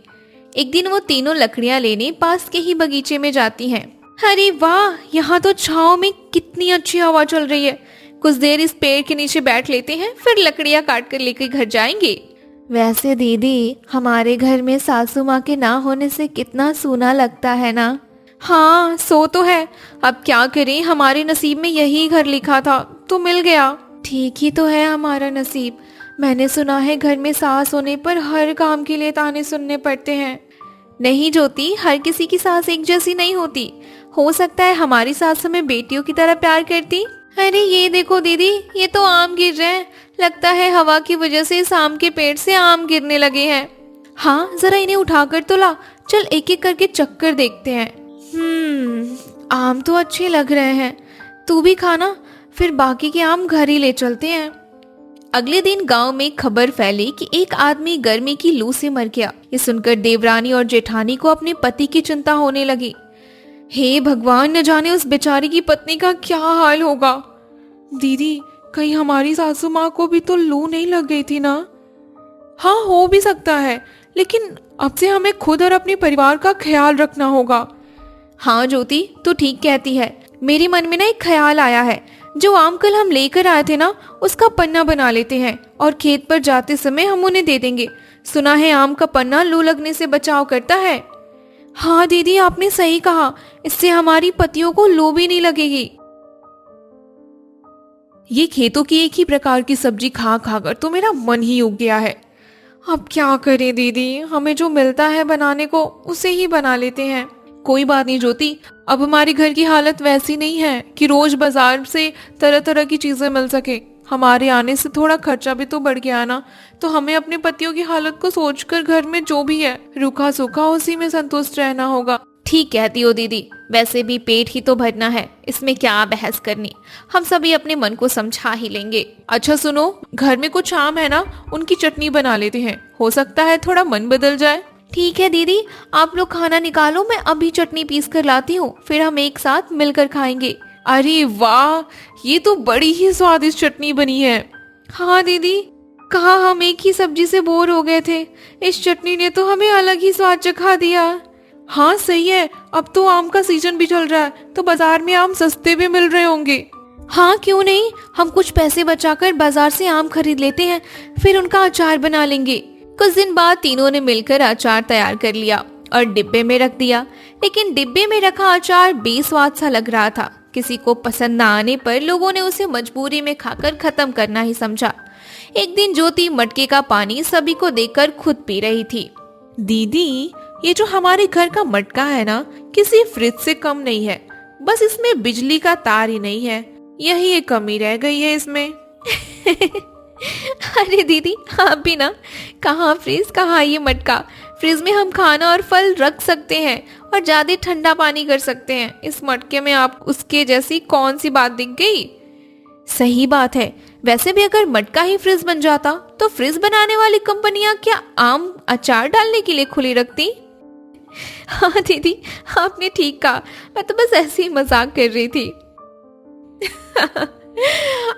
एक दिन वो तीनों लकड़ियां लेने पास के ही बगीचे में जाती हैं। अरे वाह, यहाँ तो छाँव में कितनी अच्छी हवा चल रही है। कुछ देर इस पेड़ के नीचे बैठ लेते हैं, फिर लकड़ियाँ काट कर लेकर घर जाएंगे। वैसे दीदी, हमारे घर में सासू माँ के ना होने से कितना सूना लगता है ना। हाँ, सो तो है, अब क्या करें, हमारे नसीब में यही घर लिखा था तो मिल गया। ठीक ही तो है हमारा नसीब। मैंने सुना है घर में सास होने पर हर काम के लिए ताने सुनने पड़ते हैं। नहीं ज्योति, हर किसी की सास एक जैसी नहीं होती। हो सकता है हमारी सास हमें बेटियों की तरह प्यार करती। अरे ये देखो दीदी, ये तो आम गिर रहे हैं। लगता है हवा की वजह से इस आम के पेड़ से आम गिरने लगे हैं। हाँ, जरा इन्हें उठाकर तो ला। चल एक एक करके चक्कर देखते हैं। आम तो अच्छे लग रहे हैं। तू भी खाना, फिर बाकी के आम घर ही ले चलते हैं। अगले दिन गांव में खबर फैली कि एक आदमी गर्मी की लू से मर गया। ये सुनकर देवरानी और जेठानी को अपने पति की चिंता होने लगी। हे भगवान, न जाने उस बेचारी की पत्नी का क्या हाल होगा। दीदी, कहीं हमारी सासू माँ को भी तो लू नहीं लग गई थी ना? हाँ, हो भी सकता है, लेकिन अब से हमें खुद और अपने परिवार का ख्याल रखना होगा। हाँ ज्योति, तू ठीक कहती है। मेरे मन में ना एक ख्याल आया है। जो आम कल हम लेकर आए थे ना, उसका पन्ना बना लेते हैं और खेत पर जाते समय हम उन्हें दे देंगे। सुना है आम का पन्ना लू लगने से बचाव करता है। हाँ दीदी, आपने सही कहा, इससे हमारी पतियों को लू भी नहीं लगेगी। ये खेतों की एक ही प्रकार की सब्जी खा खाकर तो मेरा मन ही उग गया है। अब क्या करें दीदी, हमें जो मिलता है बनाने को उसे ही बना लेते हैं। कोई बात नहीं ज्योति, अब हमारे घर की हालत वैसी नहीं है कि रोज बाजार से तरह तरह की चीजें मिल सके। हमारे आने से थोड़ा खर्चा भी तो बढ़ गया ना, तो हमें अपने पतियों की हालत को सोचकर घर में जो भी है रूखा सूखा उसी में संतुष्ट रहना होगा। ठीक कहती हो दीदी, वैसे भी पेट ही तो भरना है, इसमें क्या बहस करनी। हम सभी अपने मन को समझा ही लेंगे। अच्छा सुनो, घर में कुछ आम है ना, उनकी चटनी बना लेते हैं। हो सकता है थोड़ा मन बदल जाए। ठीक है दीदी, आप लोग खाना निकालो, मैं अभी चटनी पीस कर लाती हूँ, फिर हम एक साथ मिलकर खाएंगे। अरे वाह, ये तो बड़ी ही स्वादिष्ट चटनी बनी है। हाँ दीदी, कहाँ हम एक ही सब्जी से बोर हो गए थे, इस चटनी ने तो हमें अलग ही स्वाद चखा दिया। हाँ सही है, अब तो आम का सीजन भी चल रहा है, तो बाजार में आम सस्ते भी मिल रहे होंगे। हाँ क्यों नहीं, हम कुछ पैसे बचाकर बाजार से आम खरीद लेते हैं, फिर उनका अचार बना लेंगे। कुछ दिन बाद तीनों ने मिलकर अचार तैयार कर लिया और डिब्बे में रख दिया। लेकिन डिब्बे में रखा अचार बेस्वाद सा लग रहा था। किसी को पसंद न आने पर लोगों ने उसे मजबूरी में खाकर खत्म करना ही समझा। एक दिन ज्योति मटके का पानी सभी को देकर खुद पी रही थी। दीदी, ये जो हमारे घर का मटका है ना, किसी फ्रिज से कम नहीं है, बस इसमें बिजली का तार ही नहीं है, यही एक कमी रह गई है इसमें। अरे दीदी, आप भी ना, कहाँ फ्रिज कहाँ ये मटका। फ्रिज में हम खाना और फल रख सकते हैं और ज्यादा ठंडा पानी कर सकते हैं। इस मटके में आप उसके जैसी कौन सी बात दिख गई। सही बात है, वैसे भी अगर मटका ही फ्रिज बन जाता तो फ्रिज बनाने वाली कंपनियां क्या आम अचार डालने के लिए खुली रखती। हाँ दीदी, आपने ठीक कहा, मैं तो बस ऐसे ही मजाक कर रही थी।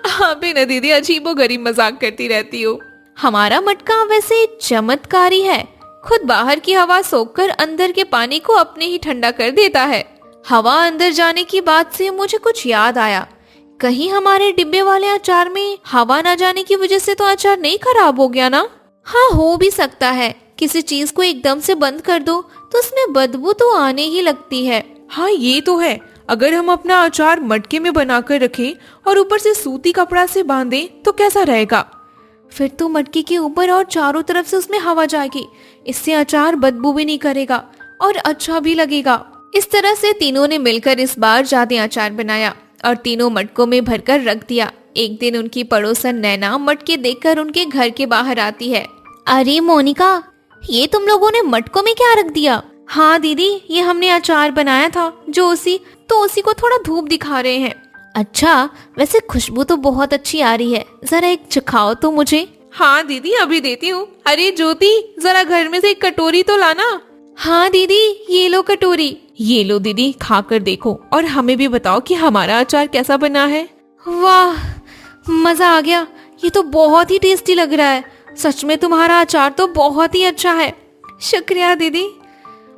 हाँ भी ना दीदी, अजीबोगरीब मजाक करती रहती हो। हमारा मटका वैसे चमत्कारी है, खुद बाहर की हवा सोखकर अंदर के पानी को अपने ही ठंडा कर देता है। हवा अंदर जाने की बात से मुझे कुछ याद आया, कहीं हमारे डिब्बे वाले अचार में हवा न जाने की वजह से तो अचार नहीं खराब हो गया ना। हाँ हो भी सकता है, किसी चीज को एकदम से बंद कर दो तो उसमें बदबू तो आने ही लगती है। हाँ ये तो है, अगर हम अपना अचार मटके में बनाकर रखें और ऊपर से सूती कपड़ा से बांधें तो कैसा रहेगा। फिर तो मटके के ऊपर और चारों तरफ से उसमें हवा जाएगी, इससे अचार बदबू भी नहीं करेगा और अच्छा भी लगेगा। इस तरह से तीनों ने मिलकर इस बार ज्यादा अचार बनाया और तीनों मटकों में भरकर रख दिया। एक दिन उनकी पड़ोसन नैना मटके देखकर उनके घर के बाहर आती है। अरे मोनिका, ये तुम लोगों ने मटकों में क्या रख दिया। हाँ दीदी, ये हमने अचार बनाया था, जो उसी को थोड़ा धूप दिखा रहे हैं। अच्छा, वैसे खुशबू तो बहुत अच्छी आ रही है, जरा एक चखाओ तो मुझे। हाँ दीदी, अभी देती हूँ। अरे ज्योति, जरा घर में से एक कटोरी तो लाना। हाँ दीदी, ये लो कटोरी। ये लो दीदी, खाकर देखो और हमें भी बताओ कि हमारा अचार कैसा बना है। वाह, मजा आ गया, ये तो बहुत ही टेस्टी लग रहा है। सच में तुम्हारा अचार तो बहुत ही अच्छा है। शुक्रिया दीदी।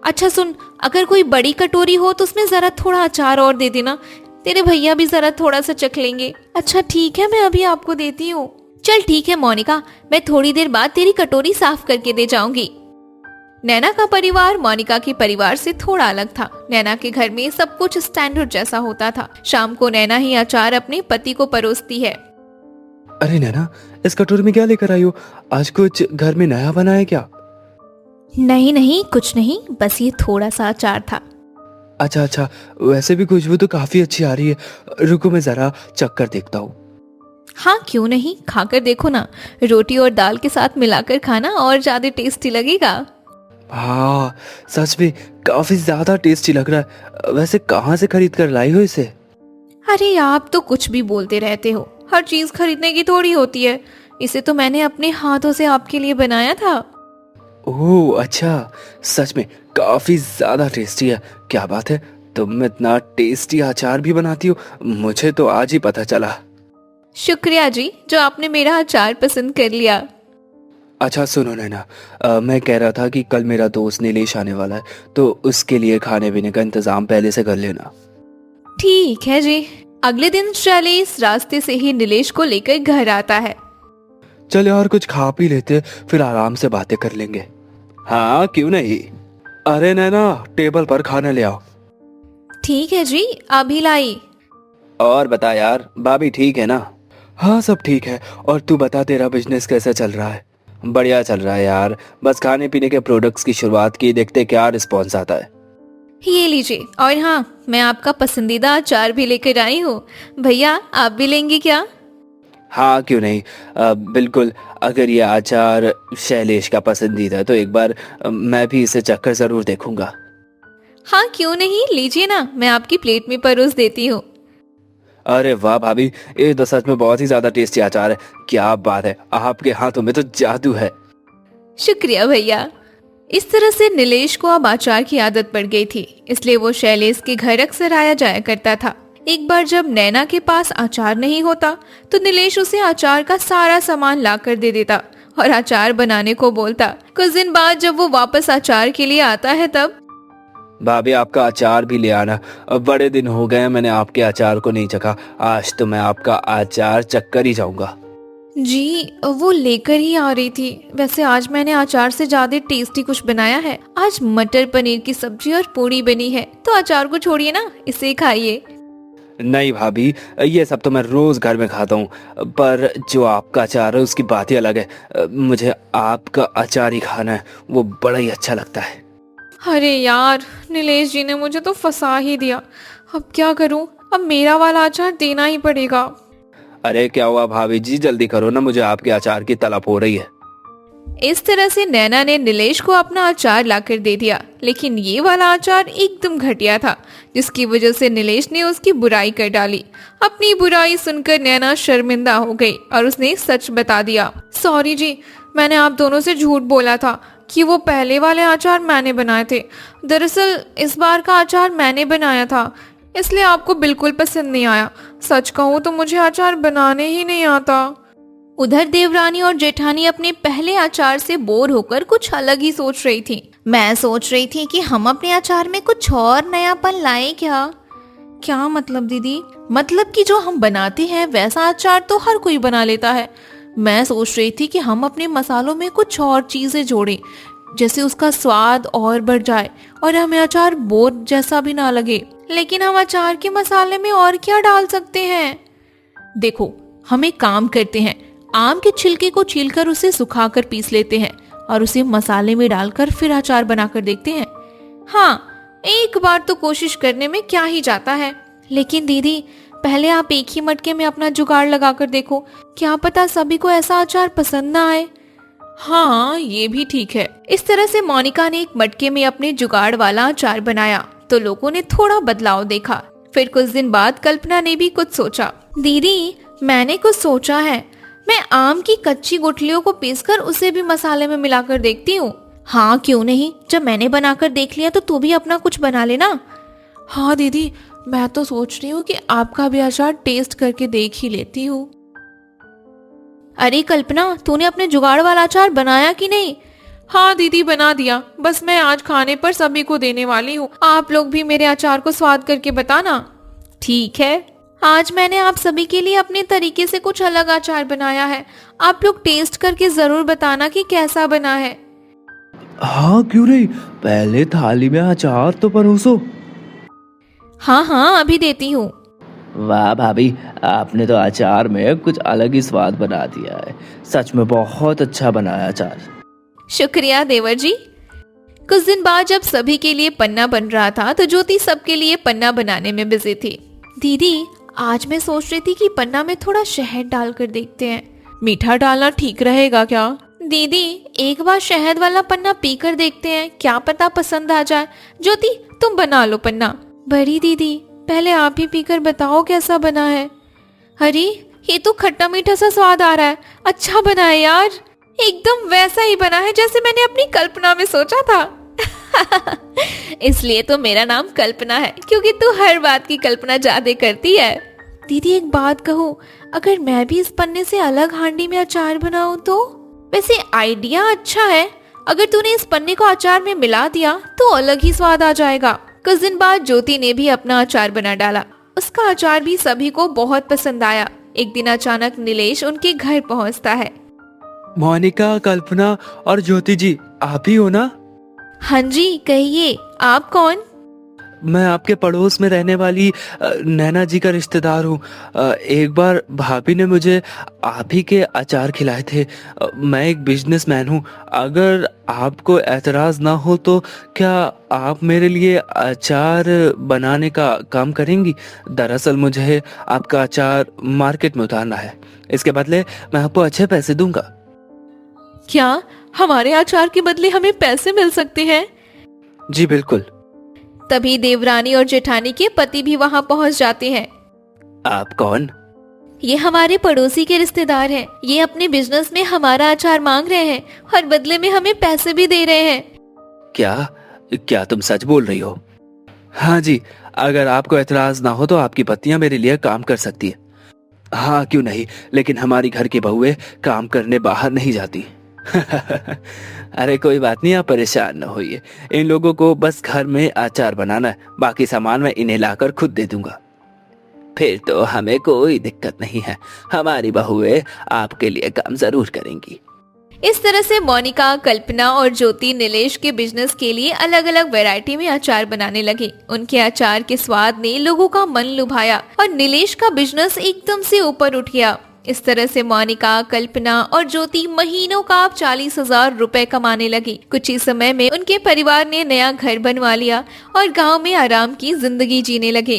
अच्छा सुन, अगर कोई बड़ी कटोरी हो तो उसमें जरा थोड़ा अचार और दे देना, तेरे भैया भी जरा थोड़ा सा चख लेंगे। अच्छा ठीक है, मैं अभी आपको देती हूँ। चल ठीक है मोनिका, मैं थोड़ी देर बाद तेरी कटोरी साफ करके दे जाऊंगी। नैना का परिवार मोनिका के परिवार से थोड़ा अलग था। नैना के घर में सब कुछ स्टैंडर्ड जैसा होता था। शाम को नैना ही अचार अपने पति को परोसती है। अरे नैना, इस कटोरी में क्या लेकर आई हो? आज कुछ घर में नया बना है क्या? नहीं नहीं, कुछ नहीं, बस ये थोड़ा सा अचार था। अच्छा अच्छा, वैसे भी खुशबू तो काफी अच्छी आ रही है। रुको मैं जरा चख कर देखता हूँ। हाँ क्यों नहीं, खाकर देखो ना। रोटी और दाल के साथ मिलाकर खाना और ज्यादा टेस्टी लगेगा। हाँ सच में काफी ज्यादा टेस्टी लग रहा है। वैसे कहाँ से खरीद कर लाई हो इसे? अरे आप तो कुछ भी बोलते रहते हो, हर चीज खरीदने की थोड़ी होती है। इसे तो मैंने अपने हाथों से आपके लिए बनाया था। ओह अच्छा, सच में काफी ज्यादा टेस्टी है। क्या बात है, तुम इतना टेस्टी अचार भी बनाती हो? मुझे तो आज ही पता चला। शुक्रिया जी, जो आपने मेरा अचार पसंद कर लिया। अच्छा सुनो नैना, मैं कह रहा था कि कल मेरा दोस्त नीलेश आने वाला है, तो उसके लिए खाने पीने का इंतजाम पहले से कर लेना। ठीक है जी। अगले दिन शैलेश रास्ते से ही नीलेश को लेकर घर आता है। चल यार कुछ खा पी लेते, फिर आराम से बातें कर लेंगे। हाँ क्यों नहीं। अरे नैना, टेबल पर खाना ले आओ। ठीक है जी, अभी लाई। और बता यार, भाभी ठीक है ना? हाँ सब ठीक है। और तू बता, तेरा बिजनेस कैसा चल रहा है? बढ़िया चल रहा है यार, बस खाने पीने के प्रोडक्ट्स की शुरुआत की, देखते क्या रिस्पॉन्स आता है। ये लीजिए, और हाँ मैं आपका पसंदीदा अचार भी लेकर आई हूँ। भैया आप भी लेंगे क्या? हाँ क्यों नहीं, बिल्कुल। अगर ये अचार शैलेश का पसंदीदा है तो एक बार मैं भी इसे चखकर जरूर देखूंगा। हाँ क्यों नहीं, लीजिए ना, मैं आपकी प्लेट में परोस देती हूँ। अरे वाह भाभी, ये तो सच में बहुत ही ज्यादा टेस्टी अचार है। क्या बात है, आपके हाथों में तो जादू है। शुक्रिया भैया। इस तरह से नीलेश को अब अचार की आदत पड़ गई थी, इसलिए वो शैलेश के घर अक्सर आया जाया करता था। एक बार जब नैना के पास अचार नहीं होता तो नीलेश उसे अचार का सारा सामान ला कर दे देता और अचार बनाने को बोलता। कुछ दिन बाद जब वो वापस अचार के लिए आता है तब भाभी आपका अचार भी ले आना। अब बड़े दिन हो गए मैंने आपके अचार को नहीं चखा, आज तो मैं आपका अचार चख कर ही जाऊंगा। जी वो लेकर ही आ रही थी। वैसे आज मैंने अचार से ज्यादा टेस्टी कुछ बनाया है। आज मटर पनीर की सब्जी और पूरी बनी है, तो अचार को छोड़िए ना, इसे खाइए। नहीं भाभी, ये सब तो मैं रोज घर में खाता हूँ, पर जो आपका अचार है उसकी बात ही अलग है। मुझे आपका अचार ही खाना है, वो बड़ा ही अच्छा लगता है। अरे यार, नीलेश जी ने मुझे तो फंसा ही दिया। अब क्या करूं, अब मेरा वाला अचार देना ही पड़ेगा। अरे क्या हुआ भाभी जी, जल्दी करो ना, मुझे आपके अचार की तलब हो रही है। इस तरह से नैना ने नीलेश को अपना अचार लाकर दे दिया, लेकिन ये वाला अचार एकदम घटिया था, जिसकी वजह से नीलेश ने उसकी बुराई कर डाली। अपनी बुराई सुनकर नैना शर्मिंदा हो गई और उसने सच बता दिया। सॉरी जी, मैंने आप दोनों से झूठ बोला था कि वो पहले वाले अचार मैंने बनाए थे। दरअसल इस बार का अचार मैंने बनाया था, इसलिए आपको बिल्कुल पसंद नहीं आया। सच कहूँ तो मुझे अचार बनाने ही नहीं आता। उधर देवरानी और जेठानी अपने पहले अचार से बोर होकर कुछ अलग ही सोच रही थी। मैं सोच रही थी कि हम अपने अचार में कुछ और नयापन लाएं क्या। क्या मतलब दीदी? मतलब कि जो हम बनाते हैं वैसा अचार तो हर कोई बना लेता है। मैं सोच रही थी कि हम अपने मसालों में कुछ और चीजें जोड़ें, जैसे उसका स्वाद और बढ़ जाए और हमें अचार बोर जैसा भी ना लगे। लेकिन हम अचार के मसाले में और क्या डाल सकते हैं? देखो, हम एक काम करते हैं, आम के छिलके को छीलकर उसे सुखाकर पीस लेते हैं और उसे मसाले में डालकर फिर अचार बनाकर देखते हैं। हाँ, एक बार तो कोशिश करने में क्या ही जाता है। लेकिन दीदी, पहले आप एक ही मटके में अपना जुगाड़ लगाकर देखो, क्या पता सभी को ऐसा अचार पसंद ना आए। हाँ, ये भी ठीक है। इस तरह से मोनिका ने एक मटके में अपने जुगाड़ वाला अचार बनाया तो लोगों ने थोड़ा बदलाव देखा। फिर कुछ दिन बाद कल्पना ने भी कुछ सोचा। दीदी, मैंने कुछ सोचा है, मैं आम की कच्ची गुठलियों को पीसकर उसे भी मसाले में मिलाकर देखती हूँ। हाँ क्यों नहीं, जब मैंने बनाकर देख लिया तो तू भी अपना कुछ बना लेना। हाँ दीदी, मैं तो सोच रही हूँ कि आपका भी अचार टेस्ट करके देख ही लेती हूँ। अरे कल्पना, तूने अपने जुगाड़ वाला अचार बनाया कि नहीं? हाँ दीदी बना दिया, बस मैं आज खाने पर सभी को देने वाली हूँ। आप लोग भी मेरे अचार को स्वाद करके बताना। ठीक है, आज मैंने आप सभी के लिए अपने तरीके से कुछ अलग अचार बनाया है। आप लोग टेस्ट करके जरूर बताना कि कैसा बना है। हाँ क्यों नहीं, पहले थाली में अचार तो परोसो। हाँ हाँ, अभी देती हूँ। वाह भाभी, आपने तो अचार में कुछ अलग ही स्वाद बना दिया है। सच में बहुत अच्छा बनाया अचार। शुक्रिया देवर जी। कुछ दिन बाद जब सभी के लिए पन्ना बन रहा था तो ज्योति सबके लिए पन्ना बनाने में बिजी थी। दीदी, आज मैं सोच रही थी कि पन्ना में थोड़ा शहद डालकर देखते हैं। मीठा डालना ठीक रहेगा क्या? दीदी, एक बार शहद वाला पन्ना पीकर देखते हैं, क्या पता पसंद आ जाए। ज्योति, तुम बना लो पन्ना। बड़ी दीदी, पहले आप ही पीकर बताओ कैसा बना है। अरे, ये तो खट्टा मीठा सा स्वाद आ रहा है। अच्छा बना है यार, एकदम वैसा ही बना है जैसे मैंने अपनी कल्पना में सोचा था। इसलिए तो मेरा नाम कल्पना है, क्योंकि तू हर बात की कल्पना ज्यादा करती है। दीदी, एक बात कहूँ, अगर मैं भी इस पन्ने से अलग हांडी में अचार बनाऊं तो? वैसे आइडिया अच्छा है, अगर तूने इस पन्ने को अचार में मिला दिया तो अलग ही स्वाद आ जाएगा। कुछ दिन बाद ज्योति ने भी अपना अचार बना डाला। उसका अचार भी सभी को बहुत पसंद आया। एक दिन अचानक नीलेश उनके घर पहुंचता है। मोनिका, कल्पना और ज्योति जी, आप ही हो ना? हाँ जी, कहिए, आप कौन? मैं आपके पड़ोस में रहने वाली नैना जी का रिश्तेदार हूँ। एक बार भाभी ने मुझे आप ही के अचार खिलाए थे। मैं एक बिजनेसमैन हूँ। अगर आपको एतराज ना हो तो क्या आप मेरे लिए अचार बनाने का काम करेंगी? दरअसल मुझे आपका अचार मार्केट में उतारना है। इसके बदले मैं आपको अच्छे पैसे दूंगा। क्या हमारे अचार के बदले हमें पैसे मिल सकते हैं? जी बिल्कुल। तभी देवरानी और जेठानी के पति भी वहां पहुंच जाते हैं। आप कौन? ये हमारे पड़ोसी के रिश्तेदार हैं। ये अपने बिजनेस में हमारा अचार मांग रहे हैं और बदले में हमें पैसे भी दे रहे हैं। क्या तुम सच बोल रही हो? हाँ जी, अगर आपको एतराज ना हो तो आपकी पत्नियां मेरे लिए काम कर सकती है। हाँ क्यों नहीं, लेकिन हमारी घर की बहुएं काम करने बाहर नहीं जाती। अरे कोई बात नहीं, आप परेशान न होइए। इन लोगों को बस घर में अचार बनाना है, बाकी सामान मैं इन्हें लाकर खुद दे दूंगा। फिर तो हमें कोई दिक्कत नहीं है, हमारी बहुएं आपके लिए काम जरूर करेंगी। इस तरह से मोनिका, कल्पना और ज्योति नीलेश के बिजनेस के लिए अलग अलग वैरायटी में अचार बनाने लगे। उनके अचार के स्वाद ने लोगों का मन लुभाया और नीलेश का बिजनेस एकदम से ऊपर उठ गया। इस तरह से मोनिका, कल्पना और ज्योति महीनों का 40,000 रुपए कमाने लगी। कुछ ही समय में उनके परिवार ने नया घर बनवा लिया और गांव में आराम की जिंदगी जीने लगे।